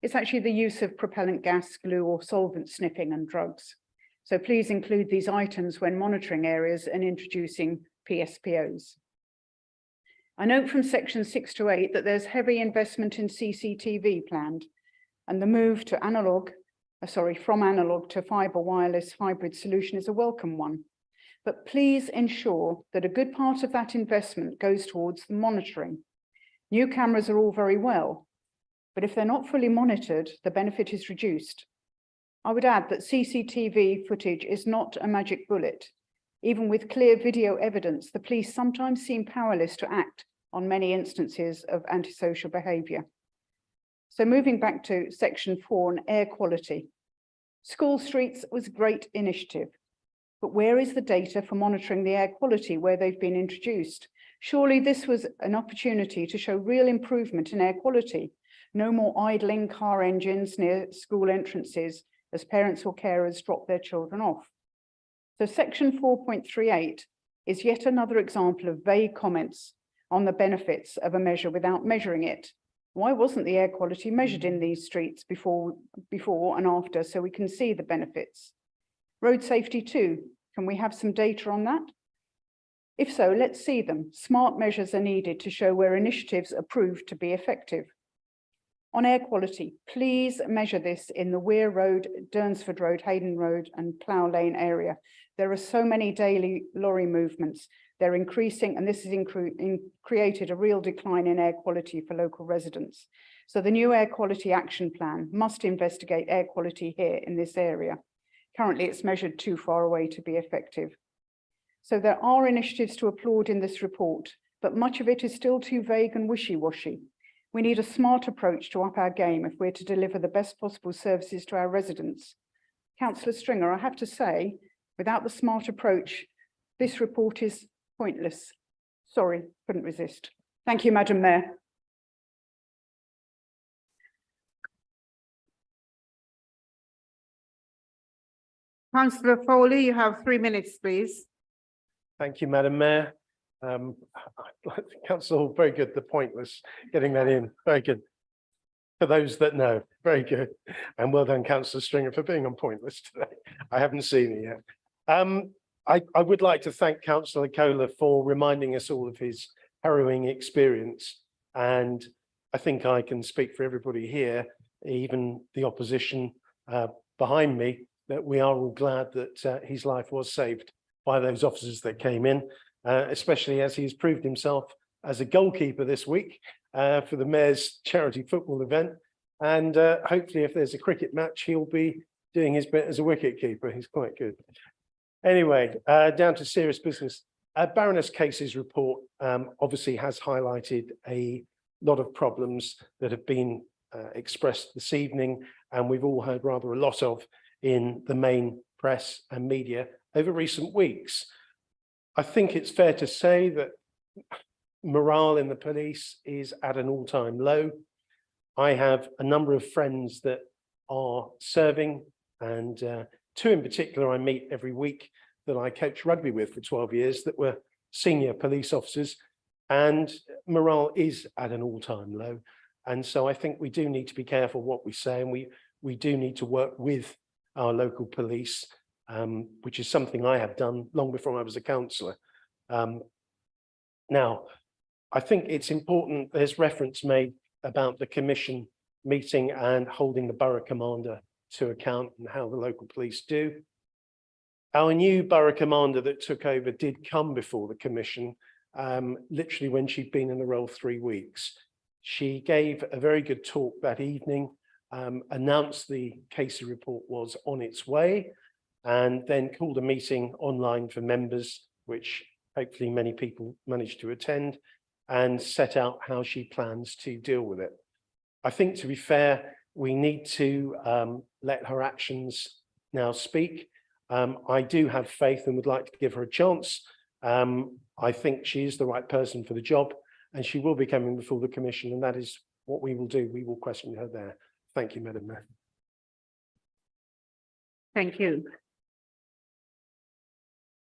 It's actually the use of propellant gas, glue, or solvent sniffing and drugs. So please include these items when monitoring areas and introducing PSPOs. I note from section 6 to 8 that there's heavy investment in CCTV planned, and the move to from analog to fibre wireless hybrid solution is a welcome one. But please ensure that a good part of that investment goes towards the monitoring. New cameras are all very well, but if they're not fully monitored, the benefit is reduced. I would add that CCTV footage is not a magic bullet. Even with clear video evidence, the police sometimes seem powerless to act on many instances of antisocial behaviour. So moving back to section 4 on air quality. School streets was a great initiative, but where is the data for monitoring the air quality where they've been introduced? Surely this was an opportunity to show real improvement in air quality. No more idling car engines near school entrances as parents or carers drop their children off. So section 4.38 is yet another example of vague comments on the benefits of a measure without measuring it. Why wasn't the air quality measured in these streets before and after so we can see the benefits? Road safety too, can we have some data on that? If so, let's see them. Smart measures are needed to show where initiatives are proved to be effective. On air quality, please measure this in the Weir Road, Durnsford Road, Hayden Road and Plough Lane area. There are so many daily lorry movements. They're increasing and this has created a real decline in air quality for local residents. So the new air quality action plan must investigate air quality here in this area. Currently, it's measured too far away to be effective. So there are initiatives to applaud in this report, but much of it is still too vague and wishy-washy. We need a smart approach to up our game if we're to deliver the best possible services to our residents. Councillor Stringer, I have to say, without the smart approach, this report is pointless. Sorry, couldn't resist. Thank you, Madam Mayor. Councillor Foley, you have 3 minutes, please. Thank you, Madam Mayor. Councillor, very good. The pointless, getting that in. Very good. For those that know, very good. And well done, Councillor Stringer, for being on pointless today. I haven't seen it yet. I would like to thank Councillor Kohler for reminding us all of his harrowing experience. And I think I can speak for everybody here, even the opposition behind me, that we are all glad that his life was saved by those officers that came in, especially as he's proved himself as a goalkeeper this week for the Mayor's charity football event. And hopefully if there's a cricket match, he'll be doing his bit as a wicket keeper. He's quite good. Anyway, down to serious business. Baroness Casey's report obviously has highlighted a lot of problems that have been expressed this evening, and we've all heard rather a lot of in the main press and media over recent weeks. I think it's fair to say that morale in the police is at an all-time low. I have a number of friends that are serving, and two in particular I meet every week that I coach rugby with for 12 years that were senior police officers, and morale is at an all-time low. And so I think we do need to be careful what we say, and we do need to work with our local police, which is something I have done long before I was a councillor. Now, I think it's important, there's reference made about the commission meeting and holding the borough commander to account and how the local police do. Our new borough commander that took over did come before the commission, literally when she'd been in the role 3 weeks. She gave a very good talk that evening, announced the Casey report was on its way, and then called a meeting online for members, which hopefully many people managed to attend, and set out how she plans to deal with it. I think, to be fair, we need to let her actions now speak. I do have faith and would like to give her a chance. I think she is the right person for the job, and she will be coming before the commission, and that is what we will do. We will question her there. Thank you, Madam Mayor. Thank you.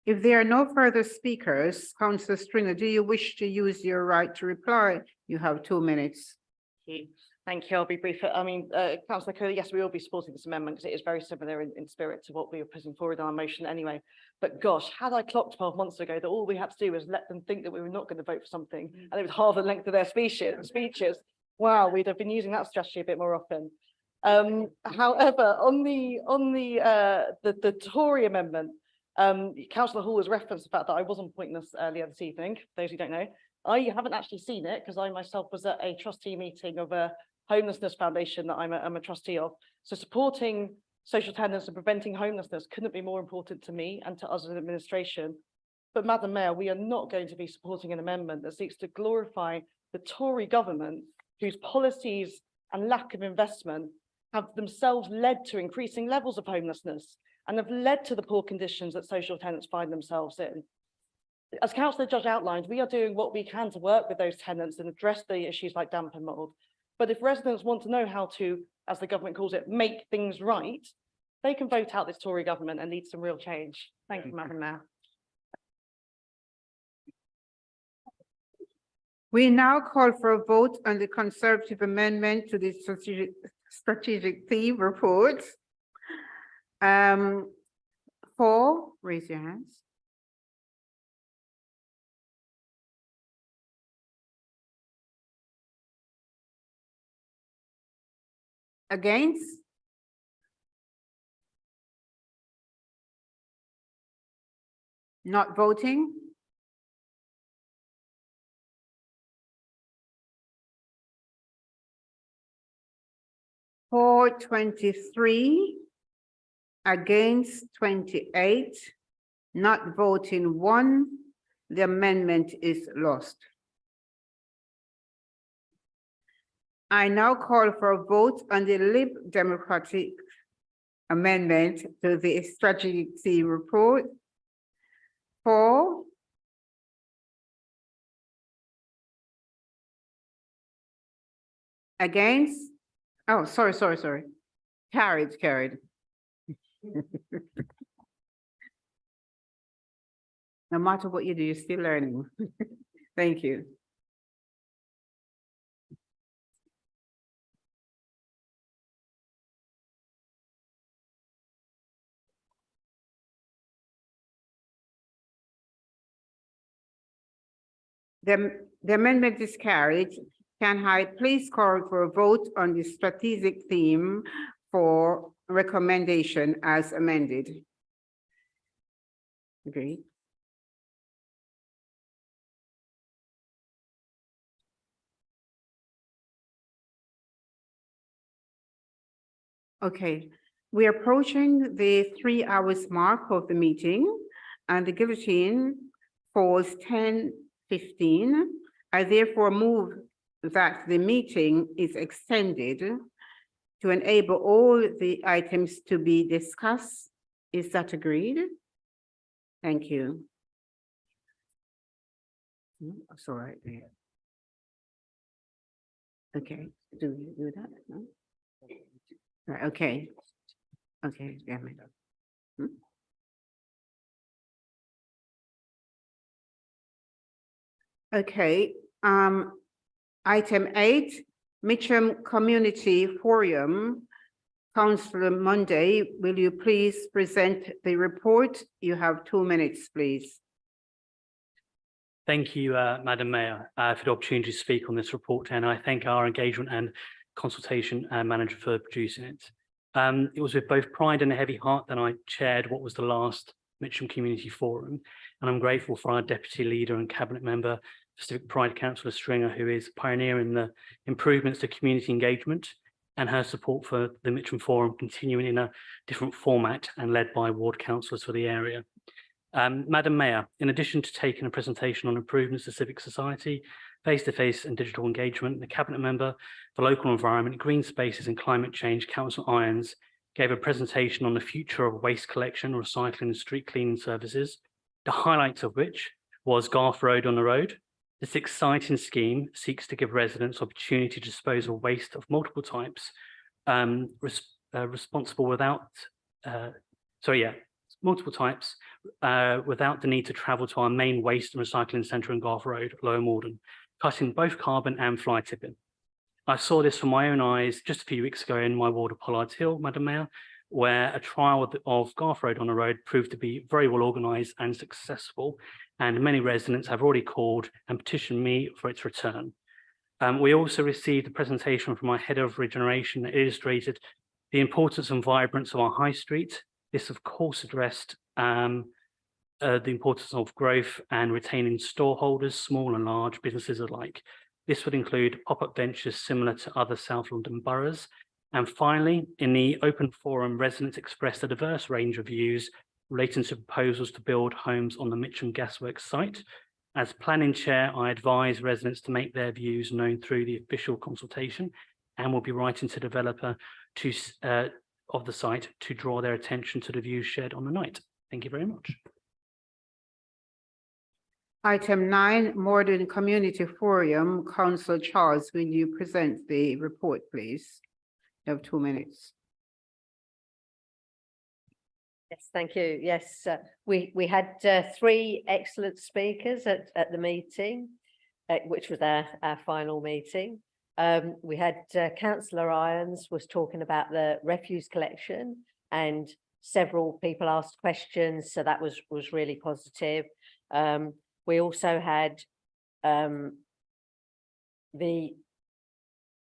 If there are no further speakers, Councillor Stringer, do you wish to use your right to reply? You have 2 minutes. Thank you. I'll be brief. I mean, Councillor Kohler, yes, we will be supporting this amendment because it is very similar in spirit to what we were putting forward in our motion anyway. But gosh, had I clocked 12 months ago that all we had to do was let them think that we were not going to vote for something and it was half the length of their speeches. Wow, we'd have been using that strategy a bit more often. However, on the Tory amendment, Councillor Hall has referenced the fact that I wasn't pointless earlier this evening. For those who don't know, I haven't actually seen it because I myself was at a trustee meeting of a homelessness foundation that I'm a trustee of. So supporting social attendance and preventing homelessness couldn't be more important to me and to us as an administration. But Madam Mayor, we are not going to be supporting an amendment that seeks to glorify the Tory government, whose policies and lack of investment have themselves led to increasing levels of homelessness and have led to the poor conditions that social tenants find themselves in. As Councillor Judge outlined, we are doing what we can to work with those tenants and address the issues like damp and mold. But if residents want to know how to, as the government calls it, make things right, they can vote out this Tory government and lead some real change. Thank you, Madam Mayor. We now call for a vote on the Conservative amendment to the strategic theme report. For, raise your hands. Against? Not voting? For 23, against 28, not voting 1, the amendment is lost. I now call for a vote on the Lib Democratic amendment to the strategic theme report. For, against, oh, sorry. Carried. No matter what you do, you're still learning. Thank you. The amendment is carried. Can I please call for a vote on the strategic theme for recommendation as amended? Agreed. Okay, we're approaching the 3 hours mark of the meeting and the guillotine falls 10:15. I therefore move that the meeting is extended to enable all the items to be discussed. Is that agreed? Thank you. That's all right. Okay, do we do that? No? Right, okay. Okay, yeah. Okay, item 8, Mitcham Community Forum. Councillor Monday, will you please present the report? You have 2 minutes, please. Thank you, Madam Mayor, for the opportunity to speak on this report, and I thank our engagement and consultation manager for producing it. It was with both pride and a heavy heart that I chaired what was the last Mitcham Community Forum, and I'm grateful for our deputy leader and cabinet member for Civic Pride, Councillor Stringer, who is pioneering the improvements to community engagement, and her support for the Mitcham Forum continuing in a different format and led by ward councillors for the area. Madam Mayor, in addition to taking a presentation on improvements to civic society, face-to-face and digital engagement, the cabinet member for local environment, green spaces and climate change, Councillor Irons, gave a presentation on the future of waste collection, recycling and street cleaning services, the highlights of which was Garth Road on the Road. This exciting scheme seeks to give residents opportunity to dispose of waste of multiple types, without the need to travel to our main waste and recycling centre in Garth Road, Lower Morden, cutting both carbon and fly tipping. I saw this from my own eyes just a few weeks ago in my ward of Pollards Hill, Madam Mayor, where a trial of Garth Road on the Road proved to be very well organised and successful, and many residents have already called and petitioned me for its return. We also received a presentation from our head of regeneration that illustrated the importance and vibrance of our high street. This, of course, addressed the importance of growth and retaining storeholders, small and large businesses alike. This would include pop-up ventures similar to other South London boroughs. And finally, in the open forum, residents expressed a diverse range of views relating to proposals to build homes on the Mitcham Gasworks site. As planning chair, I advise residents to make their views known through the official consultation and will be writing to developer to of the site to draw their attention to the views shared on the night. Thank you very much. Item 9, Morden Community Forum. Councillor Charles, will you present the report, please? You have 2 minutes. Yes, thank you. Yes, we had 3 excellent speakers at the meeting, which was our final meeting. We had Councillor Irons was talking about the refuse collection, and several people asked questions, so that was really positive. We also had the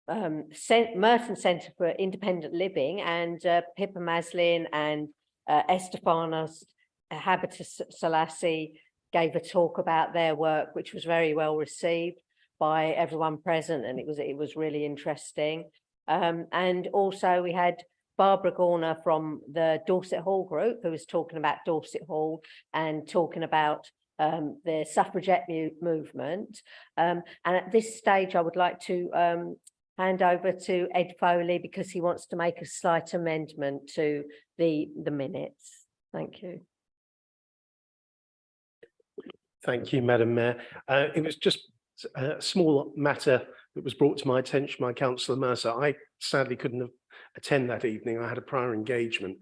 Merton Centre for Independent Living, and Pippa Maslin and Estefanos Habitus Selassie gave a talk about their work, which was very well received by everyone present, and it was really interesting. And also we had Barbara Gorner from the Dorset Hall group, who was talking about Dorset Hall and talking about the suffragette movement. And at this stage, I would like to hand over to Ed Foley, because he wants to make a slight amendment to the minutes. Thank you. Thank you, Madam Mayor. It was just a small matter that was brought to my attention by Councillor Mercer. I sadly couldn't attend that evening. I had a prior engagement,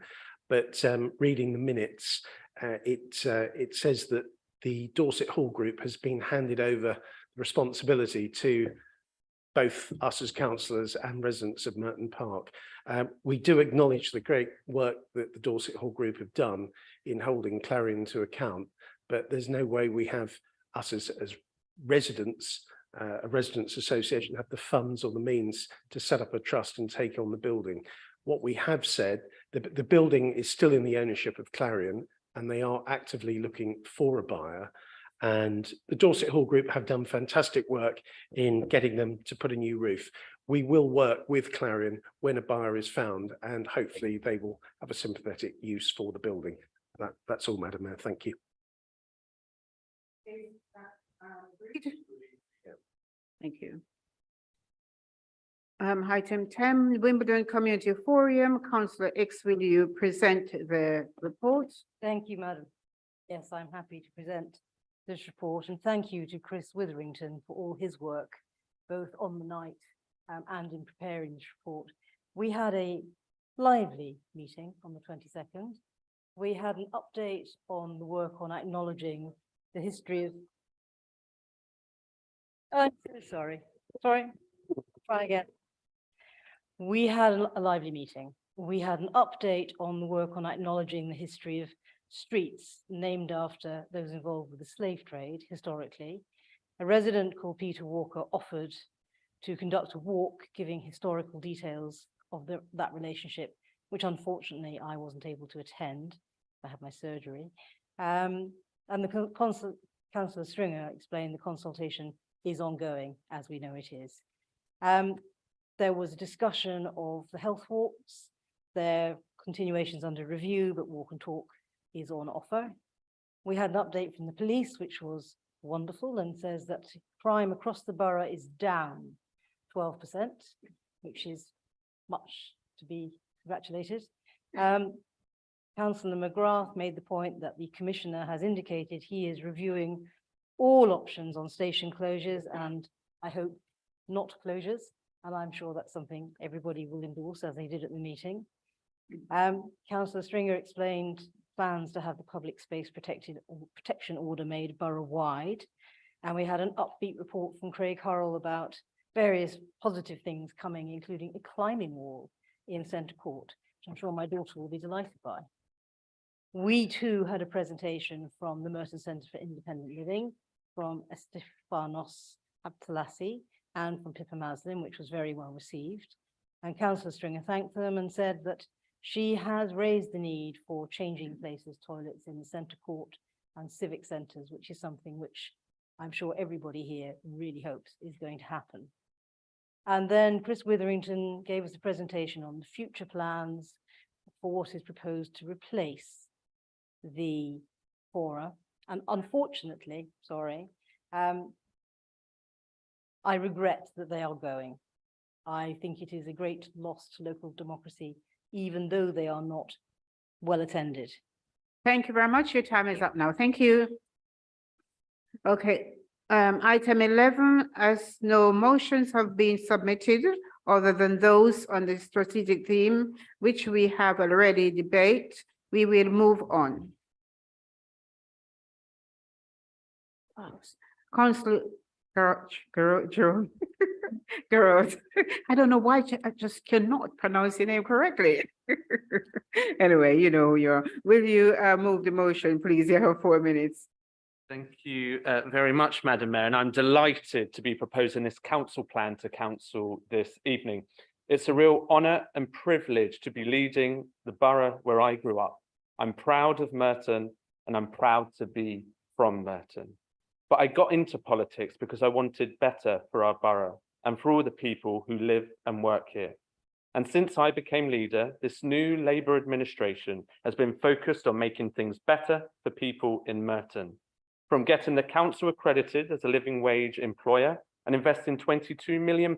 but reading the minutes, it says that the Dorset Hall group has been handed over the responsibility to both us as councillors and residents of Merton Park. We do acknowledge the great work that the Dorset Hall group have done in holding Clarion to account, but there's no way we have us as residents, a residents association, have the funds or the means to set up a trust and take on the building. What we have said, the building is still in the ownership of Clarion, and they are actively looking for a buyer. And the Dorset Hall group have done fantastic work in getting them to put a new roof. We will work with Clarion when a buyer is found, and hopefully they will have a sympathetic use for the building. That's all, Madam Mayor. Thank you. Thank you. Item 10, Wimbledon Community Forum. Councillor X, will you present the report? Thank you, Madam. Yes, I'm happy to present this report, and thank you to Chris Witherington for all his work, both on the night and in preparing this report. We had a lively meeting on the 22nd. We had an update on the work on acknowledging the history of... Sorry, try again. We had a lively meeting. We had an update on the work on acknowledging the history of streets named after those involved with the slave trade historically. A resident called Peter Walker offered to conduct a walk giving historical details of that relationship, which unfortunately I wasn't able to attend. I had my surgery. And the Councillor Stringer explained the consultation is ongoing, as we know it is. There was a discussion of the health walks. Their continuations under review, but walk and talk is on offer. We had an update from the police, which was wonderful, and says that crime across the borough is down 12%, which is much to be congratulated. Councillor McGrath made the point that the Commissioner has indicated he is reviewing all options on station closures, and I hope not closures, and I'm sure that's something everybody will endorse, as they did at the meeting. Councillor Stringer explained plans to have the public space protection order made borough-wide, and we had an upbeat report from Craig Hurrell about various positive things coming, including a climbing wall in Centre Court, which I'm sure my daughter will be delighted by. We too had a presentation from the Merton Centre for Independent Living, from Estefanos Abtalassi and from Pippa Maslin, which was very well received. And Councillor Stringer thanked them and said that she has raised the need for changing places toilets in the Centre Court and civic centres, which is something which I'm sure everybody here really hopes is going to happen. And then Chris Witherington gave us a presentation on the future plans for what is proposed to replace the fora. And unfortunately, I regret that they are going. I think it is a great loss to local democracy, even though they are not well attended. Thank you very much. Your time is up now. Thank you. Okay, item 11, as no motions have been submitted other than those on the strategic theme, which we have already debated, we will move on. Councillor Gerald, I don't know why I just cannot pronounce your name correctly. Anyway, you know, will you move the motion, please? You have 4 minutes. Thank you very much, Madam Mayor, and I'm delighted to be proposing this council plan to council this evening. It's a real honour and privilege to be leading the borough where I grew up. I'm proud of Merton and I'm proud to be from Merton. But I got into politics because I wanted better for our borough and for all the people who live and work here. And since I became leader, this new Labour administration has been focused on making things better for people in Merton. From getting the council accredited as a living wage employer and investing £22 million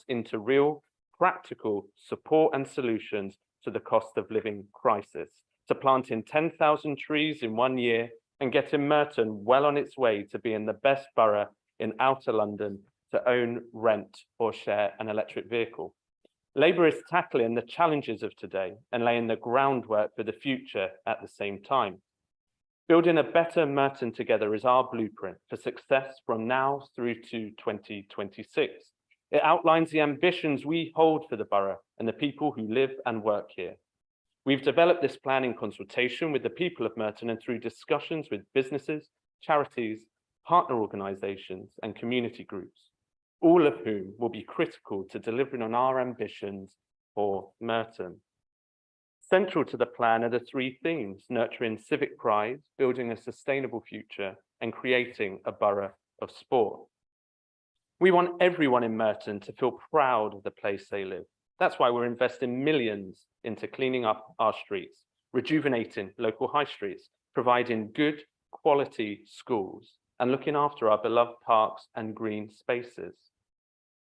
into real, practical support and solutions to the cost of living crisis, to planting 10,000 trees in 1 year and getting Merton well on its way to being the best borough in outer London to own, rent or share an electric vehicle. Labour is tackling the challenges of today and laying the groundwork for the future at the same time. Building a better Merton together is our blueprint for success from now through to 2026. It outlines the ambitions we hold for the borough and the people who live and work here. We've developed this plan in consultation with the people of Merton and through discussions with businesses, charities, partner organisations and community groups, all of whom will be critical to delivering on our ambitions for Merton. Central to the plan are the 3 themes: nurturing civic pride, building a sustainable future, and creating a borough of sport. We want everyone in Merton to feel proud of the place they live. That's why we're investing millions into cleaning up our streets, rejuvenating local high streets, providing good quality schools, and looking after our beloved parks and green spaces.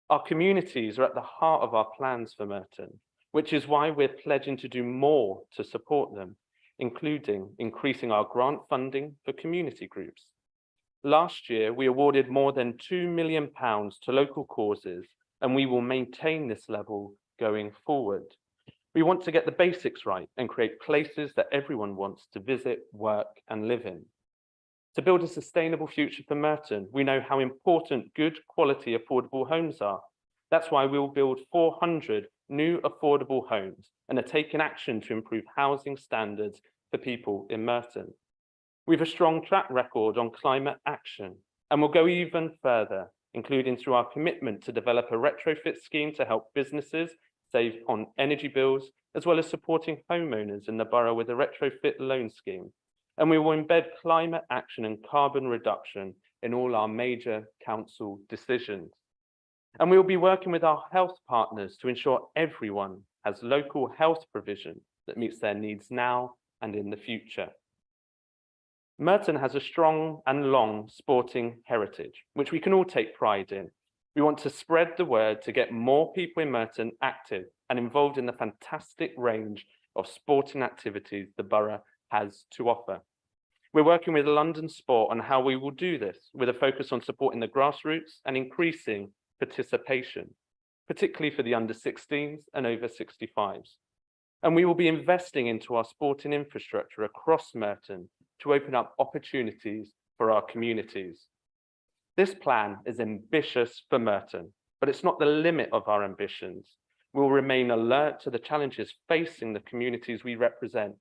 Our communities are at the heart of our plans for Merton, which is why we're pledging to do more to support them, including increasing our grant funding for community groups. Last year, we awarded more than £2 million to local causes, and we will maintain this level going forward. We want to get the basics right and create places that everyone wants to visit, work, and live in. To build a sustainable future for Merton, we know how important good quality affordable homes are. That's why we will build 400 new affordable homes and are taking action to improve housing standards for people in Merton. We have a strong track record on climate action and will go even further, including through our commitment to develop a retrofit scheme to help businesses save on energy bills, as well as supporting homeowners in the borough with a retrofit loan scheme. And we will embed climate action and carbon reduction in all our major council decisions. And we will be working with our health partners to ensure everyone has local health provision that meets their needs now and in the future. Merton has a strong and long sporting heritage, which we can all take pride in. We want to spread the word to get more people in Merton active and involved in the fantastic range of sporting activities the borough has to offer. We're working with London Sport on how we will do this, with a focus on supporting the grassroots and increasing participation, particularly for the under 16s and over 65s. And we will be investing into our sporting infrastructure across Merton to open up opportunities for our communities. This plan is ambitious for Merton, but it's not the limit of our ambitions. We will remain alert to the challenges facing the communities we represent.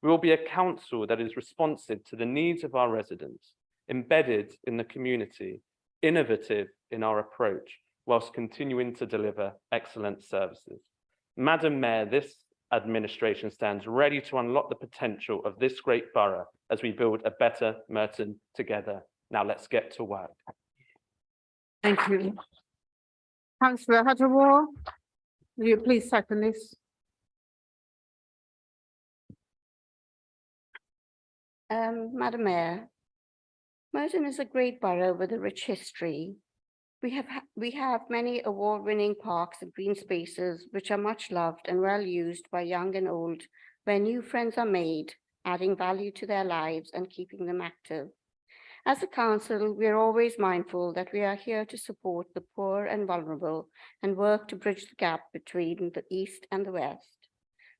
We will be a council that is responsive to the needs of our residents, embedded in the community, innovative in our approach, whilst continuing to deliver excellent services. Madam Mayor, this administration stands ready to unlock the potential of this great borough as we build a better Merton together. Now let's get to work. Thank you. Councillor Hutterwall, will you please second this? Madam Mayor, Merton is a great borough with a rich history, We have many award-winning parks and green spaces which are much loved and well used by young and old, where new friends are made, adding value to their lives and keeping them active. As a council, we are always mindful that we are here to support the poor and vulnerable and work to bridge the gap between the East and the West.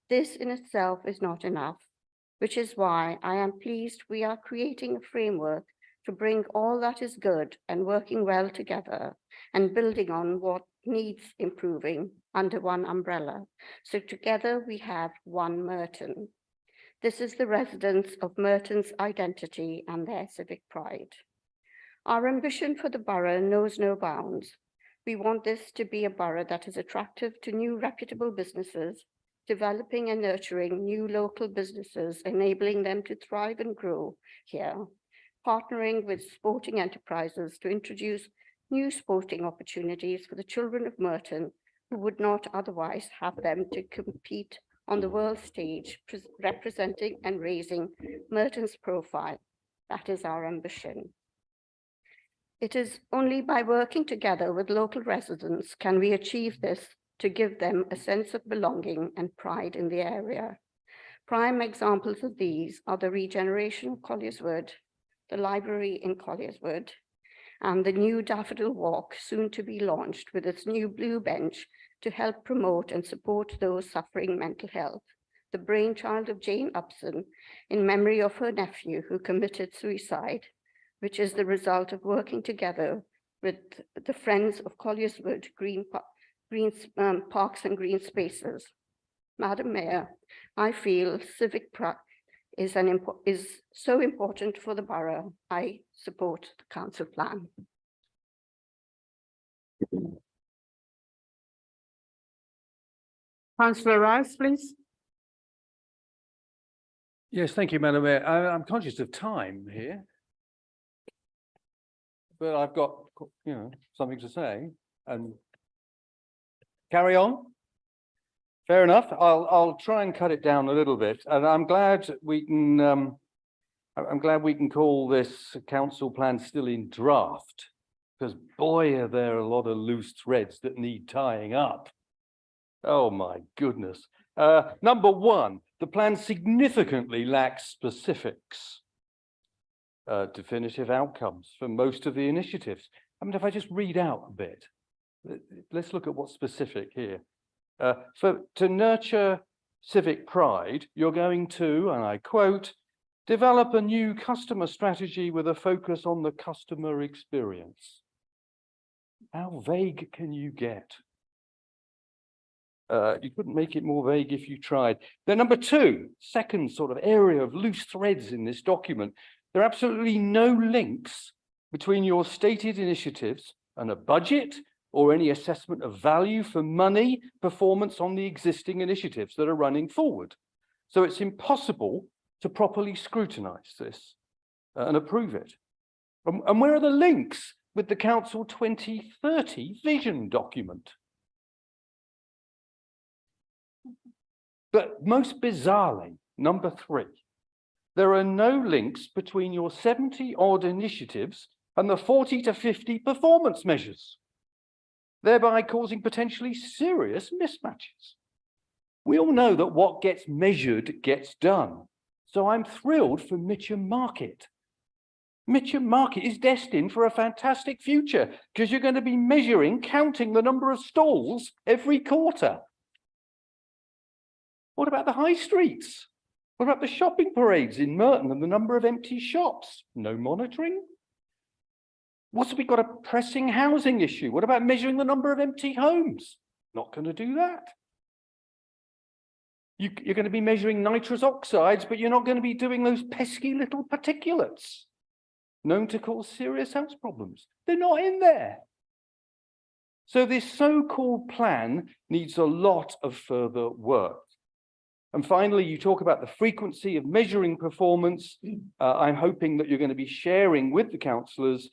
This in itself is not enough, which is why I am pleased we are creating a framework to bring all that is good and working well together and building on what needs improving under one umbrella. So together we have one Merton. This is the residents of Merton's identity and their civic pride. Our ambition for the borough knows no bounds. We want this to be a borough that is attractive to new reputable businesses, developing and nurturing new local businesses, enabling them to thrive and grow here, partnering with sporting enterprises to introduce new sporting opportunities for the children of Merton who would not otherwise have them to compete on the world stage, representing and raising Merton's profile. That is our ambition. It is only by working together with local residents can we achieve this, to give them a sense of belonging and pride in the area. Prime examples of these are the regeneration of Colliers Wood, the library in Colliers Wood, and the new Daffodil Walk, soon to be launched with its new blue bench to help promote and support those suffering mental health, the brainchild of Jane Upson in memory of her nephew who committed suicide, which is the result of working together with the Friends of Colliers Wood Parks and Green Spaces. Madam Mayor, I feel civic pride is so important for the borough. I support the council plan. Councillor Rice, please. Yes, thank you, Madam Mayor. I'm conscious of time here, but I've got, something to say and carry on. Fair enough. I'll try and cut it down a little bit, and I'm glad we can. I'm glad we can call this council plan still in draft, because boy, are there a lot of loose threads that need tying up. Oh my goodness. Number one, the plan significantly lacks specifics, definitive outcomes for most of the initiatives. I mean, if I just read out a bit, let's look at what's specific here. To nurture civic pride, you're going to, and I quote, develop a new customer strategy with a focus on the customer experience. How vague can you get? You couldn't make it more vague if you tried. Then number two, second sort of area of loose threads in this document, there are absolutely no links between your stated initiatives and a budget or any assessment of value for money performance on the existing initiatives that are running forward. So it's impossible to properly scrutinize this and approve it. And where are the links with the Council 2030 vision document? But most bizarrely, number three, there are no links between your 70 odd initiatives and the 40 to 50 performance measures, thereby causing potentially serious mismatches. We all know that what gets measured gets done. So I'm thrilled for Mitcham Market. Mitcham Market is destined for a fantastic future because you're going to be measuring, counting the number of stalls every quarter. What about the high streets? What about the shopping parades in Merton and the number of empty shops? No monitoring? What's we got a pressing housing issue? What about measuring the number of empty homes? Not going to do that. You're going to be measuring nitrous oxides, but you're not going to be doing those pesky little particulates known to cause serious health problems. They're not in there. So this so-called plan needs a lot of further work. And finally, you talk about the frequency of measuring performance. I'm hoping that you're going to be sharing with the councillors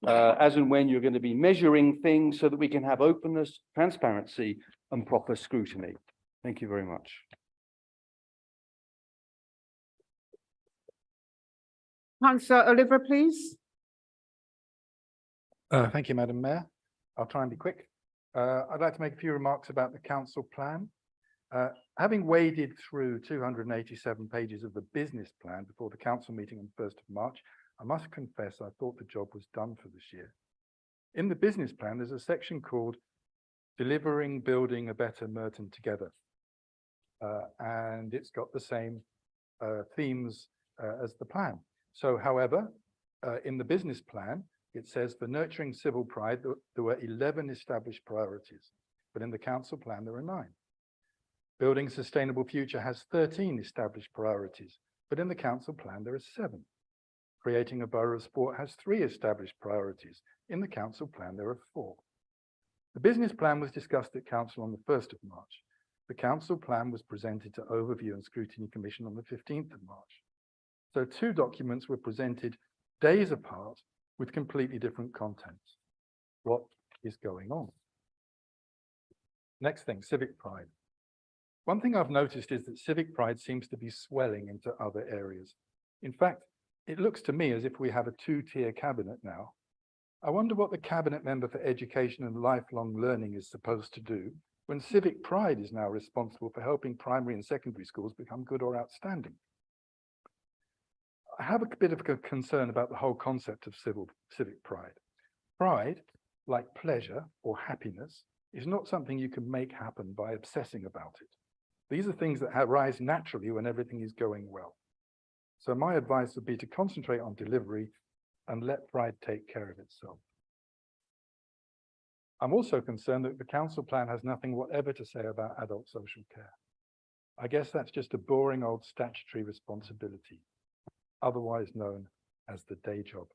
as and when you're going to be measuring things so that we can have openness, transparency, and proper scrutiny. Thank you very much. Councillor Oliver, please. Thank you, Madam Mayor. I'll try and be quick. I'd like to make a few remarks about the council plan. Having waded through 287 pages of the business plan before the council meeting on 1st of March, I must confess I thought the job was done for this year. In the business plan, there's a section called Delivering Building a Better Merton Together. And it's got the same themes as the plan. So, however, in the business plan, it says for nurturing civil pride, there were 11 established priorities, but in the council plan, there are 9. Building a Sustainable Future has 13 established priorities, but in the council plan, there are 7. Creating a Borough of Sport has 3 established priorities. In the council plan, there are 4. The business plan was discussed at council on the 1st of March. The council plan was presented to Overview and Scrutiny Commission on the 15th of March. So 2 documents were presented days apart with completely different contents. What is going on? Next thing, civic pride. One thing I've noticed is that civic pride seems to be swelling into other areas. In fact, it looks to me as if we have a 2-tier cabinet now. I wonder what the cabinet member for education and lifelong learning is supposed to do when civic pride is now responsible for helping primary and secondary schools become good or outstanding. I have a bit of a concern about the whole concept of civic pride. Pride, like pleasure or happiness, is not something you can make happen by obsessing about it. These are things that arise naturally when everything is going well. So my advice would be to concentrate on delivery and let pride take care of itself. I'm also concerned that the council plan has nothing whatever to say about adult social care. I guess that's just a boring old statutory responsibility, otherwise known as the day job.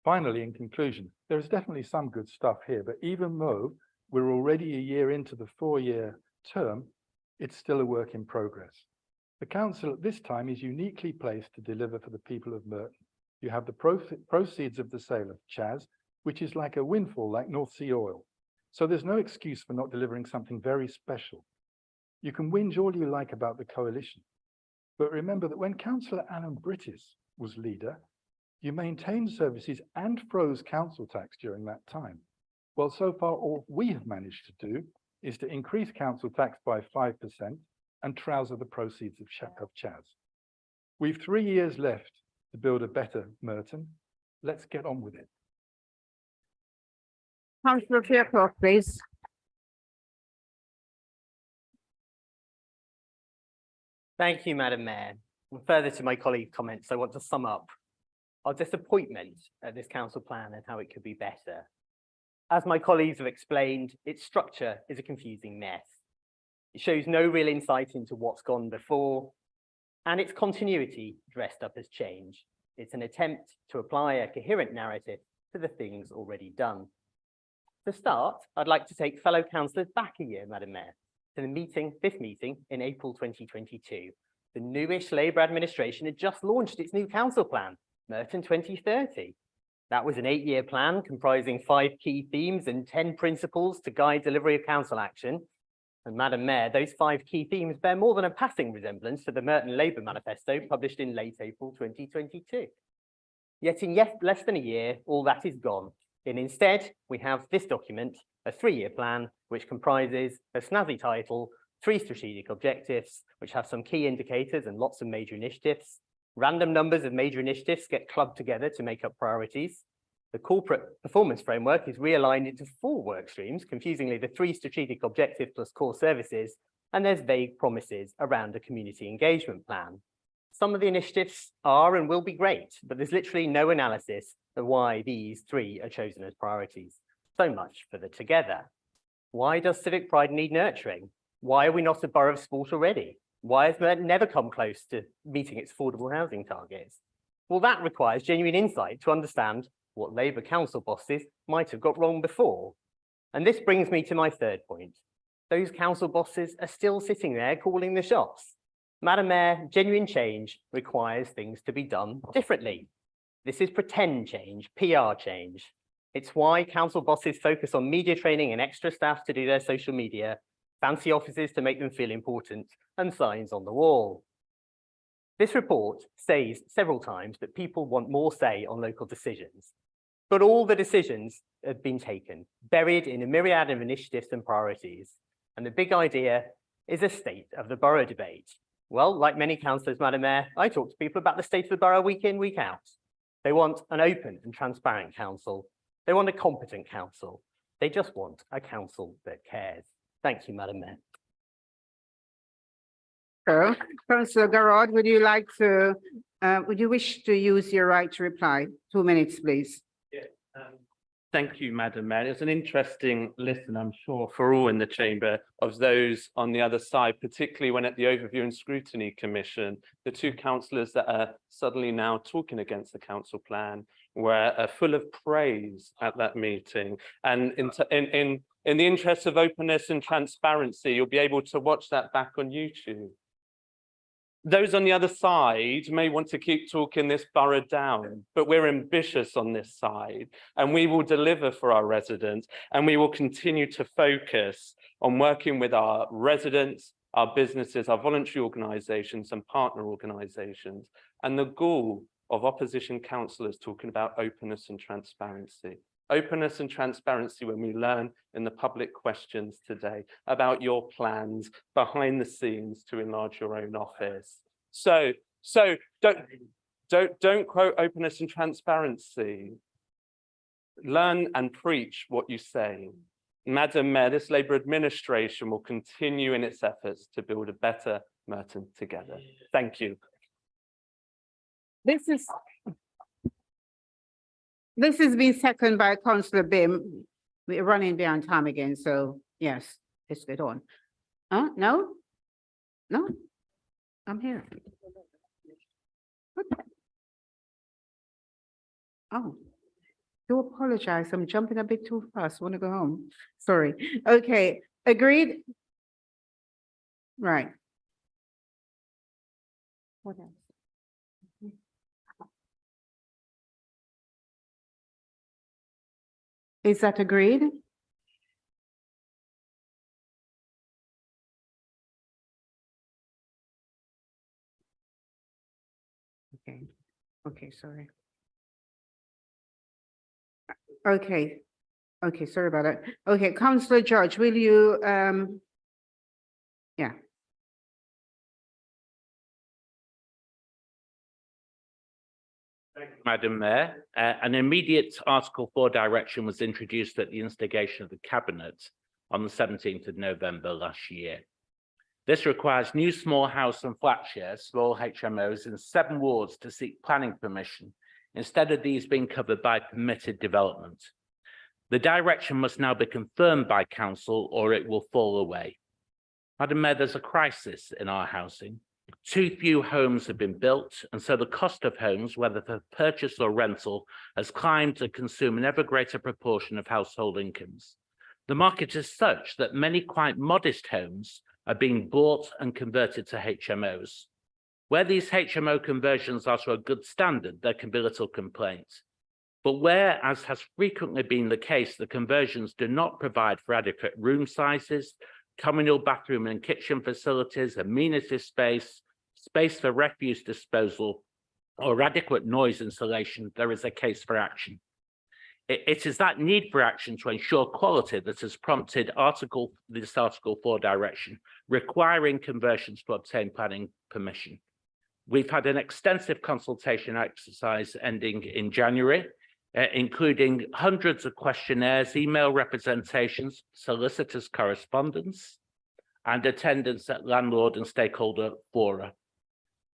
Finally, in conclusion, there is definitely some good stuff here, but even though we're already a year into the 4-year term, it's still a work in progress. The council at this time is uniquely placed to deliver for the people of Merton. You have the proceeds of the sale of Chas, which is like a windfall, like North Sea oil. So there's no excuse for not delivering something very special. You can whinge all you like about the coalition, but remember that when Councillor Alan Brittis was leader, you maintained services and froze council tax during that time. Well, so far all we have managed to do is to increase council tax by 5% and trouser the proceeds of Chas. We've 3 years left to build a better Merton. Let's get on with it. Councillor Fairclough, please. Thank you, Madam Mayor. And further to my colleague's comments, I want to sum up our disappointment at this council plan and how it could be better. As my colleagues have explained, its structure is a confusing mess. It shows no real insight into what's gone before, and its continuity dressed up as change. It's an attempt to apply a coherent narrative to the things already done. To start, I'd like to take fellow councillors back a year, Madam Mayor, to this meeting in April 2022. The newish Labour administration had just launched its new council plan, Merton 2030. That was an 8-year plan comprising 5 key themes and 10 principles to guide delivery of council action. And Madam Mayor, those 5 key themes bear more than a passing resemblance to the Merton Labour manifesto published in late April 2022. Yet in less than a year, all that is gone. And instead, we have this document, a 3-year plan, which comprises a snazzy title, 3 strategic objectives, which have some key indicators and lots of major initiatives. Random numbers of major initiatives get clubbed together to make up priorities. The corporate performance framework is realigned into 4 work streams, confusingly the 3 strategic objectives plus core services, and there's vague promises around a community engagement plan. Some of the initiatives are and will be great, but there's literally no analysis of why these 3 are chosen as priorities. So much for the together. Why does civic pride need nurturing? Why are we not a borough of sport already? Why has Merton never come close to meeting its affordable housing targets? Well, that requires genuine insight to understand what Labour council bosses might have got wrong before. And this brings me to my 3rd point. Those council bosses are still sitting there calling the shots. Madam Mayor, genuine change requires things to be done differently. This is pretend change, PR change. It's why council bosses focus on media training and extra staff to do their social media, fancy offices to make them feel important, and signs on the wall. This report says several times that people want more say on local decisions. But all the decisions have been taken, buried in a myriad of initiatives and priorities. And the big idea is a state of the borough debate. Well, like many councillors, Madam Mayor, I talk to people about the state of the borough week in, week out. They want an open and transparent council. They want a competent council. They just want a council that cares. Thank you, Madam Mayor. Councillor Garrard, would you wish to use your right to reply? 2 minutes, please. Thank you, Madam Mayor. It's an interesting listen, I'm sure, for all in the chamber of those on the other side, particularly when at the Overview and Scrutiny Commission, the two councillors that are suddenly now talking against the council plan were full of praise at that meeting. And in the interest of openness and transparency, you'll be able to watch that back on YouTube. Those on the other side may want to keep talking this borough down, but we're ambitious on this side and we will deliver for our residents, and we will continue to focus on working with our residents, our businesses, our voluntary organisations and partner organisations. And the goal of opposition councillors talking about openness and transparency. Openness and transparency when we learn in the public questions today about your plans behind the scenes to enlarge your own office. So don't quote openness and transparency. Learn and preach what you say. Madam Mayor, this Labour administration will continue in its efforts to build a better Merton together. Thank you. This has been seconded by Councillor Bim. We're running behind time again, so yes, let's get on. No? No? I'm here. What? Oh, do apologize. I'm jumping a bit too fast. Want to go home? Sorry. Okay, agreed? Right. What else? Is that agreed? Okay, sorry. Okay, sorry about that. Okay, Councillor George, will you, yeah. Madam Mayor, an immediate Article 4 direction was introduced at the instigation of the Cabinet on the 17th of November last year. This requires new small house and flat shares for all HMOs in 7 wards to seek planning permission, instead of these being covered by permitted development. The direction must now be confirmed by council or it will fall away. Madam Mayor, there's a crisis in our housing. Too few homes have been built, and so the cost of homes, whether for purchase or rental, has climbed to consume an ever greater proportion of household incomes. The market is such that many quite modest homes are being bought and converted to HMOs. Where these HMO conversions are to a good standard, there can be little complaint. But where, as has frequently been the case, the conversions do not provide for adequate room sizes, communal bathroom and kitchen facilities, amenity space, space for refuse disposal, or adequate noise insulation, there is a case for action. It is that need for action to ensure quality that has prompted this Article 4 direction, requiring conversions to obtain planning permission. We've had an extensive consultation exercise ending in January, including hundreds of questionnaires, email representations, solicitors' correspondence, and attendance at landlord and stakeholder fora.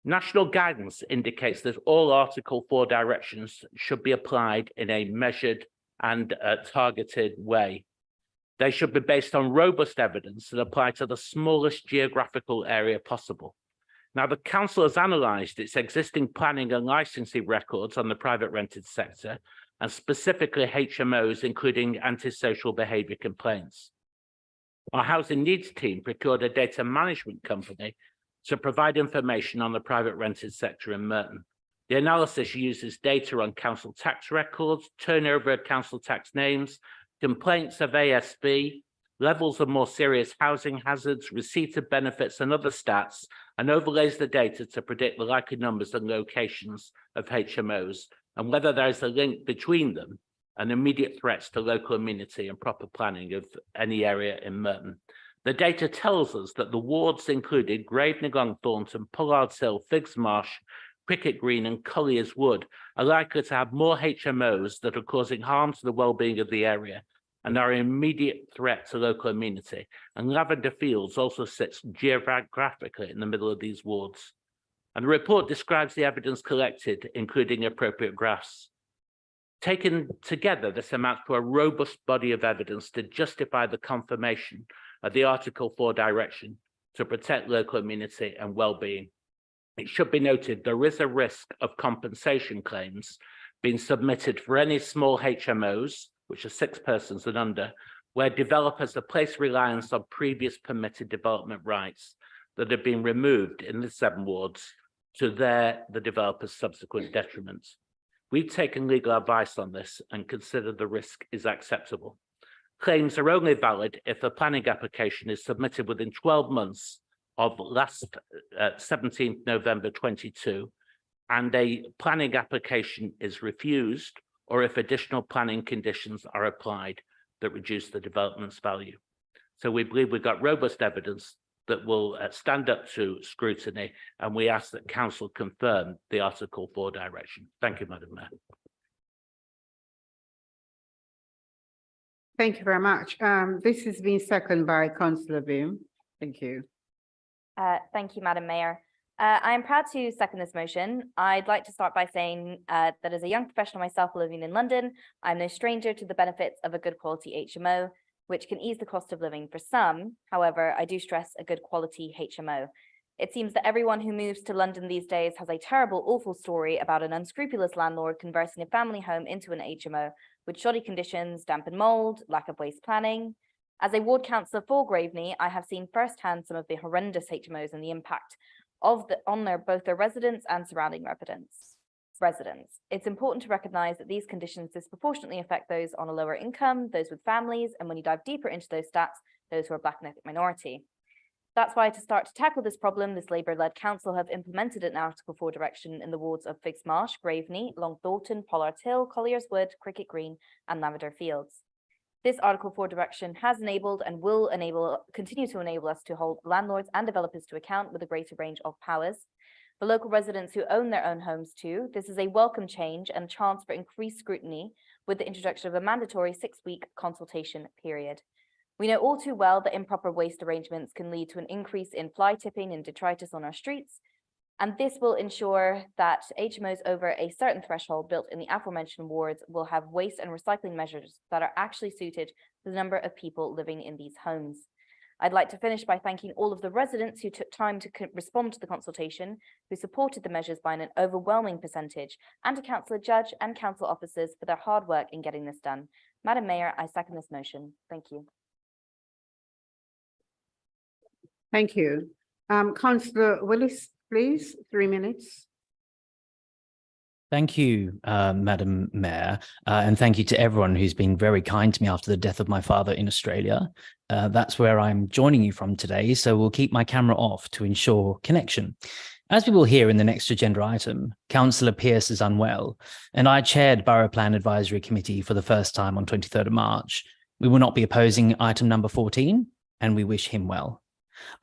National guidance indicates that all Article 4 directions should be applied in a measured and targeted way. They should be based on robust evidence that apply to the smallest geographical area possible. Now, the council has analysed its existing planning and licensing records on the private rented sector, and specifically HMOs, including antisocial behaviour complaints. Our housing needs team procured a data management company to provide information on the private rented sector in Merton. The analysis uses data on council tax records, turnover of council tax names, complaints of ASB, levels of more serious housing hazards, receipt of benefits and other stats, and overlays the data to predict the likely numbers and locations of HMOs and whether there is a link between them and immediate threats to local amenity and proper planning of any area in Merton. The data tells us that the wards included Graveney, Long Thornton, Pollard's Hill, Figs Marsh, Cricket Green and Colliers Wood are likely to have more HMOs that are causing harm to the well-being of the area and are an immediate threat to local amenity. And Lavender Fields also sits geographically in the middle of these wards. And the report describes the evidence collected, including appropriate graphs. Taken together, this amounts to a robust body of evidence to justify the confirmation of the Article 4 direction to protect local amenity and well-being. It should be noted there is a risk of compensation claims being submitted for any small HMOs, which are 6 persons and under, where developers have placed reliance on previous permitted development rights that have been removed in the 7 wards to the developer's subsequent detriment. We've taken legal advice on this and consider the risk is acceptable. Claims are only valid if a planning application is submitted within 12 months of last 17th November 22, and a planning application is refused, or if additional planning conditions are applied that reduce the development's value. So we believe we've got robust evidence that will stand up to scrutiny, and we ask that Council confirm the Article 4 direction. Thank you, Madam Mayor. Thank you very much. This has been seconded by Councillor Beam. Thank you. Thank you, Madam Mayor. I am proud to second this motion. I'd like to start by saying that as a young professional myself living in London, I'm no stranger to the benefits of a good quality HMO, which can ease the cost of living for some. However, I do stress a good quality HMO. It seems that everyone who moves to London these days has a terrible, awful story about an unscrupulous landlord converting a family home into an HMO with shoddy conditions, damp and mold, lack of waste planning. As a ward councillor for Graveney, I have seen firsthand some of the horrendous HMOs and the impact of on both their residents and surrounding residents. It's important to recognise that these conditions disproportionately affect those on a lower income, those with families, and when you dive deeper into those stats, those who are Black and ethnic minority. That's why, to start to tackle this problem, this Labour-led council have implemented an Article 4 direction in the wards of Figs Marsh, Graveney, Long Thornton, Pollard's Hill, Colliers Wood, Cricket Green, and Lavender Fields. This Article 4 direction has enabled and will continue to enable us to hold landlords and developers to account with a greater range of powers. For local residents who own their own homes too, this is a welcome change and chance for increased scrutiny with the introduction of a mandatory 6-week consultation period. We know all too well that improper waste arrangements can lead to an increase in fly tipping and detritus on our streets, and this will ensure that HMOs over a certain threshold built in the aforementioned wards will have waste and recycling measures that are actually suited to the number of people living in these homes. I'd like to finish by thanking all of the residents who took time to respond to the consultation, who supported the measures by an overwhelming percentage, and to Councillor Judge and council officers for their hard work in getting this done. Madam Mayor, I second this motion. Thank you. Thank you. Councillor Willis, please, 3 minutes. Thank you, Madam Mayor, and thank you to everyone who's been very kind to me after the death of my father in Australia. That's where I'm joining you from today, so we'll keep my camera off to ensure connection. As we will hear in the next agenda item, Councillor Pearce is unwell, and I chaired Borough Plan Advisory Committee for the first time on 23rd of March. We will not be opposing item number 14, and we wish him well.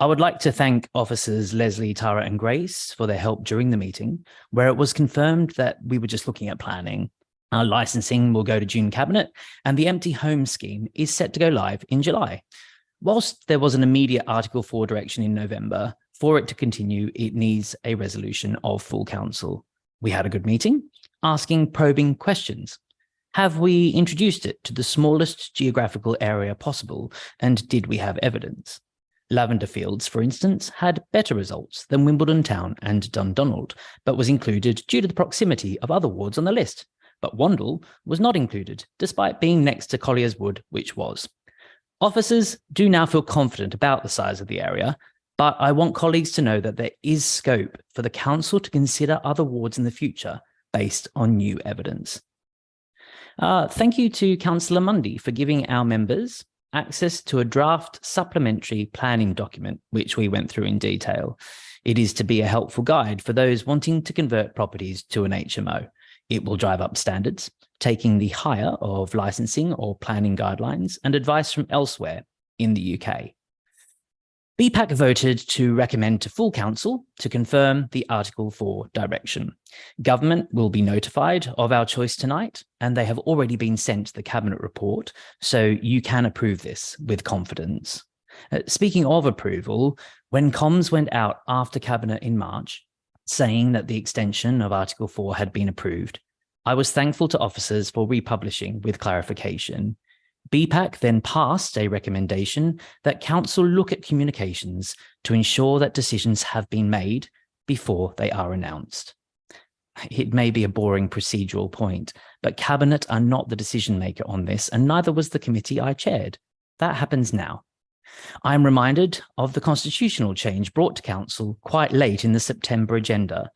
I would like to thank officers Leslie, Tara and Grace for their help during the meeting, where it was confirmed that we were just looking at planning. Our licensing will go to June Cabinet, and the empty home scheme is set to go live in July. Whilst there was an immediate Article 4 direction in November, for it to continue, it needs a resolution of full council. We had a good meeting, asking probing questions. Have we introduced it to the smallest geographical area possible, and did we have evidence? Lavender Fields, for instance, had better results than Wimbledon Town and Dundonald, but was included due to the proximity of other wards on the list. But Wandle was not included, despite being next to Colliers Wood, which was. Officers do now feel confident about the size of the area, but I want colleagues to know that there is scope for the council to consider other wards in the future based on new evidence. Thank you to Councillor Mundy for giving our members access to a draft supplementary planning document, which we went through in detail. It is to be a helpful guide for those wanting to convert properties to an HMO. It will drive up standards, taking the higher of licensing or planning guidelines and advice from elsewhere in the UK. BPAC voted to recommend to full council to confirm the Article 4 direction. Government will be notified of our choice tonight, and they have already been sent the Cabinet report, so you can approve this with confidence. Speaking of approval, when comms went out after Cabinet in March, saying that the extension of Article 4 had been approved, I was thankful to officers for republishing with clarification. BPAC then passed a recommendation that council look at communications to ensure that decisions have been made before they are announced. It may be a boring procedural point, but Cabinet are not the decision maker on this, and neither was the committee I chaired. That happens now. I am reminded of the constitutional change brought to council quite late in the September agenda,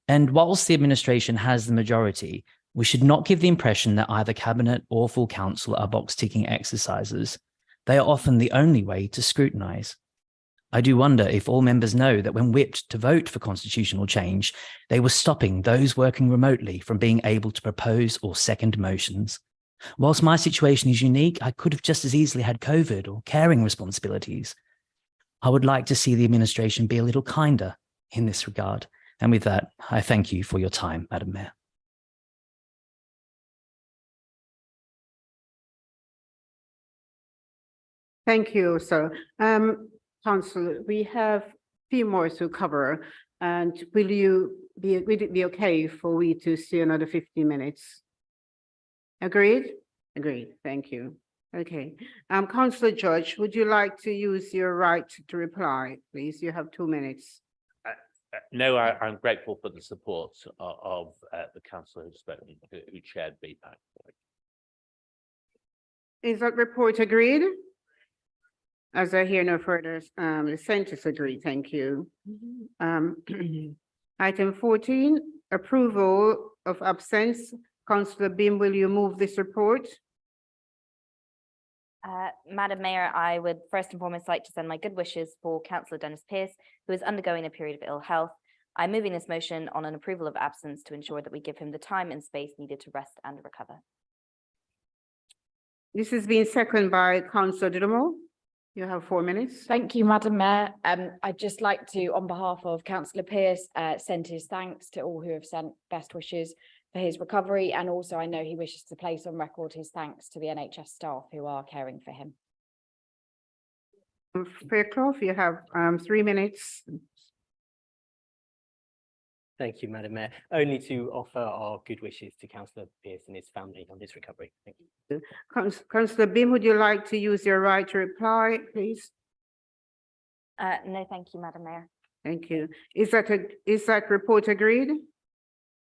and whilst the administration has the majority, we should not give the impression that either Cabinet or full council are box-ticking exercises. They are often the only way to scrutinise. I do wonder if all members know that when whipped to vote for constitutional change, they were stopping those working remotely from being able to propose or second motions. Whilst my situation is unique, I could have just as easily had COVID or caring responsibilities. I would like to see the administration be a little kinder in this regard. And with that, I thank you for your time, Madam Mayor. Thank you, sir. Councillor, we have a few more to cover, and would it be okay for we to stay another 15 minutes? Agreed? Agreed, thank you. Okay, Councillor Judge, would you like to use your right to reply, please? You have 2 minutes. No, I'm grateful for the support of the councillor who chaired BPAC. Is that report agreed? As I hear no further, dissent is agreed, thank you. Item 14, approval of absence. Councillor Beam, will you move this report? Madam Mayor, I would first and foremost like to send my good wishes for Councillor Dennis Pearce, who is undergoing a period of ill health. I'm moving this motion on an approval of absence to ensure that we give him the time and space needed to rest and recover. This has been seconded by Councillor Didomore. You have 4 minutes. Thank you, Madam Mayor. I'd just like to, on behalf of Councillor Pearce, send his thanks to all who have sent best wishes for his recovery. And also I know he wishes to place on record his thanks to the NHS staff who are caring for him. Fairclough, you have 3 minutes. Thank you, Madam Mayor. Only to offer our good wishes to Councillor Pearce and his family on his recovery. Thank you. Councillor Beam, would you like to use your right to reply, please? No, thank you, Madam Mayor. Thank you. Is that report agreed?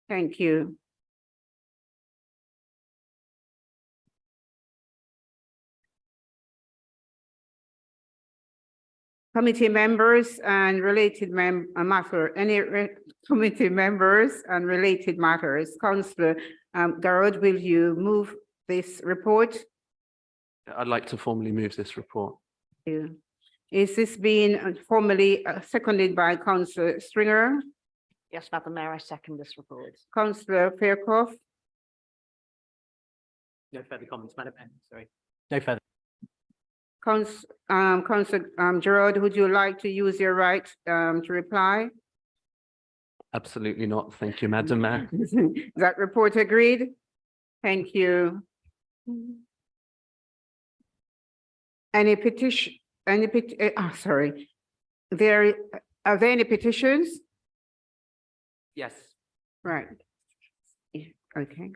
Thank you. Committee members and related committee members and related matters. Councillor Garrod, will you move this report? I'd like to formally move this report. Thank you. Is this being formally seconded by Councillor Stringer? Yes, Madam Mayor, I second this report. Councillor Fairclough? No further comments, Madam Mayor. Sorry. No further. Councillor Gerard, would you like to use your right to reply? Absolutely not. Thank you, Madam Mayor. That report agreed? Thank you. Any petition, sorry. Are there any petitions? Yes. Right. Okay.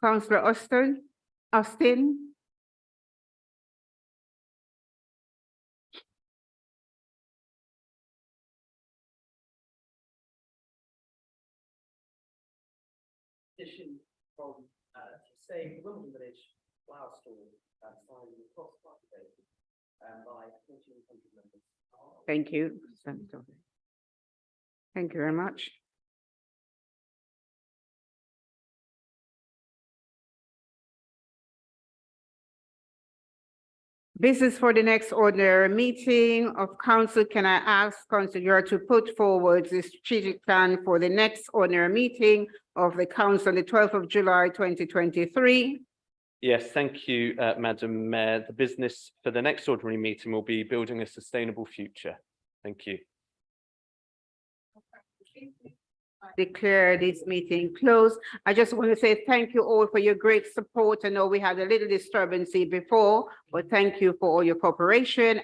Councillor Austin? Petition from say Wimbledon Village flower stall signed across by 1,400 members. Thank you. Thank you very much. Business for the next ordinary meeting of council. Can I ask Councillor Gera to put forward the strategic plan for the next ordinary meeting of the council on the 12th of July, 2023? Yes, thank you, Madam Mayor. The business for the next ordinary meeting will be building a sustainable future. Thank you. Declare this meeting closed. I just want to say thank you all for your great support. I know we had a little disturbance before, but thank you for all your cooperation.